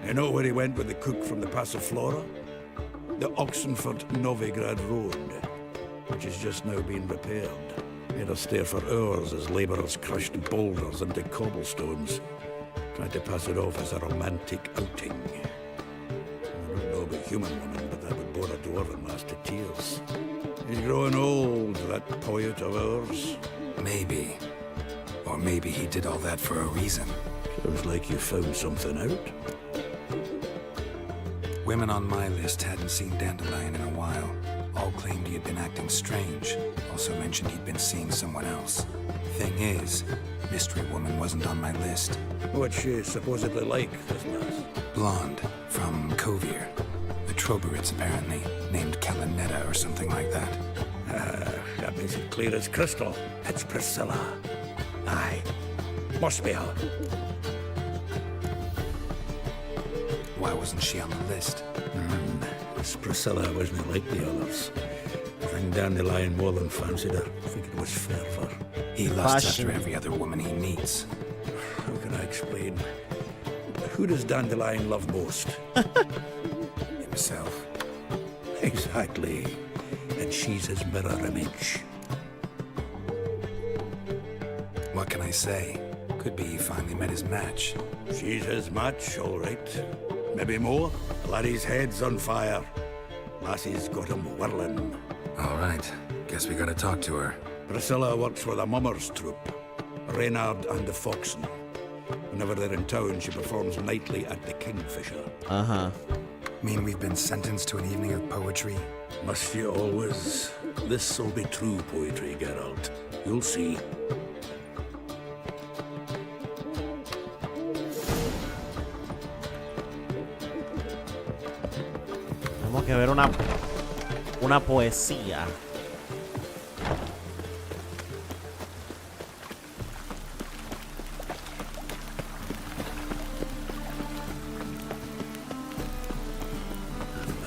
You know where he went with the cook from the Passiflora? The Oxenford-Novigrad Road, which has just now been repaired. Made us stare for hours as labourers crushed boulders into cobblestones, tried to pass it off as a romantic outing. I don't know about human women, but that would bore a dwarven lass to tears. He's growing old, that poet of ours. Maybe. Or maybe he did all that for a reason. Sounds like you found something out. Women on my list hadn't seen Dandelion in a while. All claimed he had been acting strange. Also mentioned he'd been seeing someone else. Thing is, Mystery Woman wasn't on my list. What's she supposedly like, this lass? Blonde, from Kovier. The Troberits, apparently, named Kalanetta or something like that. That makes it clear as crystal. It's Priscilla. Aye. Must be her. Why wasn't she on the list? This Priscilla wasn't like the others. I think Dandelion more than fancied her. I think it was fervour. He lusts after every other woman he meets. How can I explain? Who does Dandelion love most? Himself. Exactly. And she's his mirror image. What can I say? Could be he finally met his match. She's his match, all right. Maybe more. Laddie's head's on fire. Lassie's got him whirling. All right. Guess we gotta talk to her. Priscilla works for the Mummers troupe. Reynard and the Foxen. Whenever they're in town, she performs nightly at the Kingfisher. Uh-huh. Mean we've been sentenced to an evening of poetry? Must you always? This'll be true poetry, Geralt. You'll see. Tenemos que ver una poesía.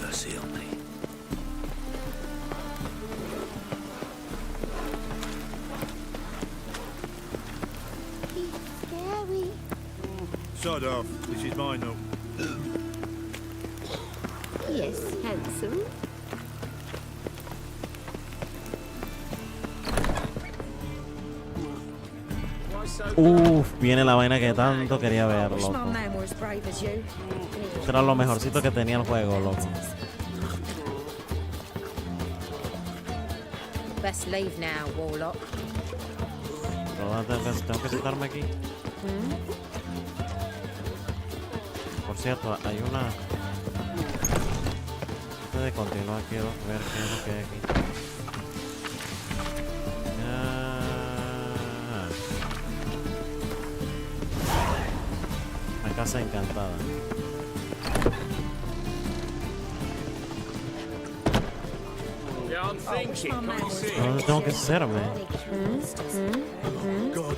Mercy on me. Sod off. This is mine, though. Yes, handsome. Uf, viene la vaina que tanto quería ver, Wish loco. my man were as brave as you. Esto era lo mejorcito que tenía el juego, loco. Best leave now, Warlock. Pero tengo que sentarme aquí. Por cierto, hay una... Antes de continuar, quiero ver qué es lo que hay aquí. Una casa encantada. ¿Dónde tengo que serme? God,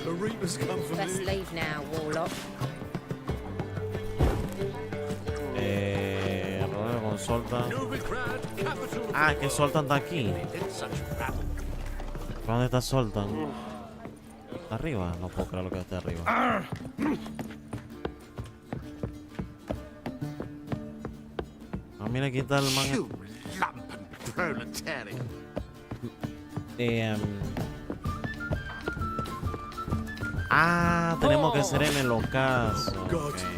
the Reapers come for Best me. leave now, Warlock. Con Solta. Ah, que Soltan está aquí. ¿Dónde está Soltan? ¿Está arriba? No puedo creer lo que está arriba. Ah, mira, aquí está el man. Tenemos que ser en el ocaso. Okay.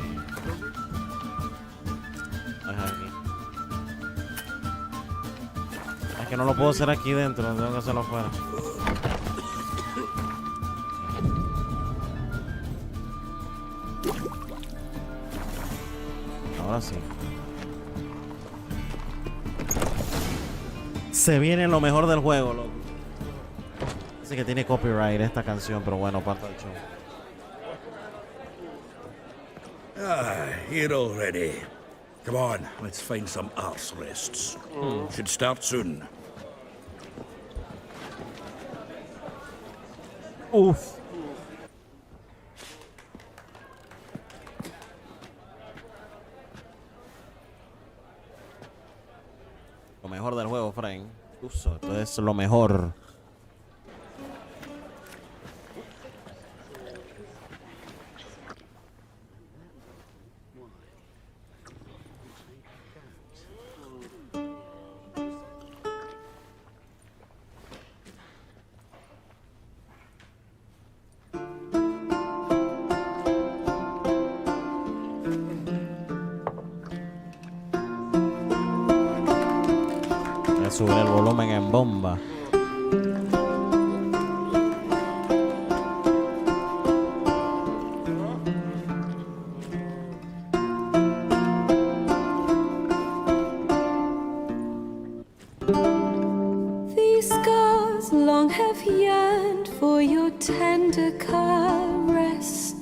Es que no lo puedo hacer aquí dentro, tengo que hacerlo afuera. Ahora sí. Se viene lo mejor del juego, loco. Así que tiene copyright esta canción, pero bueno, parte del show. Here already. Come on, let's find some arse rests. Should start soon. Uf. Lo mejor del juego, Frank. Uso, esto es lo mejor. Subir el volumen en bomba. These scars long have yearned for your tender caress,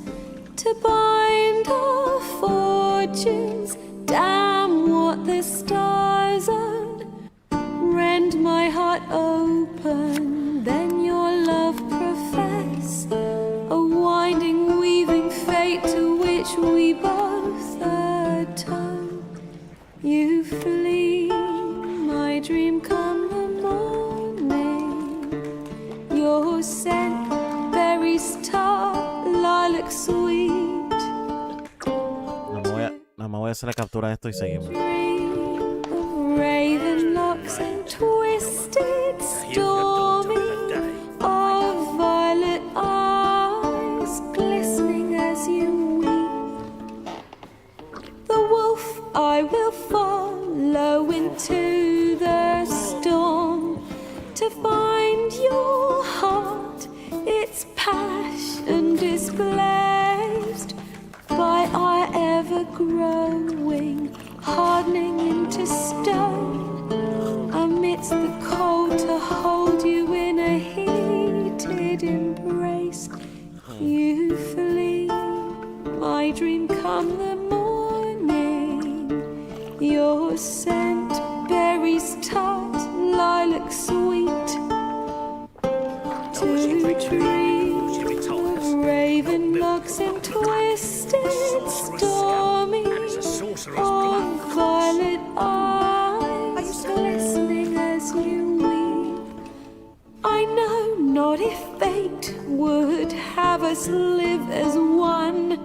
to bind our fortunes. Damn what the stars are. Rend my heart open, then your love profess, a winding, weaving fate to which we both atone. You flee, my dream come the morning, your scent, berries tart, lilac sweet. Nada más voy a hacer la captura de esto y seguimos. Raven locks and twisted, stormy, of violet eyes, glistening as you weep. The wolf I will follow into the storm, to find your heart, its passion displaced by our ever-growing, hardening into stone, amidst the cold to hold you in a heated embrace. You flee, my dream come the morning, your scent, berries tart, lilac sweet, to dream of raven locks and twisted, stormy, of violet eyes, glistening as you weep. I know not if fate would have us live as one,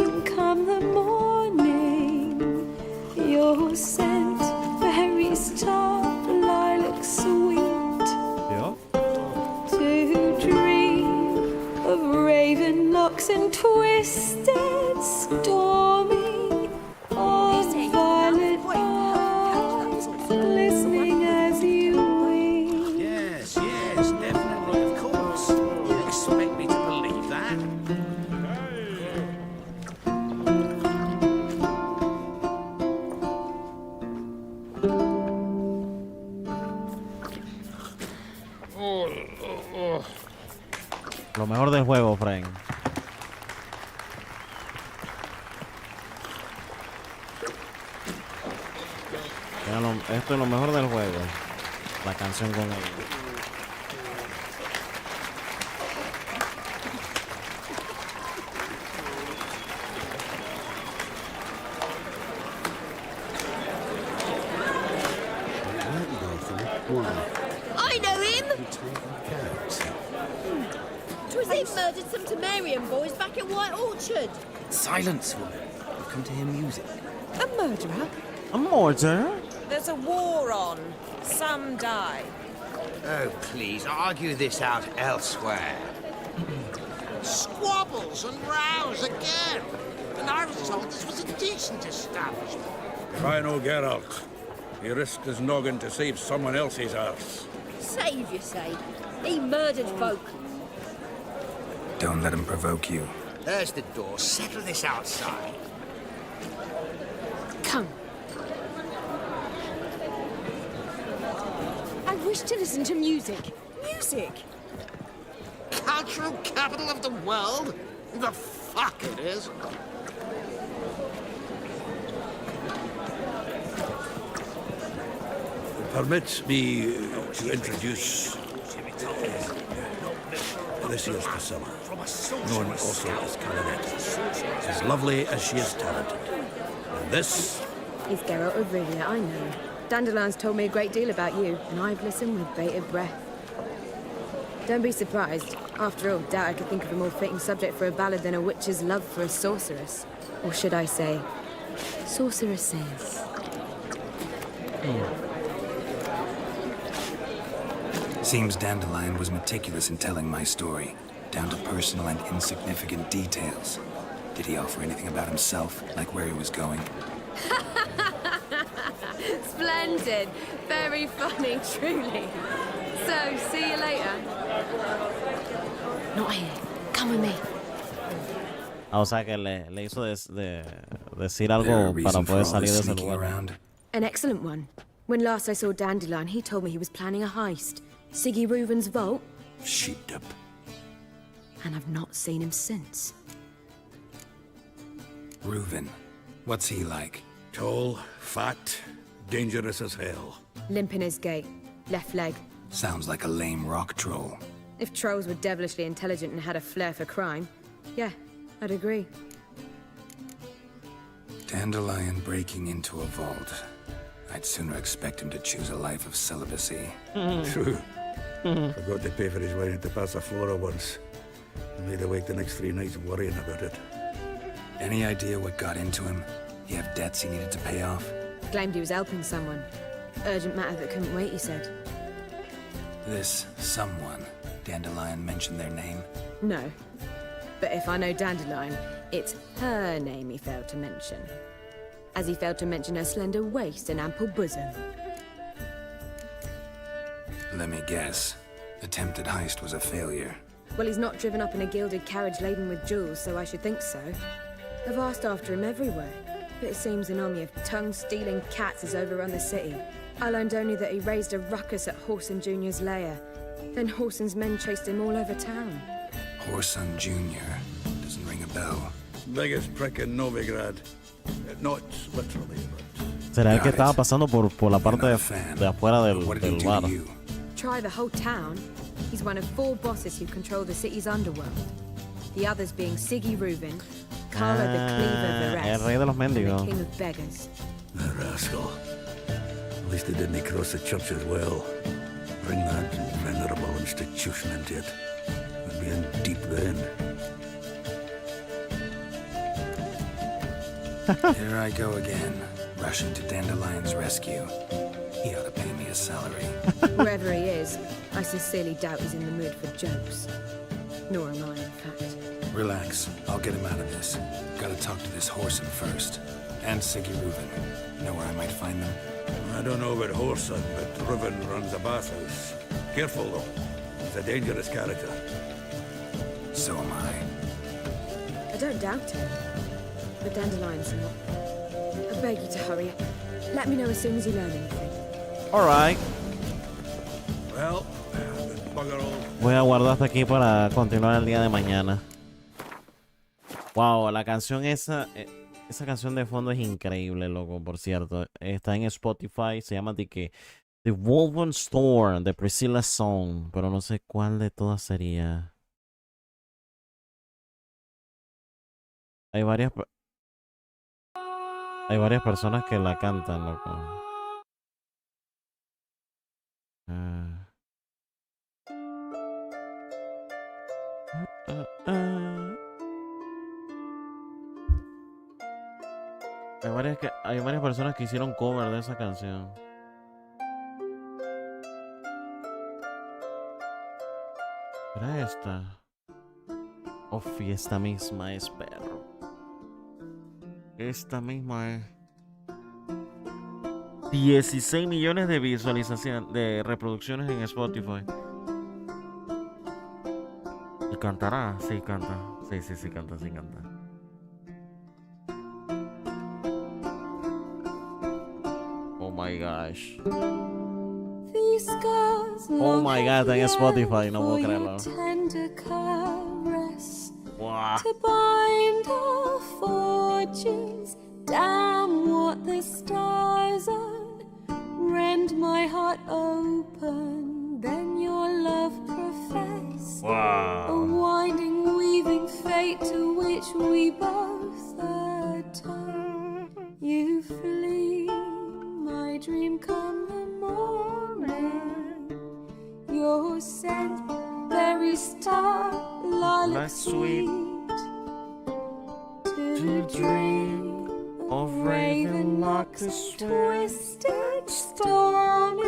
and come the morning, your scent, very star, lilac sweet, to dream of raven locks and twisted, stormy, of violet eyes, glistening as you wink. Yes, definitely, of course. You expect me to believe that? Lo mejor del juego, Frank. Esto es lo mejor del juego. La canción con ellos. I know him! Twas he murdered some Temerian boys back at White Orchard. Silence, woman. I've come to hear music. A murderer? A murder? There's a war on. Some die. Oh, please, argue this out elsewhere. Squabbles and rows again. And I was told this was a decent establishment. Try no Geralt. He risked his noggin to save someone else's arse. Save, you say? He murdered folk. Don't let him provoke you. There's the door. Settle this outside. Come. I wish to listen to music. Music? Cultural capital of the world? The fuck it is. Permit me to introduce this here's Priscilla, known also as Clarinette. As lovely as she is talented. And this He's Geralt of Rivia, I know. Dandelion's told me a great deal about you, and I've listened with bated breath. Don't be surprised. After all, doubt I could think of a more fitting subject for a ballad than a witch's love for a sorceress. Or should I say, sorceresses. Seems Dandelion was meticulous in telling my story, down to personal and insignificant details. Did he offer anything about himself, like where he was going? Splendid. Very funny, truly. So, see you later. Not here. Come with me. O sea que le hizo decir algo para poder salir de ese lugar. An excellent one. When last I saw Dandelion, he told me he was planning a heist. Siggy Reuven's vault. Sheeped up. And I've not seen him since. Reuven. What's he like? tall, fat, dangerous as hell. Limp in his gait. Left leg. Sounds like a lame rock troll. If trolls were devilishly intelligent and had a flair for crime, yeah, I'd agree. Dandelion breaking into a vault. I'd sooner expect him to choose a life of celibacy. True. Forgot to pay for his way into Passaflora once. Made awake the next 3 nights worrying about it. Any idea what got into him? He have debts he needed to pay off? Claimed he was helping someone. Urgent matter that couldn't wait, he said. This someone, Dandelion mentioned their name? No. But if I know Dandelion, it's her name he failed to mention. As he failed to mention her slender waist and ample bosom. Let me guess. Attempted heist was a failure. Well, he's not driven up in a gilded carriage laden with jewels, so I should think so. I've asked after him everywhere, but it seems an army of tongue-stealing cats has overrun the city. I learned only that he raised a ruckus at Whoreson Jr.'s lair. Then Whoreson's men chased him all over town. Whoreson Jr. Doesn't ring a bell. Biggest prick in Novigrad. Not literally, but... ¿Será el que estaba pasando por la parte de afuera del bar? Try the whole town. He's one of 4 bosses who control the city's underworld. The others being Siggy Reuven, Carlo the Cleaver El rey de los mendigos. and the King of Beggars. The rascal. At least he didn't cross the church as well. Bring that venerable institution into it. We'd be in deep then. Here I go again, rushing to Dandelion's rescue. He ought to pay me a salary. Wherever he is, I sincerely doubt he's in the mood for jokes. Nor am I, in fact. Relax, I'll get him out of this. Gotta talk to this Horson first. And Siggy Reuben. Know where I might find them? I don't know about Horson, but Reuben runs a bathhouse. Careful, though. He's a dangerous character. So am I. I don't doubt it. But Dandelion's not. I beg you to hurry. Let me know as soon as you learn anything. Alright. Well, bugger all. Voy a guardar hasta aquí para continuar el día de mañana. Wow, la canción esa canción de fondo es increíble, loco, por cierto. Está en Spotify, se llama The Wolven Store, de Priscilla Song, pero no sé cuál de todas sería. Hay varias personas que la cantan, loco. Hay varias personas que hicieron cover de esa canción. ¿Era esta? Oh, esta misma es, perro. Esta misma es. 16 millones de visualizaciones, de reproducciones en Spotify. ¿Y cantará? Sí, canta. Sí, canta. Oh my gosh. Oh my god, en Spotify, no puedo creerlo. Wow. To bind our fortunes, damn what the stars are. Rend my heart open, then your love profess. Wow. A winding, weaving fate to which we both atone. You flee, my dream come the morning. Your scent, berry star, lilac sweet. To dream of raven locks twisted, stormy,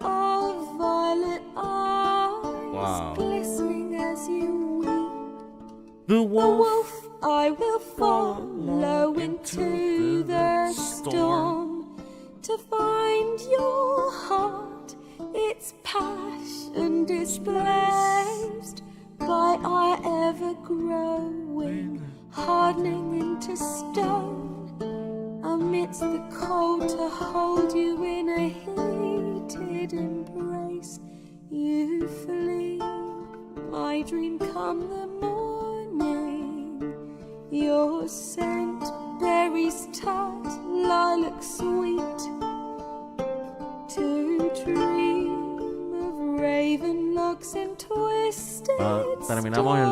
of violet eyes. Wow. Glistening as you weep. The wolf I will follow into the storm to find your heart, its passion displaced by our ever-growing, hardening into stone. Amidst the cold to hold you in a heated embrace, you flee, my dream come the morning. Your scent, berries tart, lilac sweet. To dream of raven locks and twisted terminamos el...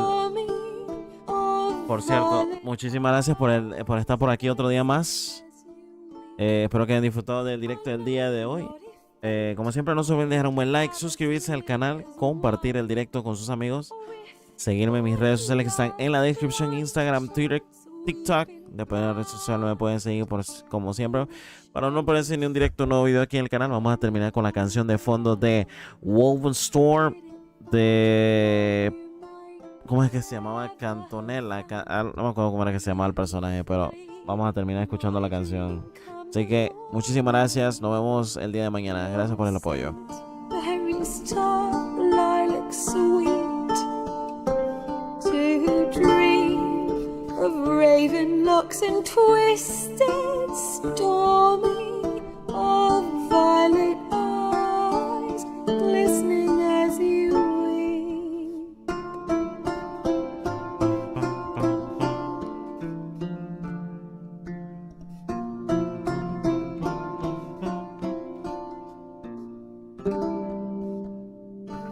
Por cierto, muchísimas gracias por estar por aquí otro día más. Espero que hayan disfrutado del directo del día de hoy. Como siempre, no se olviden dejar un buen like, suscribirse al canal, compartir el directo con sus amigos, seguirme en mis redes sociales que están en la descripción: Instagram, Twitter, TikTok. Después de las redes sociales me pueden seguir como siempre. Para no perderse ni un directo, un nuevo video aquí en el canal, vamos a terminar con la canción de fondo de Wolven Storm de... ¿Cómo es que se llamaba? Cantonella. No me acuerdo cómo era que se llamaba el personaje, pero vamos a terminar escuchando la canción. Así que muchísimas gracias. Nos vemos el día de mañana. Gracias por el apoyo. Of raven locks and twisted stormy